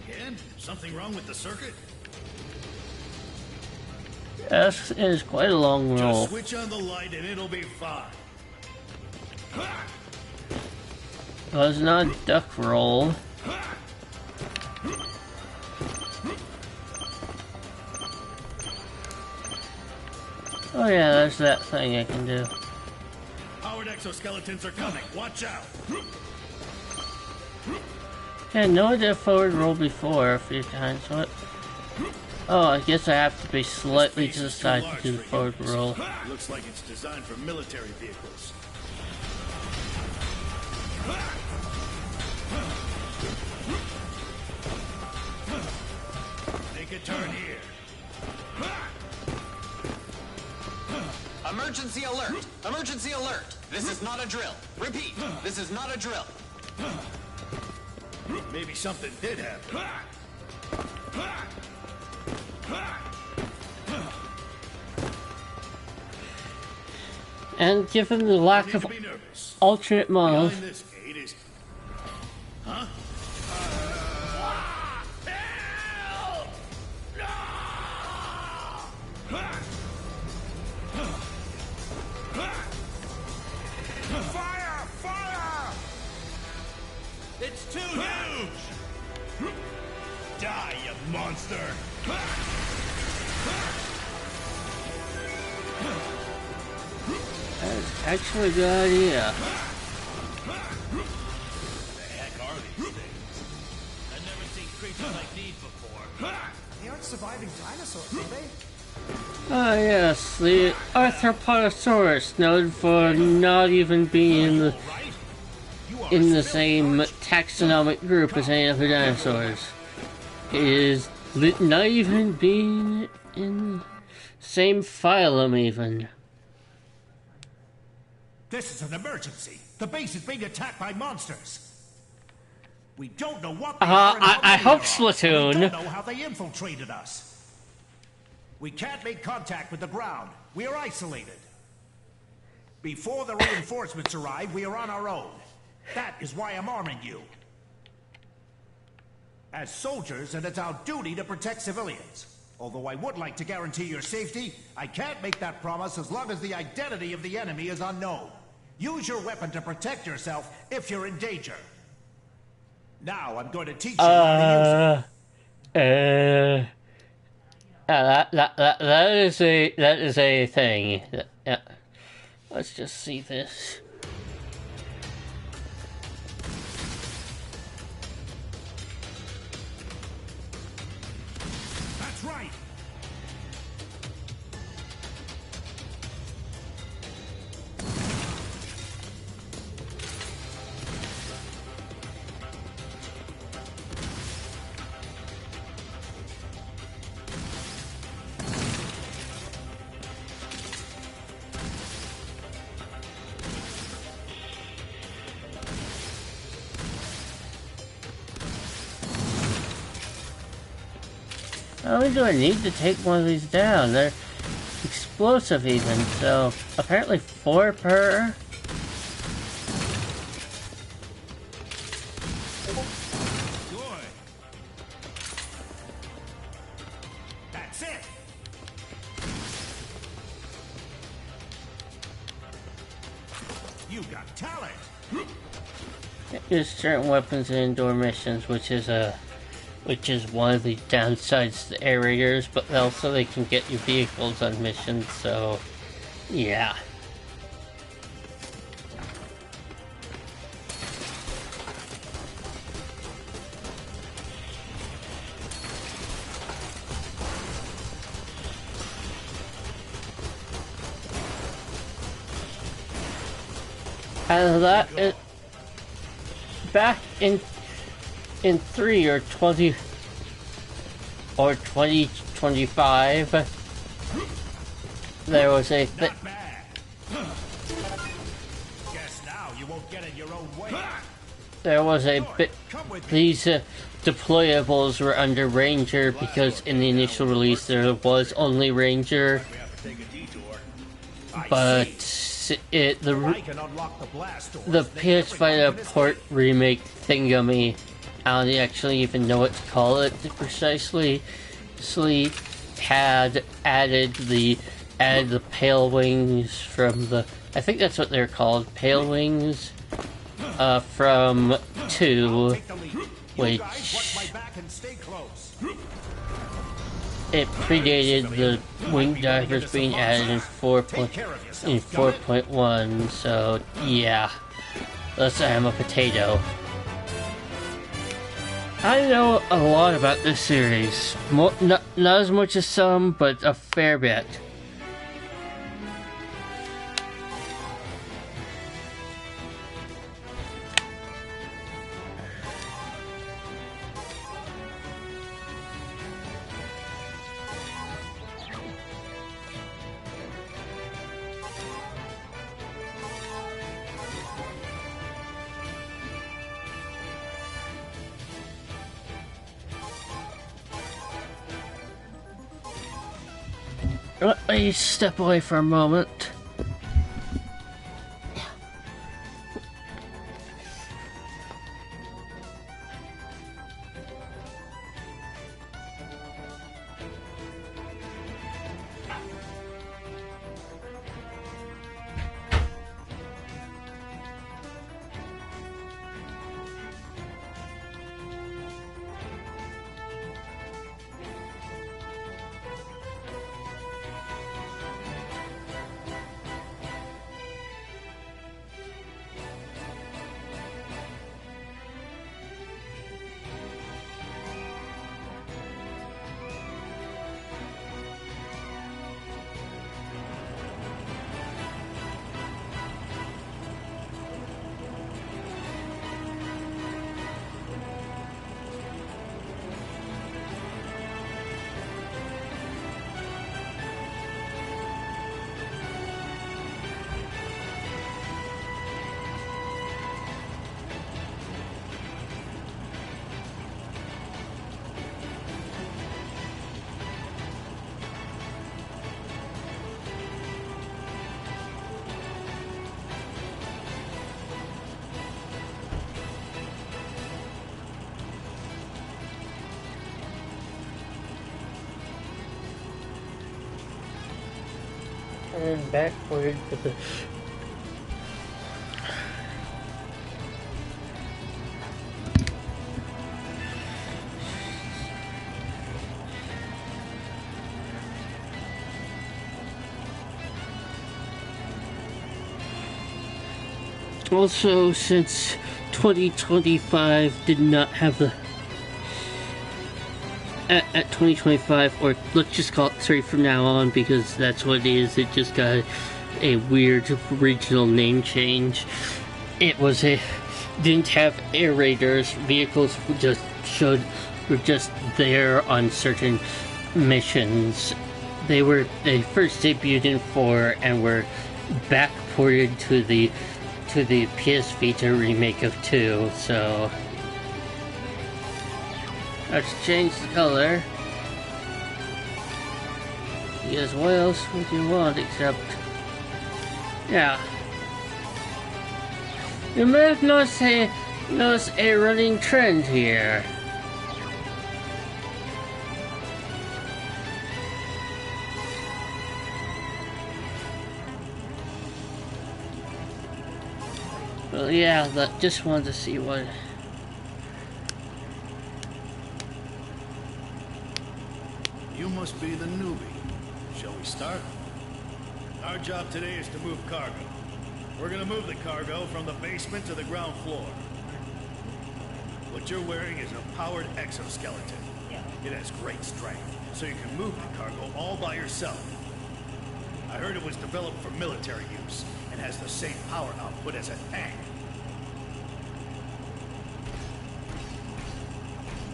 Again? Something wrong with the circuit? Yes, it is quite a long roll. Just switch on the light and it'll be fine. Well, it's not a duck roll. Oh yeah, there's that thing I can do. Powered exoskeletons are coming. Watch out. Okay, I know I did a forward roll before a few times. What? Oh, I guess I have to be slightly to the side to do the forward roll. Looks like it's designed for military vehicles. Make a turn here. Emergency alert! Emergency alert! This is not a drill. Repeat, this is not a drill. Maybe something did happen. And given the lack of alternate models, Behind this gate is... Huh? Fire! Fire! It's too huge! Die, you monster! that's actually a good idea. The heck are these things? I've never seen creatures like these before. They aren't surviving dinosaurs, are they? Ah yes, the Arthropodosaurus, known for not even being in the same taxonomic group as any other dinosaurs. It is not even being in the same phylum even. This is an emergency. The base is being attacked by monsters. We don't know what they are and how I many hope there are. Splatoon. We don't know how they infiltrated us. We can't make contact with the ground. We are isolated. Before the reinforcements arrive, we are on our own. That is why I'm arming you. As soldiers, and it's our duty to protect civilians. Although I would like to guarantee your safety, I can't make that promise as long as the identity of the enemy is unknown. Use your weapon to protect yourself if you're in danger. Now I'm going to teach you how to use it. That is a thing. Yeah. Let's just see this. That's right. Not only do I need to take one of these down, they're explosive even, so apparently 4 per. Good. That's it. You got talent. Use certain weapons in indoor missions, which is one of the downsides to air raiders, but also they can get you vehicles on missions, so yeah. And that back in 3 or 20 or 2025, there was a Guess now you won't get it your own way. there was a bit. These deployables were under Ranger because in the initial release there was only Ranger, but the PS Vita port remake thingamy, I don't actually even know what to call it precisely, had added the Pale Wings from the, I think that's what they're called, Pale Wings, from 2, which it predated the wing divers being added in 4.1, so yeah, thus I am a potato. I know a lot about this series, not as much as some, but a fair bit. Let me step away for a moment. And backward to the also, since 2025 did not have the at 2025, or let's just call it 3 from now on, because that's what it is. It just got a weird regional name change. It was didn't have air raiders. Vehicles were just there on certain missions. They first debuted in 4 and were back ported to the PS Vita remake of 2. So let's change the color. Because what else would you want except... Yeah. You may have noticed a running trend here. Well, yeah, just wanted to see what... You must be the newbie. Shall we start? Our job today is to move cargo. We're gonna move the cargo from the basement to the ground floor. What you're wearing is a powered exoskeleton. It has great strength, so you can move the cargo all by yourself. I heard it was developed for military use, and has the same power output as a tank.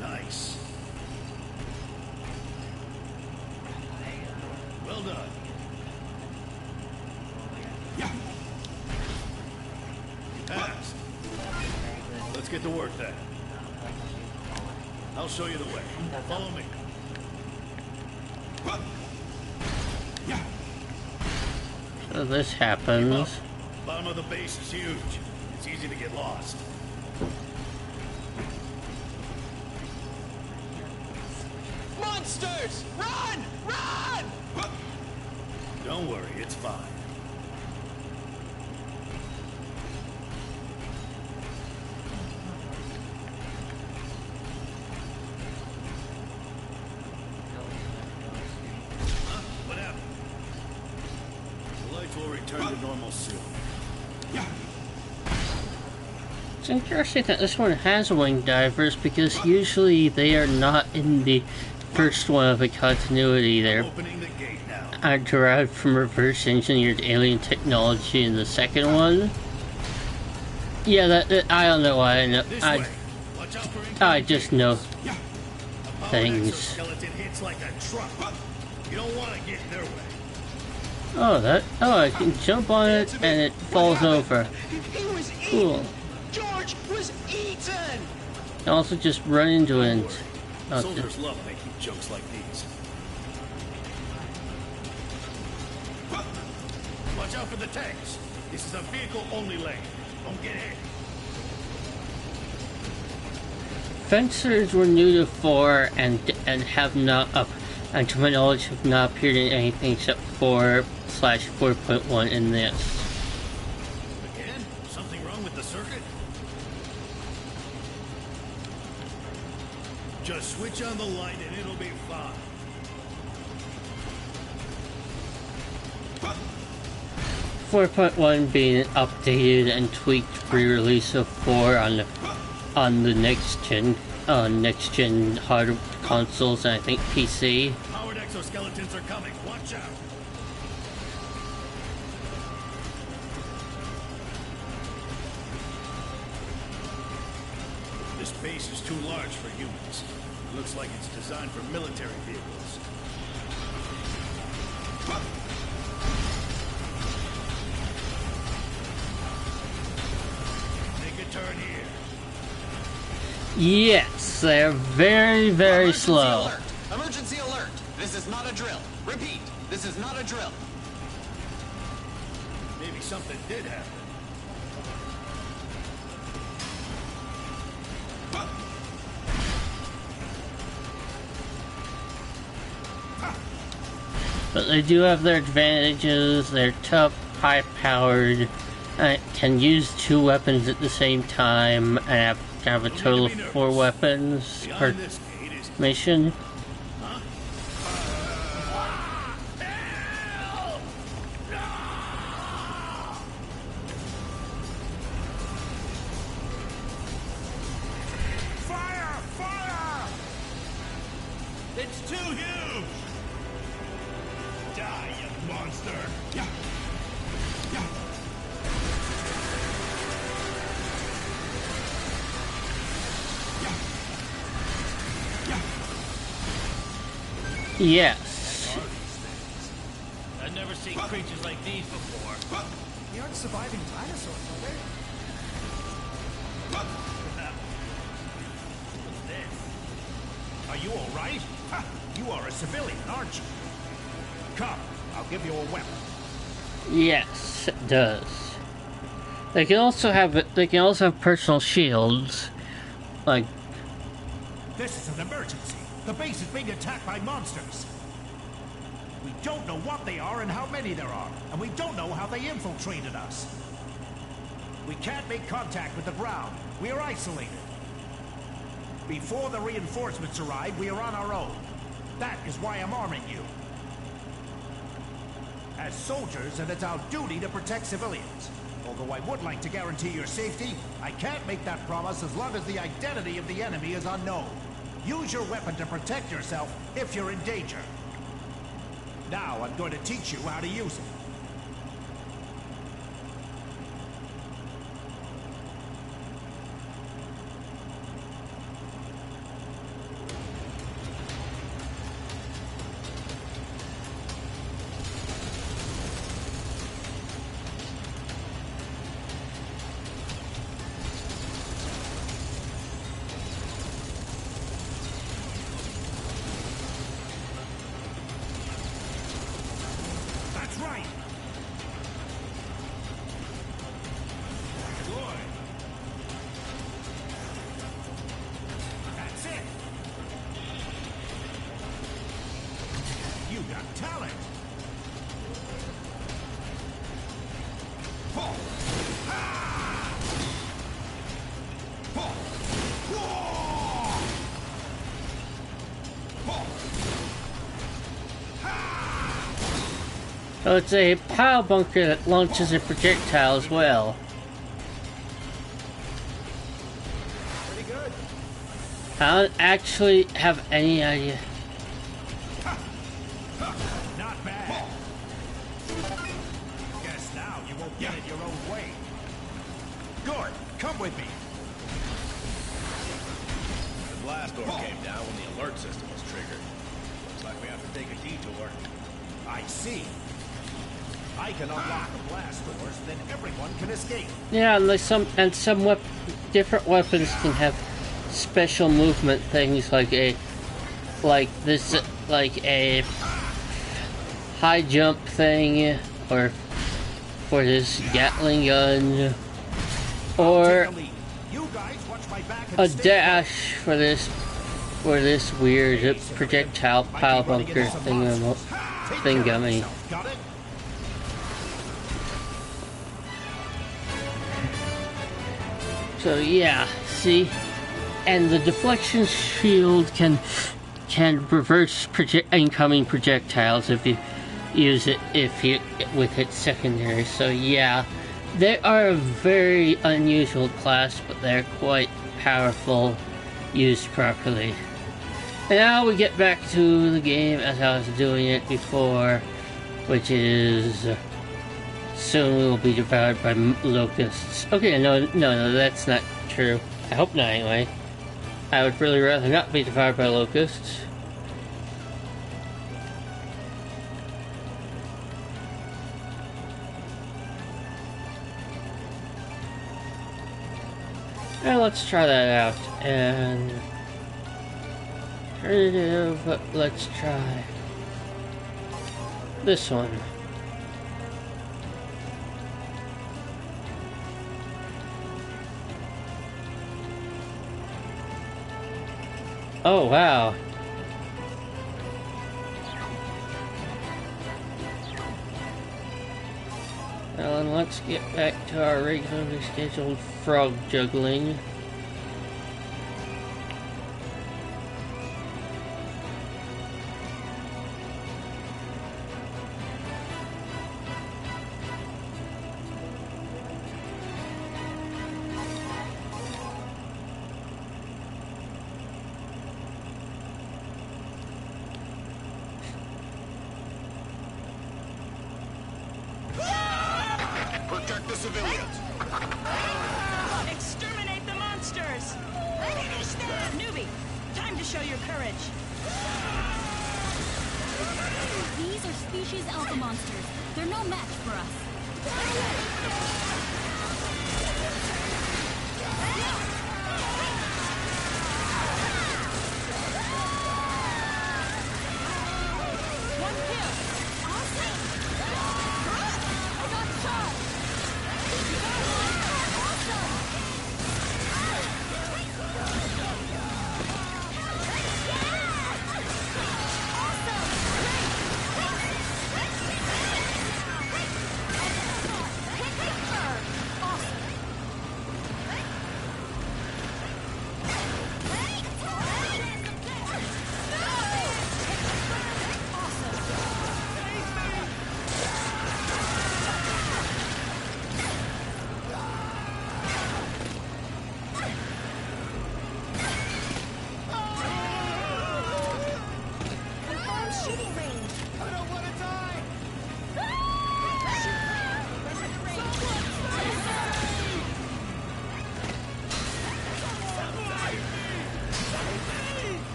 Nice. Well done. Yeah. You passed. Let's get to work then. I'll show you the way. Follow me. Yeah. So this happens. Bottom of the base is huge. It's easy to get lost. Monsters! Run! Run! Don't worry, it's fine. Huh? What happened? The lights will return to normal soon. Yeah. It's interesting that this one has wing divers because usually they are not in the first one of a continuity. They're derived from reverse engineered alien technology in the second one. Yeah, that I don't know why. I just know things. Oh, I can jump on it and it falls over. Cool. George was eaten! I also just run into it. Soldiers love making jokes like these. Watch out for the tanks. This is a vehicle-only lane. Don't get hit. Fencers were new to 4 and have not and to my knowledge have not appeared in anything except 4/4.1 in this. Again? Something wrong with the circuit? Just switch on the light and it'll be fine. 4.1 being updated and tweaked pre-release of 4 on the next gen hard consoles and I think PC. Powered exoskeletons are coming. Watch out. This base is too large for humans. Looks like it's designed for military vehicles. Take a turn here. Yes, they're very, very slow. Alert. Emergency alert! This is not a drill. Repeat, this is not a drill. Maybe something did happen. But they do have their advantages. They're tough, high-powered, can use 2 weapons at the same time, and have a total of 4 weapons per mission. Fire! Fire! It's too huge! Die, you monster! Yeah. Yeah. Yes. I've never seen creatures like these before. They aren't surviving dinosaurs, are they? What's this? Are you all right? Ha! You are a civilian, aren't you? Come, I'll give you a weapon. Yes, it does. They can also have personal shields, like. This is an emergency. The base is being attacked by monsters. We don't know what they are and how many there are, and we don't know how they infiltrated us. We can't make contact with the ground. We are isolated. Before the reinforcements arrive, we are on our own. That is why I'm arming you. As soldiers, and it's our duty to protect civilians. Although I would like to guarantee your safety, I can't make that promise as long as the identity of the enemy is unknown. Use your weapon to protect yourself if you're in danger. Now I'm going to teach you how to use it. So it's a pile bunker that launches a projectile as well. Pretty good. I don't actually have any idea. Not bad. Guess now you won't get it your own way. Good. Come with me. The blast door came down when the alert system was triggered. Looks like we have to take a detour. I see. I can unlock the blast doors, then everyone can escape. Yeah, and some different weapons can have special movement things like a high jump thing, or for this Gatling gun, or a dash for this weird projectile pile bunker thingummy. Got it? So yeah, see, and the deflection shield can reverse incoming projectiles if you use it with its secondary. So yeah, they are a very unusual class, but they're quite powerful used properly. And now we get back to the game as I was doing it before, which is soon we will be devoured by locusts. Okay, no, that's not true. I hope not, anyway. I would really rather not be devoured by locusts. Now let's try that out. And alternative, let's try this one. Oh, wow. Well, and let's get back to our regularly scheduled frog juggling. Protect the civilians. Exterminate the monsters! Finish them! Newbie, time to show your courage. These are species alpha monsters. They're no match for us. One kill.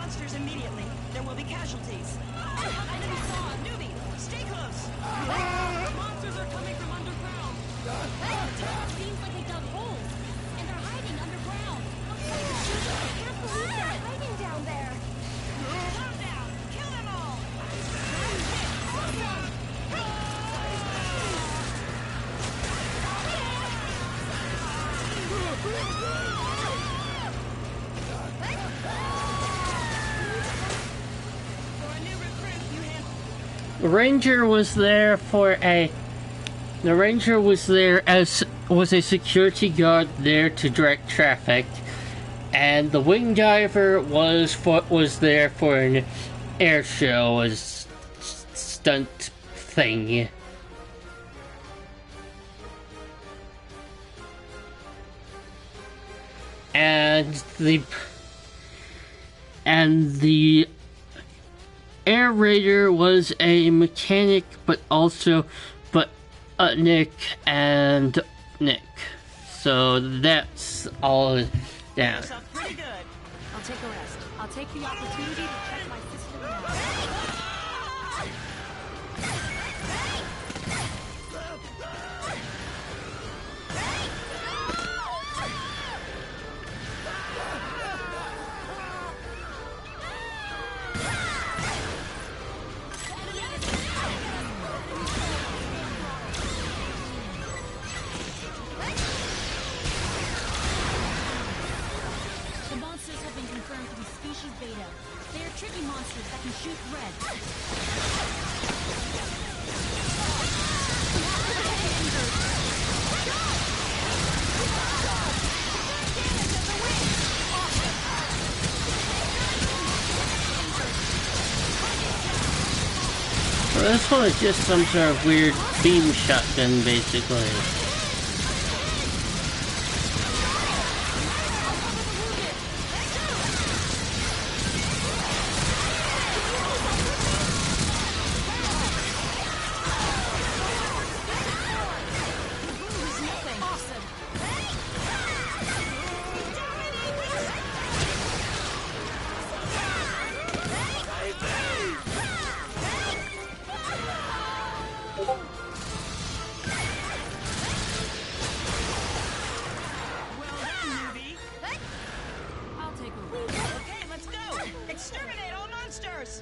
monsters immediately. There will be casualties. Enemy saw! Newbie! Stay close! Monsters are coming from underground! Seems like they dug holes, and they're hiding underground. I can't believe they're hiding down there. Calm down! Kill them all! For a new recruit, you handle. The Ranger was there as was a security guard there to direct traffic, and the wing diver was there for an air show as stunt thing. And the air raider was a mechanic, but Nick. So that's all down. Pretty good. I'll take a rest. I'll take the opportunity to check my system now. The monsters have been confirmed to be species Beta. They are tricky monsters that can shoot red. Well, this one is just some sort of weird beam shotgun, basically. Exterminate all monsters!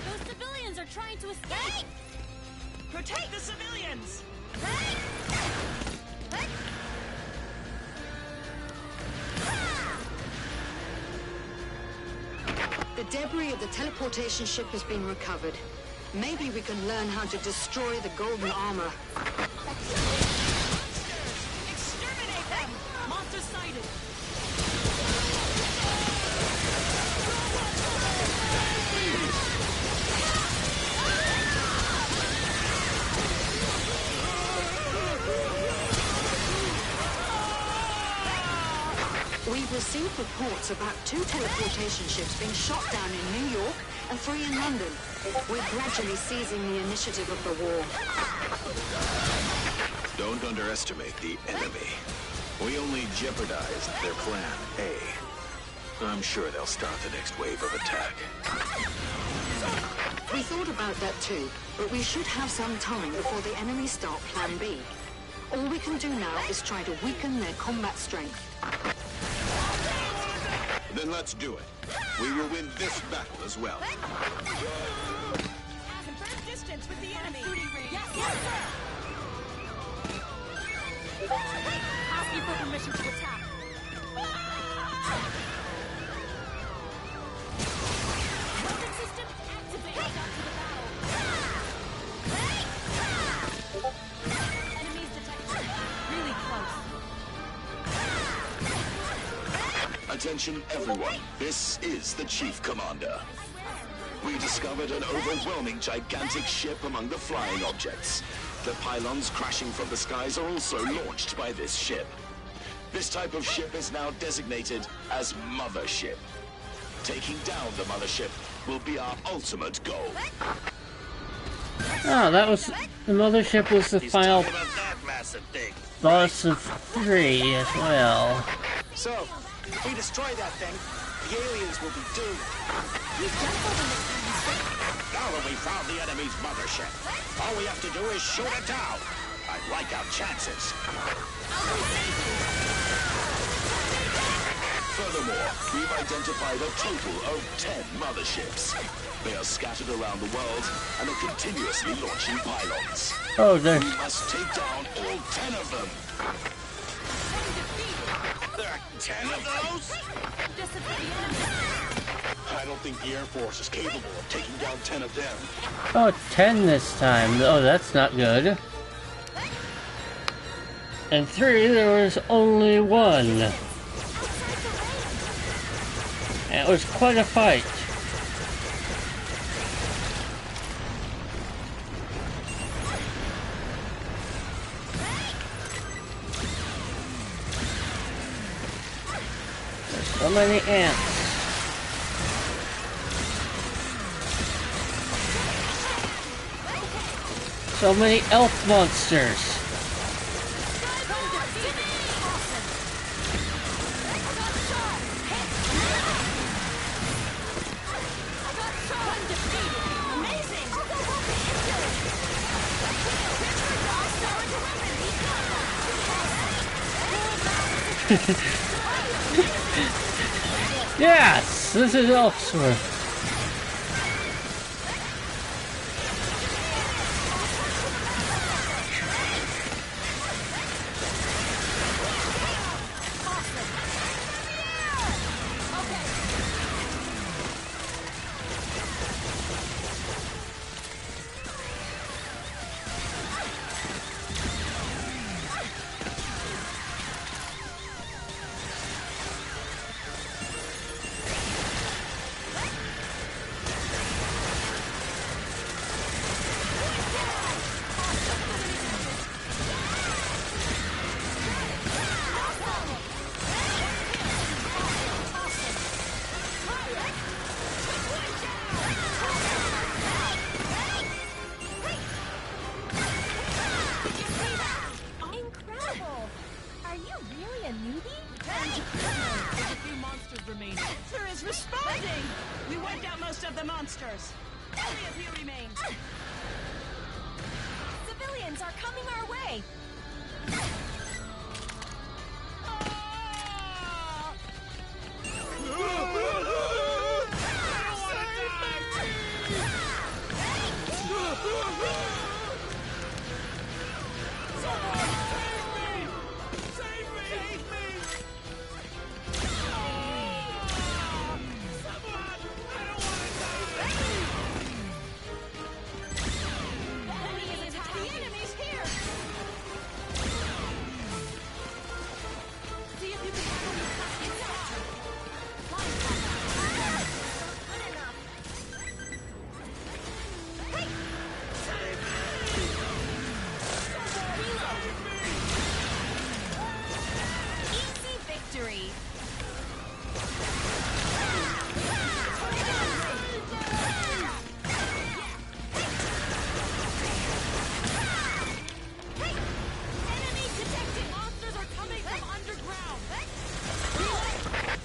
Those civilians are trying to escape! Protect the civilians! The debris of the teleportation ship has been recovered. Maybe we can learn how to destroy the golden armor. Exterminate them! Monster sighted! We've received reports about 2 teleportation ships being shot down in New York and 3 in London. We're gradually seizing the initiative of the war. Don't underestimate the enemy. We only jeopardized their plan A. I'm sure they'll start the next wave of attack. We thought about that too, but we should have some time before the enemy start Plan B. All we can do now is try to weaken their combat strength. Then let's do it. We will win this battle as well. Confirm distance with the enemy! Yes, sir! Asking for permission to attack. Weapon system activated. Out to the battle. Enemies detected. Really close. Attention everyone, this is the Chief Commander. We discovered an overwhelming gigantic ship among the flying objects. The pylons crashing from the skies are also launched by this ship. This type of ship is now designated as Mothership. Taking down the Mothership will be our ultimate goal. Oh, that was... The Mothership was the He's final... talking about that massive thing. boss of 3 as well. So, if we destroy that thing, the aliens will be doomed. Now that we found the enemy's mothership, all we have to do is shoot it down. I like our chances. Furthermore, we've identified a total of 10 motherships. They are scattered around the world and are continuously launching pylons. Oh, there. We must take down all 10 of them. There are 10 of those? I don't think the Air Force is capable of taking down 10 of them. Oh, 10 this time. Oh, that's not good. And 3, there was only 1. And it was quite a fight. There's so many ants. So many elf monsters. Yes, this is Elfsworth. monsters. Only a few remain. Civilians are coming our way.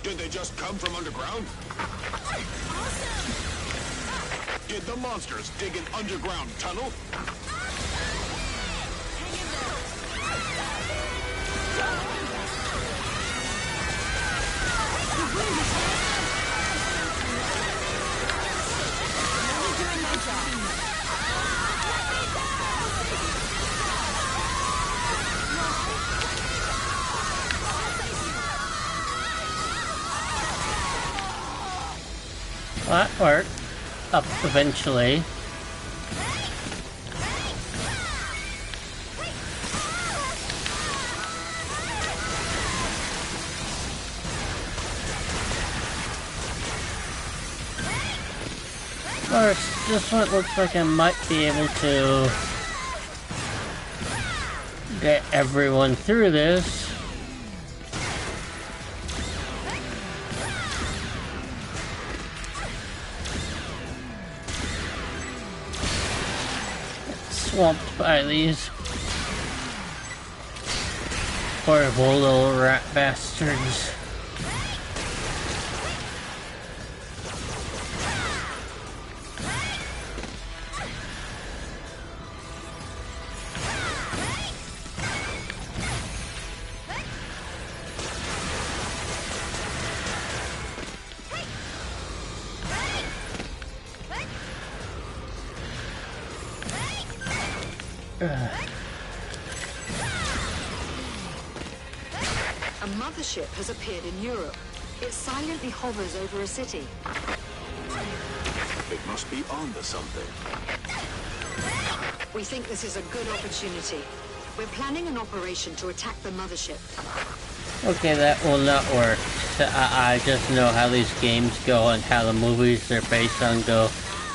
Did they just come from underground? Awesome! Did the monsters dig an underground tunnel? That worked. Up eventually. First, this one looks like I might be able to get everyone through this. Swamped by these. Horrible little rat bastards. A mothership has appeared in Europe. It silently hovers over a city. It must be onto something. We think this is a good opportunity. We're planning an operation to attack the mothership. Okay, that will not work. I just know how these games go and how the movies they're based on go,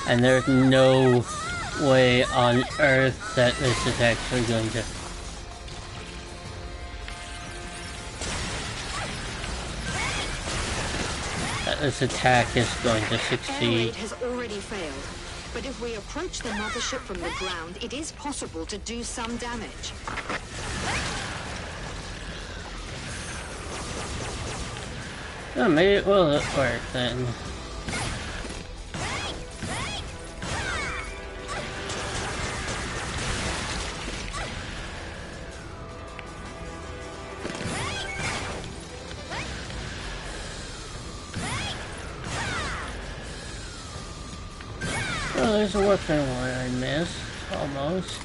and there's no way on earth that this is actually going to... that this attack is going to Air succeed. raid has already failed. But if we approach the mothership from the ground, it is possible to do some damage. Oh, maybe it will work then. Oh, there's a weapon one I missed, almost.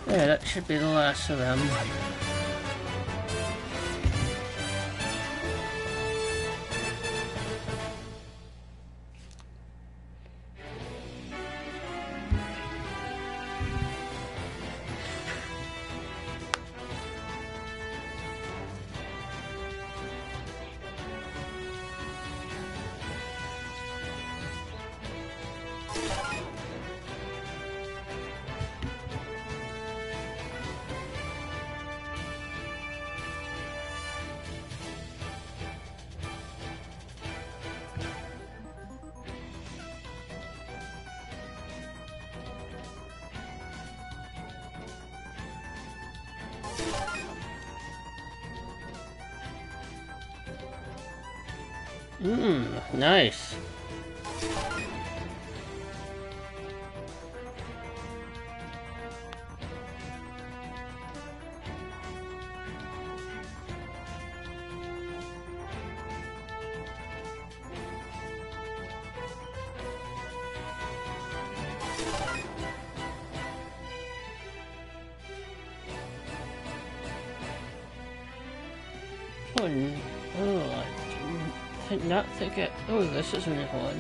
Yeah, that should be the last of them. Nice. Oh, I did not think it. Oh, this is a new one.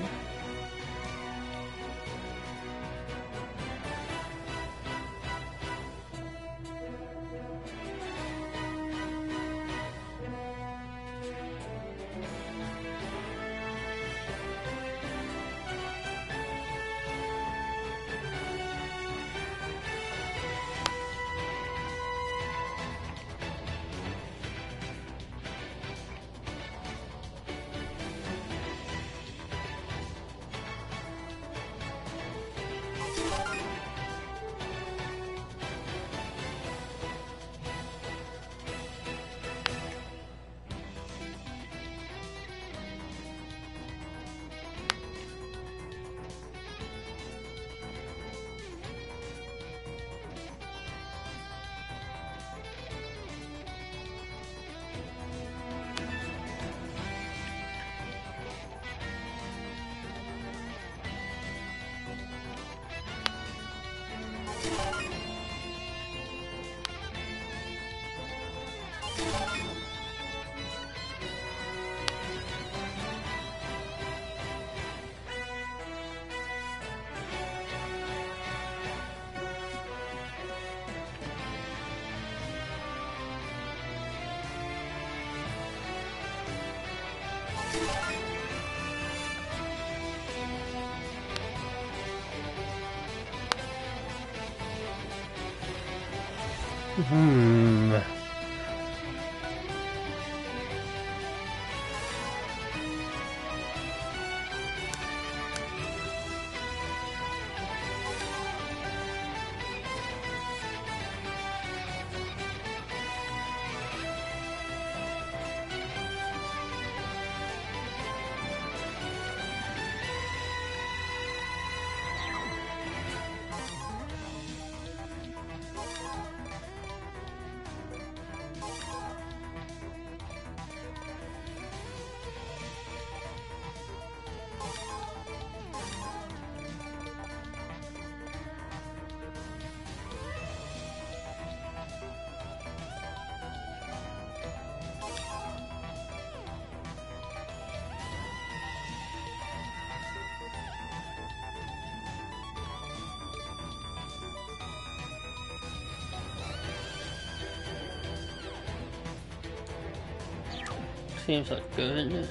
Seems like good.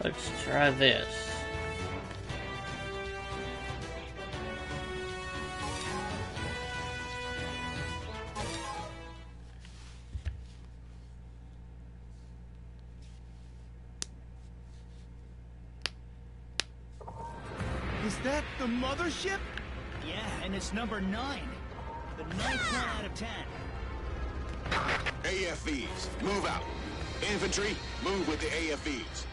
Let's try this. Is that the mothership? Yeah, and it's number 9. The 9th one out of 10. AFVs, move out. Infantry, move with the AFVs.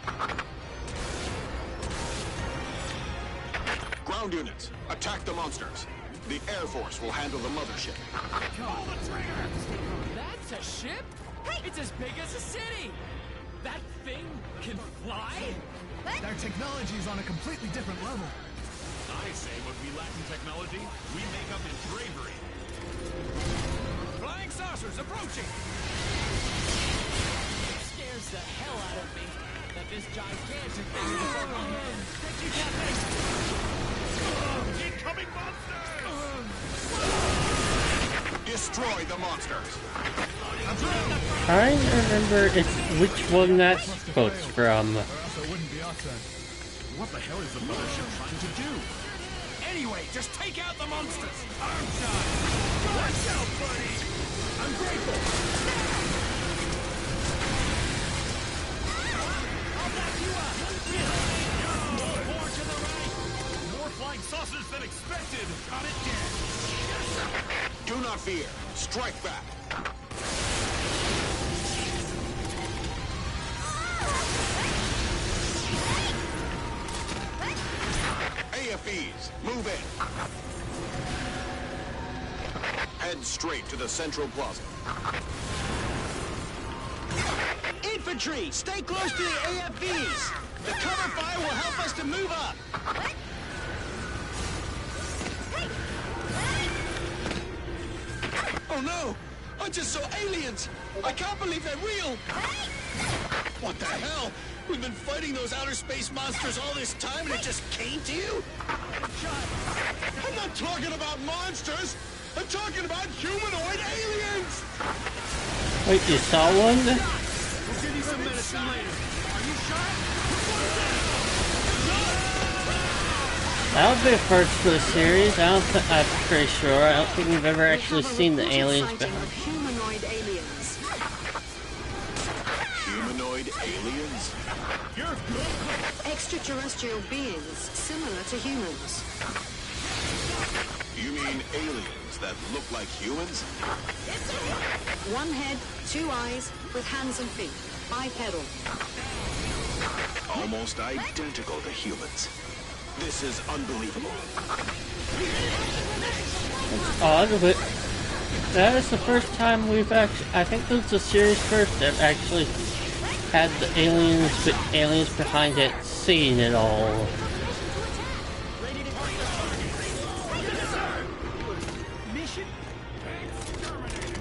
Ground units, attack the monsters. The Air Force will handle the mothership. Pull the trigger! That's a ship? It's as big as a city! That thing can fly? Their technology is on a completely different level. I say what we lack in technology, we make up in bravery. Flying saucers approaching! It scares the hell out of me that this gigantic thing is over my head. Incoming monsters! Destroy the monsters! I remember which one that quote's from. Or else it wouldn't be us then. What the hell is the mothership trying to do? Anyway, just take out the monsters! Arm shot! Watch out, buddy! I'm grateful! I'll back you up! More to the right! More flying saucers than expected! Got it dead! Do not fear. Strike back. AFEs, move in. Head straight to the central plaza. Infantry, stay close to the AFVs. The cover fire will help us to move up. Oh no! I just saw aliens! I can't believe they're real! What the hell? We've been fighting those outer space monsters all this time and it just came to you? I'm not talking about monsters! I'm talking about humanoid aliens! Wait, you saw one? We'll give you some medicine later. Are you shot? That would be a first for the series. I'm pretty sure. I don't think we've ever actually seen the aliens behind. Humanoid aliens. Humanoid aliens? You're good! Extraterrestrial beings similar to humans. You mean aliens that look like humans? One head, 2 eyes, with hands and feet. Bipedal. Almost identical to humans. This is unbelievable. It's odd, but that is the first time we've actually. I think this is the series first that actually had the aliens behind it seeing it all.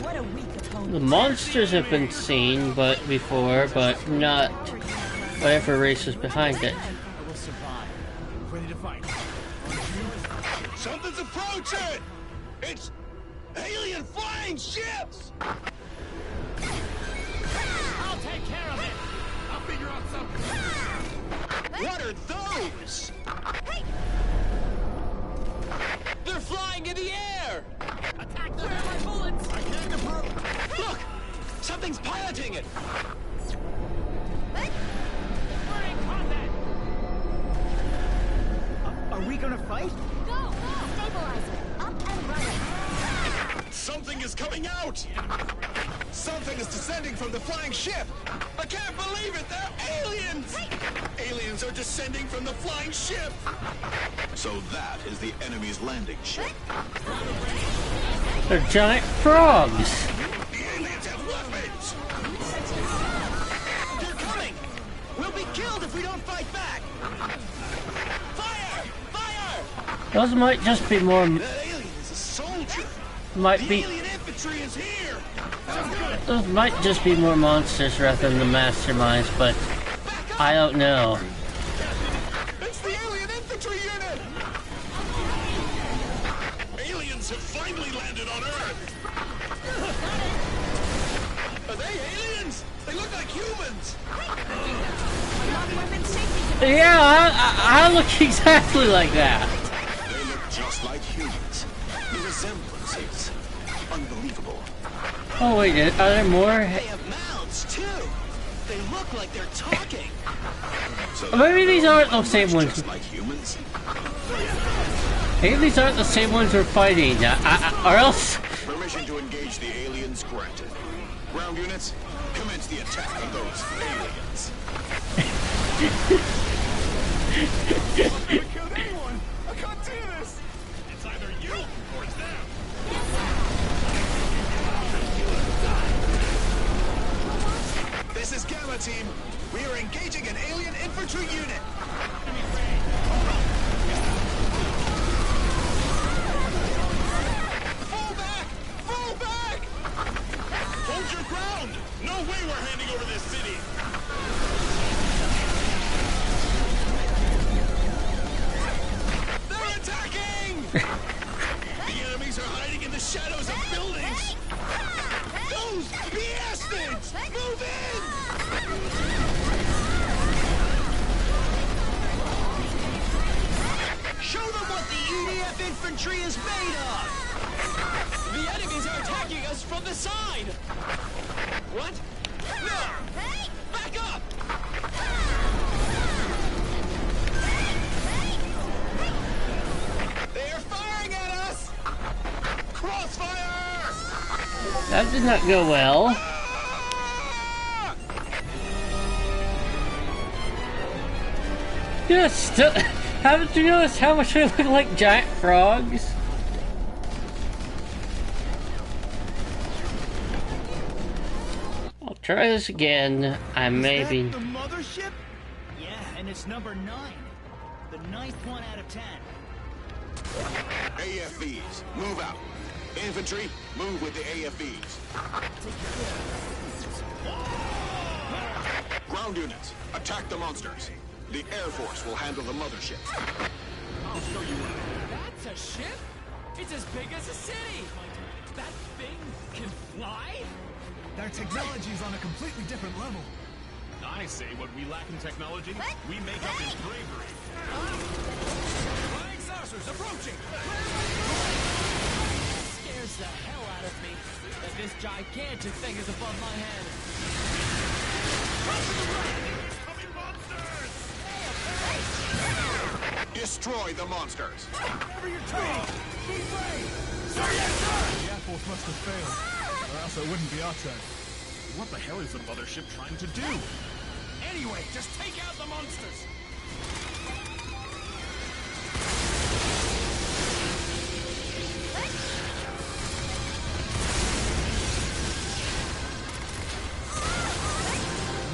What a weak opponent. The monsters have been seen before, but not whatever race is behind it. I will survive. Ready to fight. Something's approaching! It's alien flying ships! I'll take care of it! I'll figure out something. What are those? They're flying in the air! Attack them! Where are my bullets? I can't approve. Look! Something's piloting it! We're in combat! Are we gonna fight? Go! Stabilizer! Up and running! Something is coming out! Something is descending from the flying ship! I can't believe it! They're aliens! Aliens are descending from the flying ship! So that is the enemy's landing ship. They're giant frogs! The aliens have weapons! They're coming! We'll be killed if we don't fight back! Fire! Fire! Those might just be more. That alien is a soldier! Might The be. alien infantry is here! Those might just be more monsters rather than the masterminds, but I don't know. It's the infantry unit! Aliens have finally landed on Earth! Are they aliens? They look like humans! Yeah, I look exactly like that. They look just like humans. The resemblance is unbelievable. Oh wait, are there more? They have mouths, too. They look like they're talking. So Maybe these aren't the same ones. just like humans? Maybe these aren't the same ones we're fighting, or else... Permission to engage the aliens granted. Ground units, commence the attack on those aliens. We killed anyone! I can't do this! It's either you or it's them. This is Gamma Team. We are engaging an alien infantry unit. Fall back! Fall back! Hold your ground! No way we're handing over this city! They're attacking! The enemies are hiding in the shadows of buildings. Those bastards! Move in! Show them what the EDF infantry is made of! The enemies are attacking us from the side! What? No! Back up! They are firing at us! Crossfire! That did not go well. Yes, haven't you noticed how much they look like giant frogs? I'll try this again. I may be... The mothership? Yeah, and it's number 9. The 9th one out of 10. AFVs, move out. Infantry, move with the AFVs. Ground units, attack the monsters. The Air Force will handle the mothership. I'll show you what. That's a ship? It's as big as a city! That thing can fly? Their technology is on a completely different level. I say what we lack in technology, we make up in bravery. Flying saucers approaching! Scares the hell out of me that this gigantic thing is above my head. Coming monsters! Destroy the monsters. Whatever you're told! Be brave! Sir, yes, sir! The Air Force must have failed, or else it wouldn't be our turn. What the hell is the mothership trying to do? Anyway, just take out the monsters!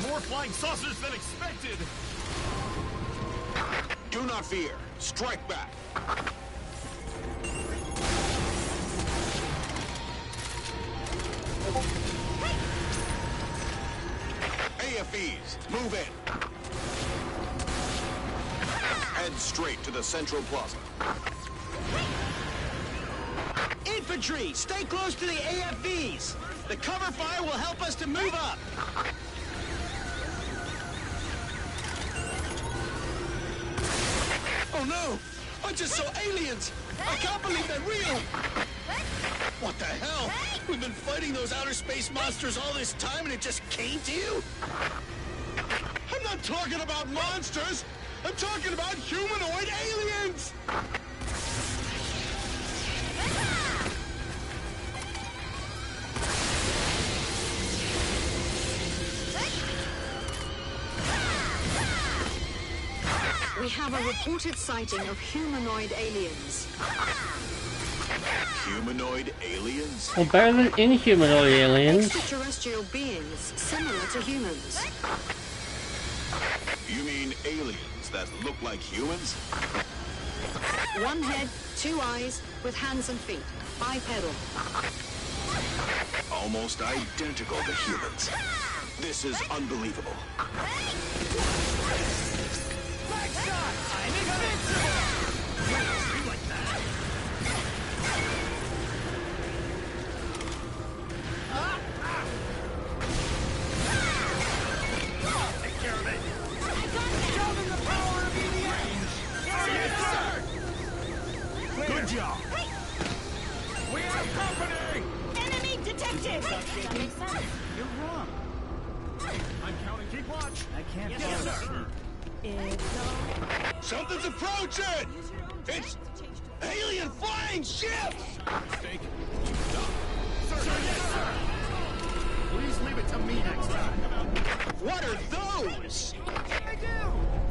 More flying saucers than expected! Do not fear. Strike back. AFVs, move in. Head straight to the central plaza. Infantry, stay close to the AFVs. The cover fire will help us to move up. Oh no! I just saw aliens! I can't believe they're real! What the hell? We've been fighting those outer space monsters all this time and it just came to you? I'm not talking about monsters! I'm talking about humanoid aliens! We have a reported sighting of humanoid aliens. Humanoid aliens? Well, better than inhumanoid aliens. Extraterrestrial beings similar to humans. You mean aliens that look like humans? One head, 2 eyes, with hands and feet. Bipedal. Almost identical to humans. This is unbelievable. Flag shot! I'm invincible! ya! We have company! Enemy detected! That makes sense. You're wrong. I'm counting. Keep watch. I can't Yes, sir. Something's approaching! It's alien flying ships! Mistake. Sir, yes, sir. Please leave it to me next time. What are those?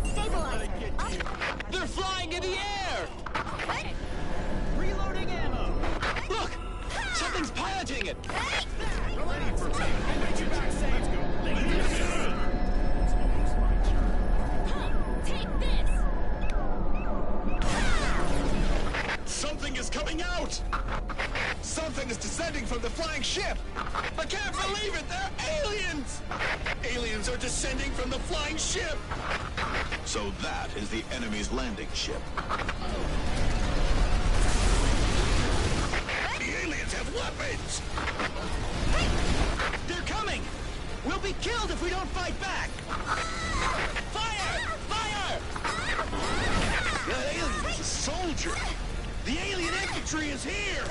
Stabilizer. They're flying in the air! Reloading ammo. Look! Something's piloting it! Ready for me. I'll meet you back safe. Let's go. Yes, sir. Take this. Something is coming out! Something is descending from the flying ship! I can't believe it! They're aliens! Aliens are descending from the flying ship! So that is the enemy's landing ship. The aliens have weapons! They're coming! We'll be killed if we don't fight back! Fire! Fire! That alien is a soldier! The alien infantry is here!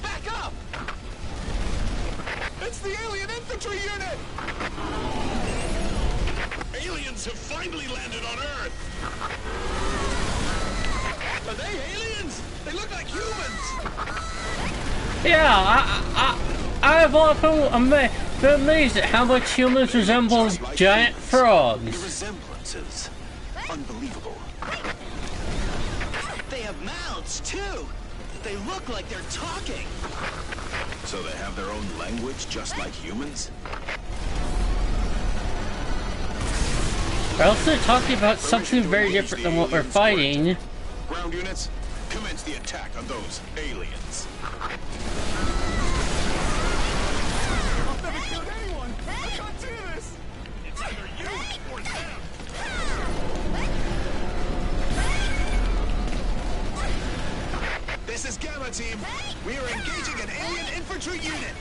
Back up! It's the alien infantry unit! Aliens have finally landed on Earth! Are they aliens? They look like humans! Yeah, I've often been amazed at how much humans resemble giant The frogs. resemblances. Unbelievable. They have mouths, too! They look like they're talking! So they have their own language just like humans? Or else they're talking about something very different than what we're fighting. Ground units, commence the attack on those aliens. I've never killed anyone. I can't do this. It's either you or them. This is Gamma Team. We are engaging an alien infantry unit.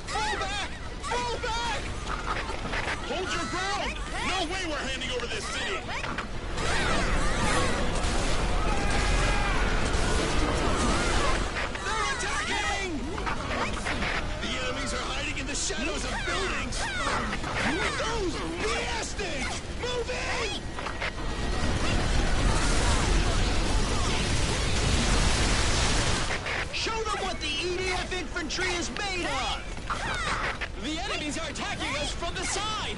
Fall back! Fall back! Hold your ground! No way we're handing over this city! They're attacking! The enemies are hiding in the shadows of buildings! Those BS things! Move in! Show them what the EDF infantry is made of! The enemies are attacking us from the side!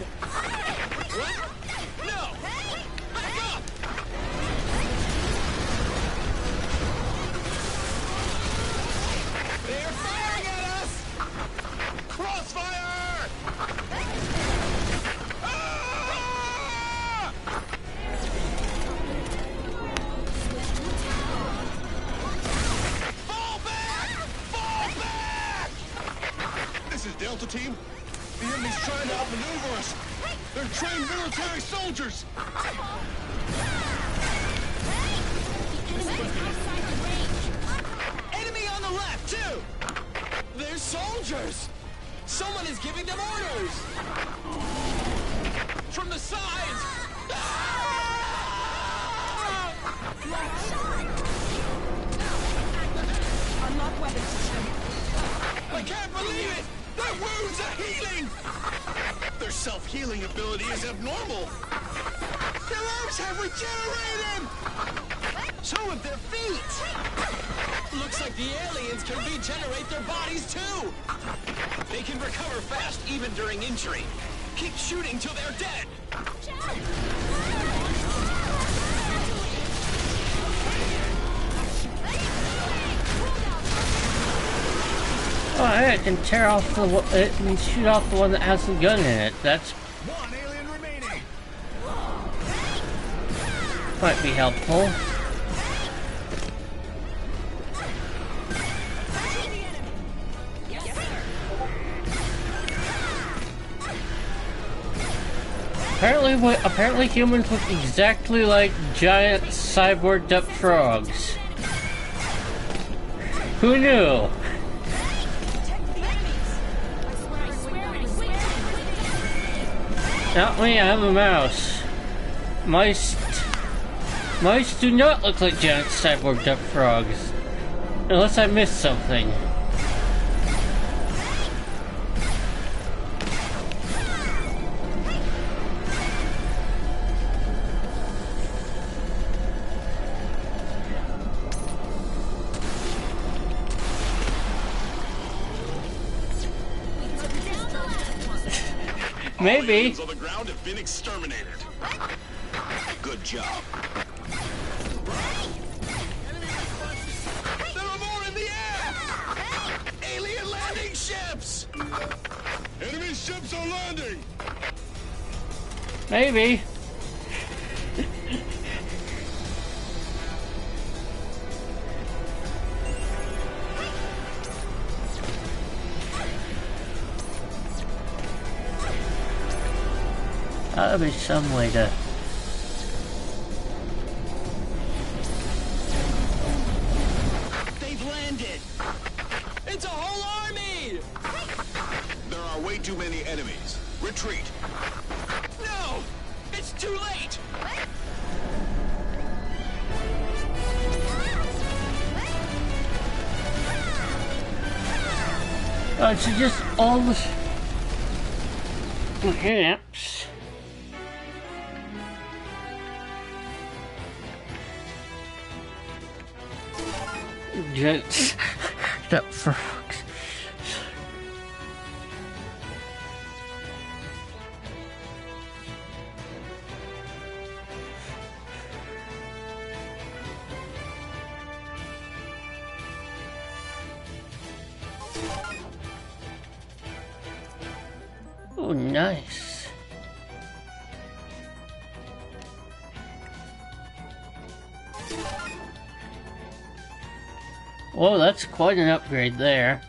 What? No! Back up! They're firing at us! Crossfire! Ah! Fall back! Fall back! This is Delta Team. The enemy's trying to outmaneuver us. They're trained military soldiers. Enemy on the left, too! They're soldiers! Someone is giving them orders! From the sides! Unlock weapon system. I can't believe it! Their wounds are healing! Their self-healing ability is abnormal! Their arms have regenerated! So have their feet! Looks like the aliens can regenerate their bodies too! They can recover fast even during injury. Keep shooting till they're dead! Oh, I can tear off the and shoot off the one that has the gun in it. That's One alien remaining. might be helpful. Apparently humans look exactly like giant cyborg duck frogs. Who knew? Not me, I'm a mouse. Mice do not look like giant cyborg duck frogs. Unless I missed something. Maybe. Aliens on the ground have been exterminated. Good job. There are more in the air! Alien landing ships! Enemy ships are landing! Maybe. That'll be some way to... They've landed! It's a whole army! There are way too many enemies. Retreat. No! It's too late! Oh, so just all the... Perhaps... Jokes. That frogs. Oh, nice. Whoa, that's quite an upgrade there.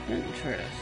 Interesting.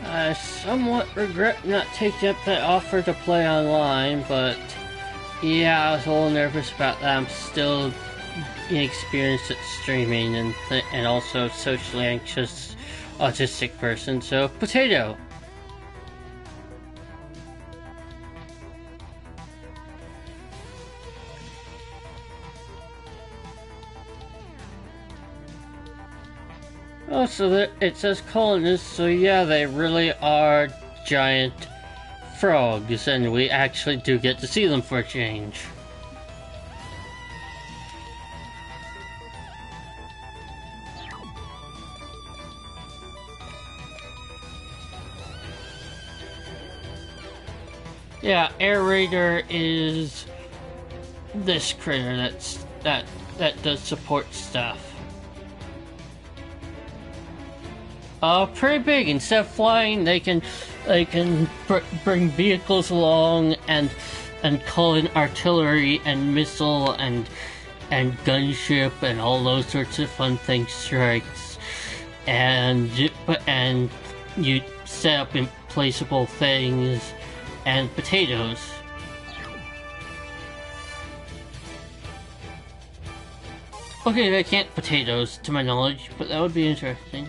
I somewhat regret not taking up that offer to play online, but yeah, I was a little nervous about that. I'm still inexperienced at streaming and also socially anxious autistic person, so potato. Oh, so it says colonists, so yeah, they really are giant frogs, and we actually do get to see them for a change. Yeah, Air Raider is this critter that does support stuff. Pretty big. Instead of flying, they can bring vehicles along and call in artillery and missile and gunship and all those sorts of fun things, strikes, and you set up implaceable things and potatoes. Okay, they can't potatoes to my knowledge, but that would be interesting.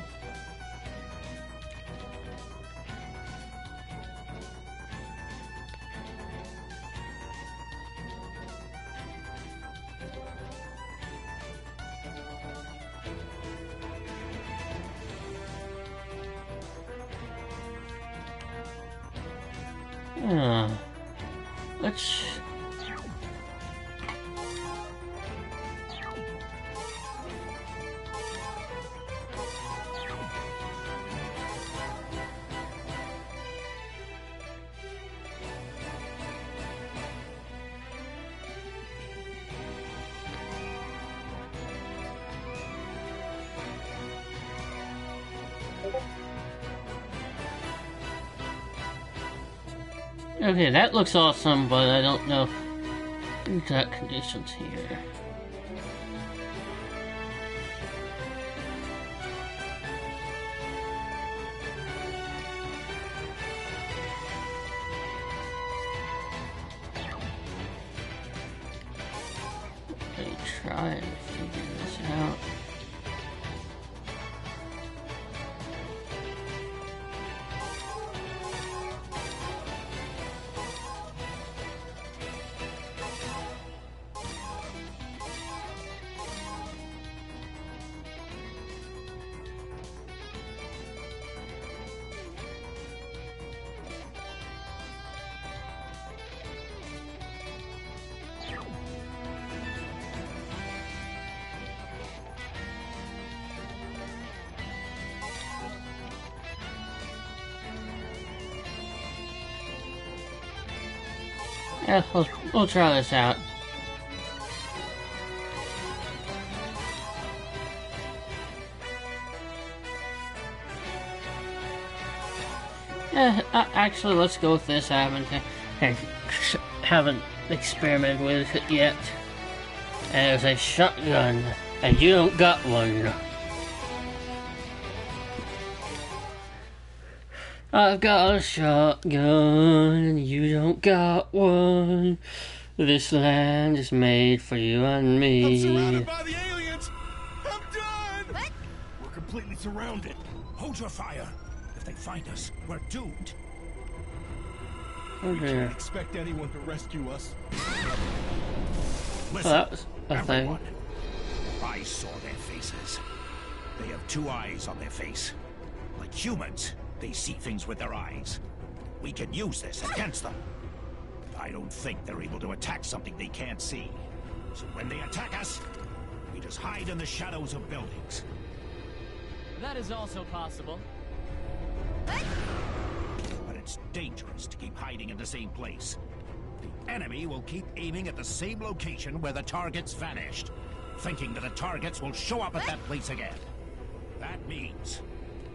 Let's... Okay, that looks awesome, but I don't know exact conditions here. Okay, try and figure this out. Yeah, we'll try this out. Yeah, actually, let's go with this. I haven't experimented with it yet. There's a shotgun, and you don't got one. I've got a shotgun, you don't got one. This land is made for you and me. I'm surrounded by the aliens! I'm done! What? We're completely surrounded. Hold your fire. If they find us, we're doomed. We can't expect anyone to rescue us. Listen, that was a thing. I saw their faces. They have two eyes on their face. Like humans. They see things with their eyes. We can use this against them. I don't think they're able to attack something they can't see. So when they attack us, we just hide in the shadows of buildings. That is also possible. But it's dangerous to keep hiding in the same place. The enemy will keep aiming at the same location where the targets vanished, thinking that the targets will show up at that place again. That means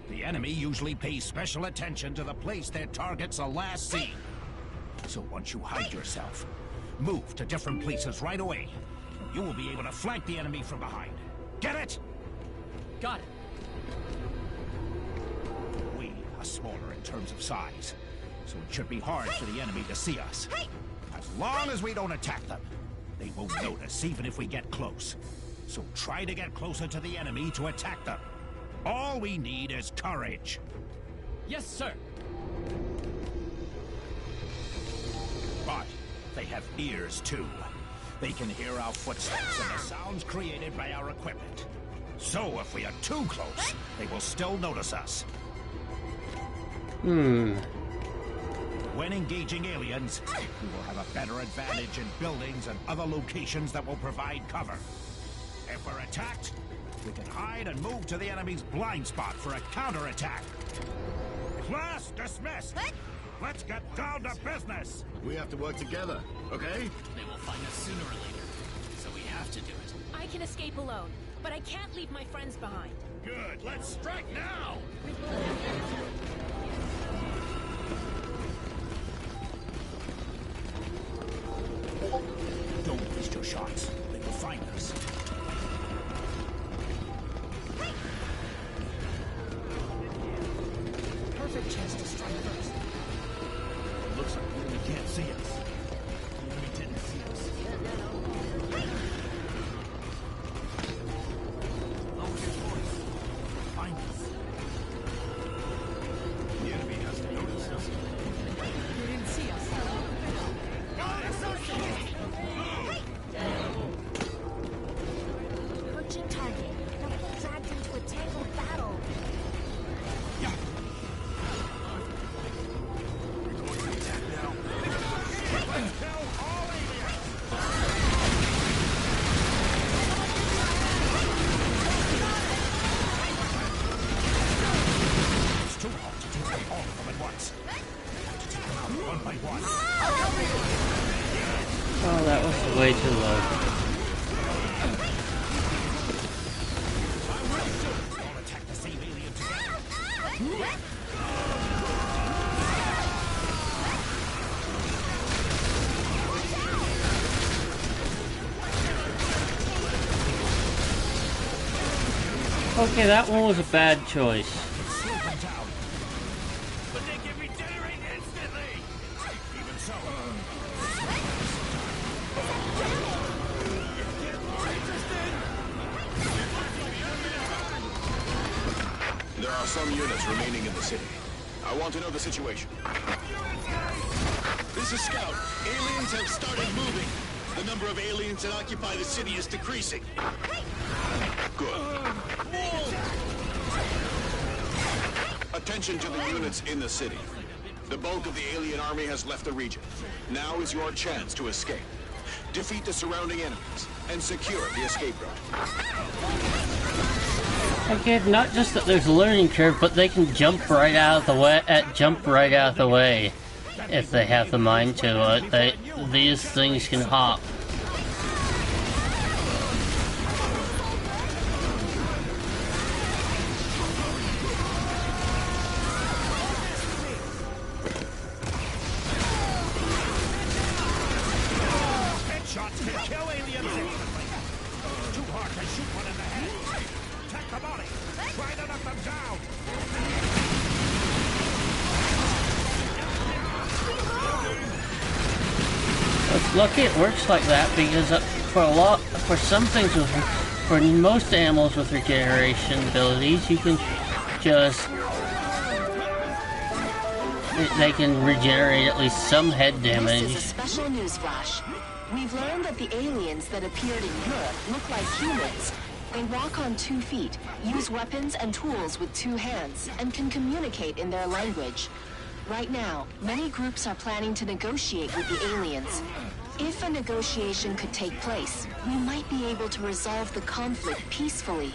the enemy usually pays special attention to the place their targets are last seen. So once you hide yourself, move to different places right away. You will be able to flank the enemy from behind. Get it? Got it. We are smaller in terms of size, so it should be hard for the enemy to see us. As long as we don't attack them, they won't notice even if we get close. So try to get closer to the enemy to attack them. All we need is courage. Yes, sir. But they have ears too. They can hear our footsteps and the sounds created by our equipment. So if we are too close, they will still notice us. When engaging aliens, we will have a better advantage in buildings and other locations that will provide cover. If we're attacked, we can hide and move to the enemy's blind spot for a counterattack. Class dismissed! Let's get down to business! We have to work together, okay? They will find us sooner or later, so we have to do it. I can escape alone, but I can't leave my friends behind. Good, let's strike now! Don't waste your shots. They will find us. Perfect chance to strike first. It looks like the enemy can't see us. The enemy didn't see us. Lower your voice. Find us. The enemy hasn't noticed us. They didn't see us. Approaching target. Don't get dragged into a tangled battle. It's too hard to take them all of them at once. We have to take them out one by one. Oh, that was way too low. All attack the same alien together. Okay, that one was a bad choice. Slow them down. But they can regenerate instantly. Even so. There are some units remaining in the city. I want to know the situation. This is Scout. Aliens have started moving. The number of aliens that occupy the city is decreasing. Good. Attention to the units in the city. The bulk of the alien army has left the region. Now is your chance to escape. Defeat the surrounding enemies and secure the escape route. Okay, not just that there's a learning curve, but they can jump right out of the way. If they have the mind to. These things can hop. Headshots can kill aliens instantly. Too hard to shoot one in the head. Attack the body. Try to knock them down. It's lucky it works like that because for some things for most animals with regeneration abilities, you can just they can regenerate at least some head damage. This is a special news flash. We've learned that the aliens that appeared in Europe look like humans. They walk on 2 feet, use weapons and tools with 2 hands, and can communicate in their language. Right now, many groups are planning to negotiate with the aliens. If a negotiation could take place, we might be able to resolve the conflict peacefully.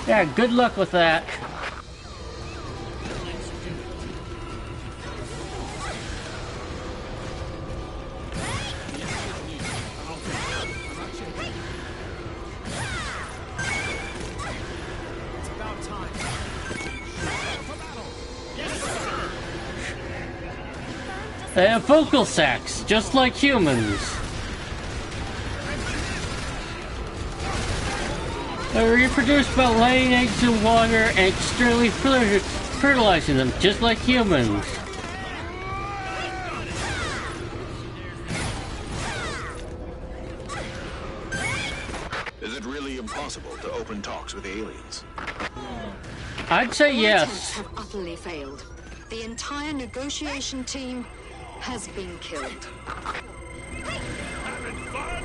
Yeah, good luck with that. They have vocal sacs, just like humans. They reproduce by laying eggs in water and externally fertilizing them, just like humans. Is it really impossible to open talks with the aliens? I'd say All yes. attempts have utterly failed. The entire negotiation team has been killed. Having fun?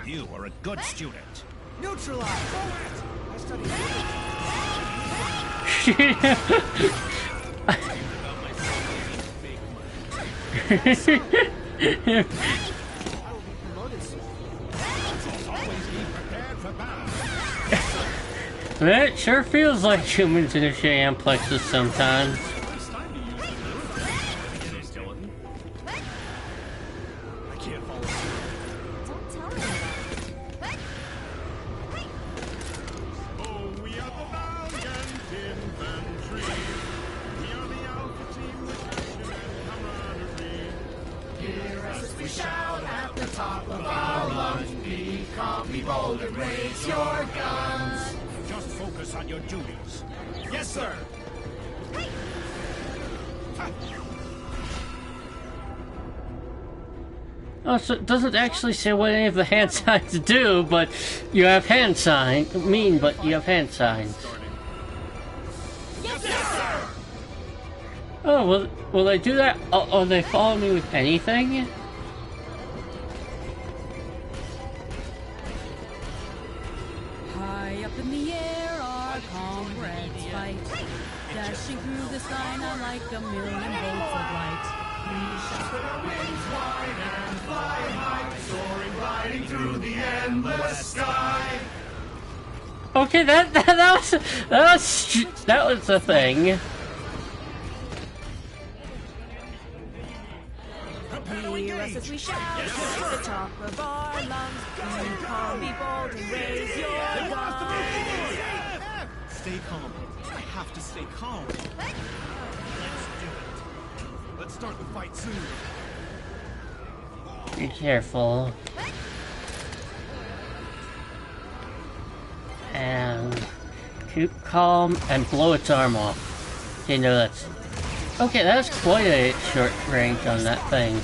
You are a good student. Neutralize! I studied It sure feels like humans in a sham plexus sometimes. Just focus on your duties. Yes, sir! Oh, so it doesn't actually say what any of the hand signs do, but you have hand signs. But you have hand signs. Yes, sir! Oh, will they do that? Or they follow me with anything? High up in the air, our comrades fight. Dashing through the sky, not like a million bolts of light. We shall spread our wings wide and fly high, soaring, gliding through the endless sky. Okay, that was a thing. Hear us as we shout at the top of our lungs. Be calm, be bold, and raise your guns. Stay calm. I have to stay calm. Let's do it. Let's start the fight soon. Be careful. And keep calm and blow its arm off. Okay, no, that's... Okay, that's quite a short range on that thing.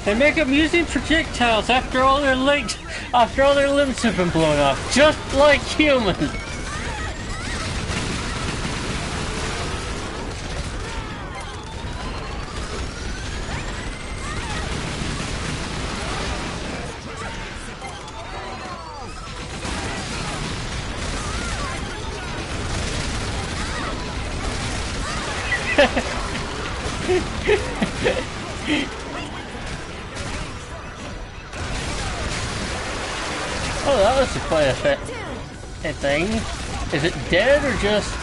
They make them using projectiles after all their limbs have been blown off, just like humans. Oh, that was quite a thing. Is it dead or just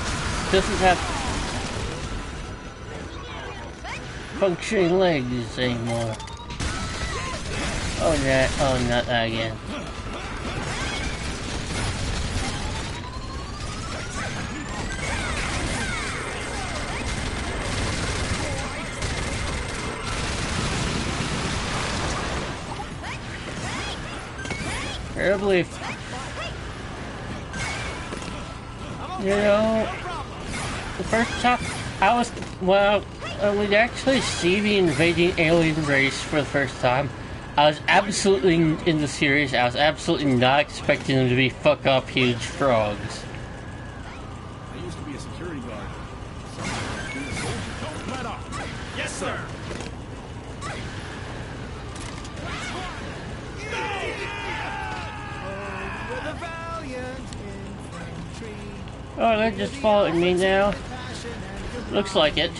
doesn't have functioning legs anymore? Oh, not that again. Terribly, you know, the first time we'd actually see the invading alien race for the first time. I was absolutely, in the series, I was absolutely not expecting them to be fuck up huge frogs. I used to be a security guard. Don't let up. Yes, sir. Oh, they're just following me now. Looks like it.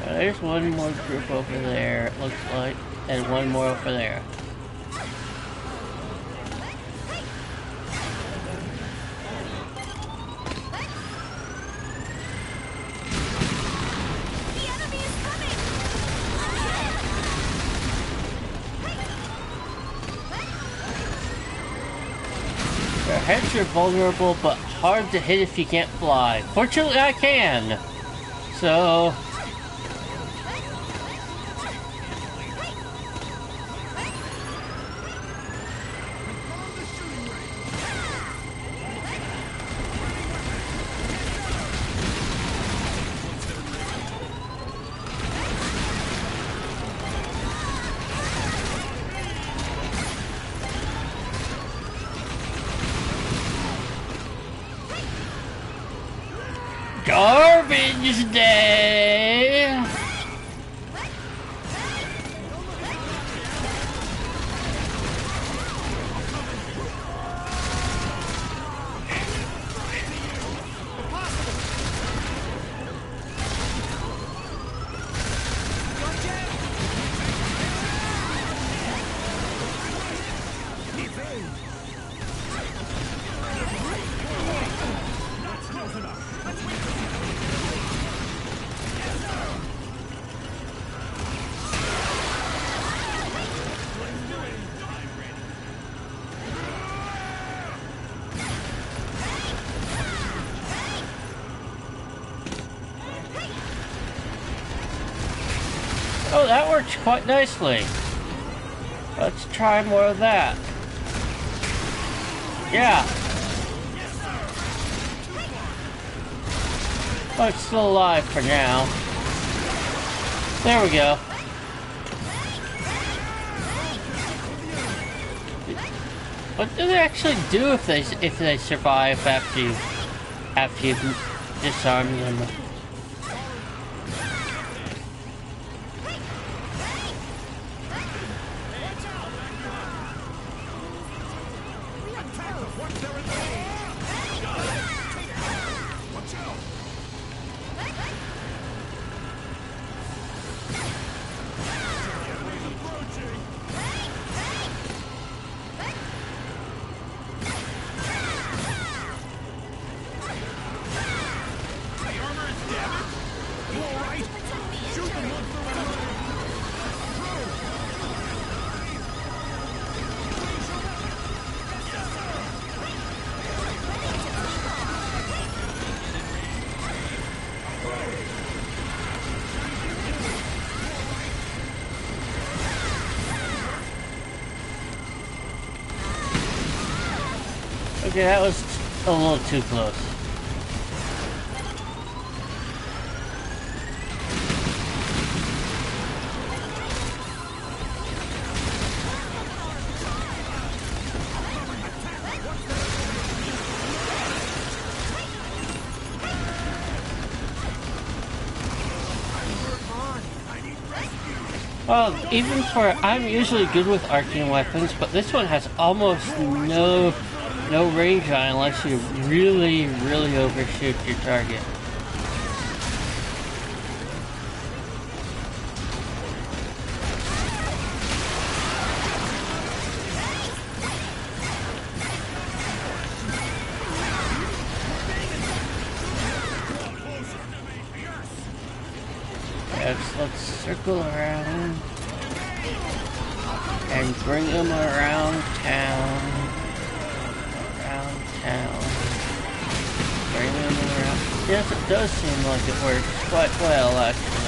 There's one more group over there, it looks like, and one more over there. heads are vulnerable, but hard to hit if you can't fly. Fortunately, I can. So... Garbage day! Oh, that works quite nicely. Let's try more of that. Yeah. Oh, it's still alive for now. There we go. What do they actually do if they survive after you disarm them? Okay, that was a little too close. Well, even I'm usually good with arcane weapons, but this one has almost no range on unless you really overshoot your target. Let's circle around and bring them around town. Bring them around. Yes, it does seem like it works quite well, actually.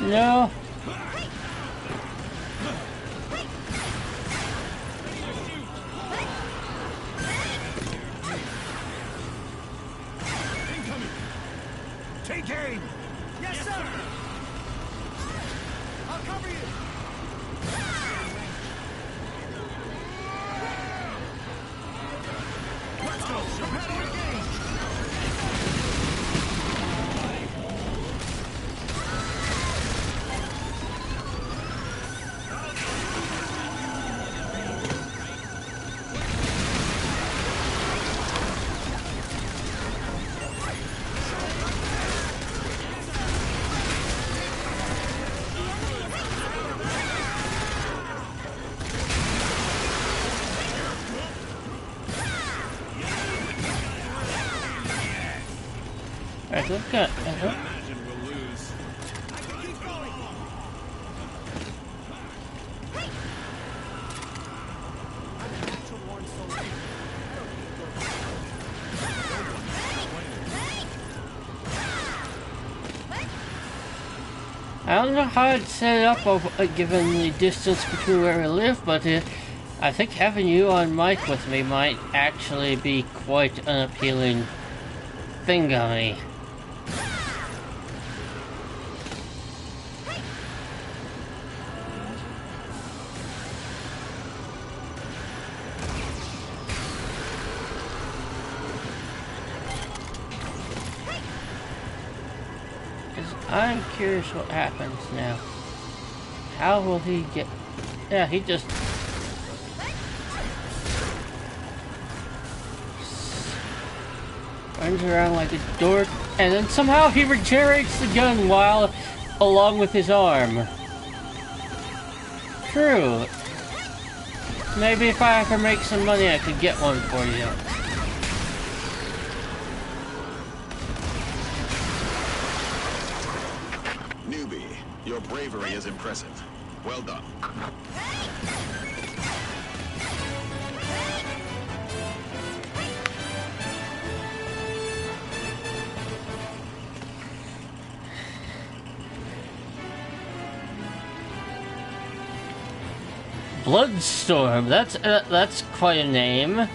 No. Take aim! Yes, Yes, sir! I'll cover you! Let's go, Geppetto engage! Alright, look at Imagine we'll lose. I can keep going! I'm a natural born soldier. I don't know how it's set up given the distance between where we live, but I think having you on mic with me might actually be quite an appealing thing on me. I'm curious what happens now. How will he get... Yeah, he just... runs around like a dork, and then somehow he regenerates the gun while... along with his arm. True. Maybe if I ever make some money I could get one for you. Your bravery is impressive. Well done. Bloodstorm, that's quite a name.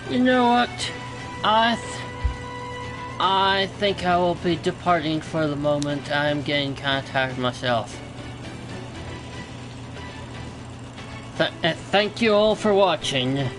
You know what? I think I will be departing for the moment. I'm getting kind of tired myself. Thank you all for watching.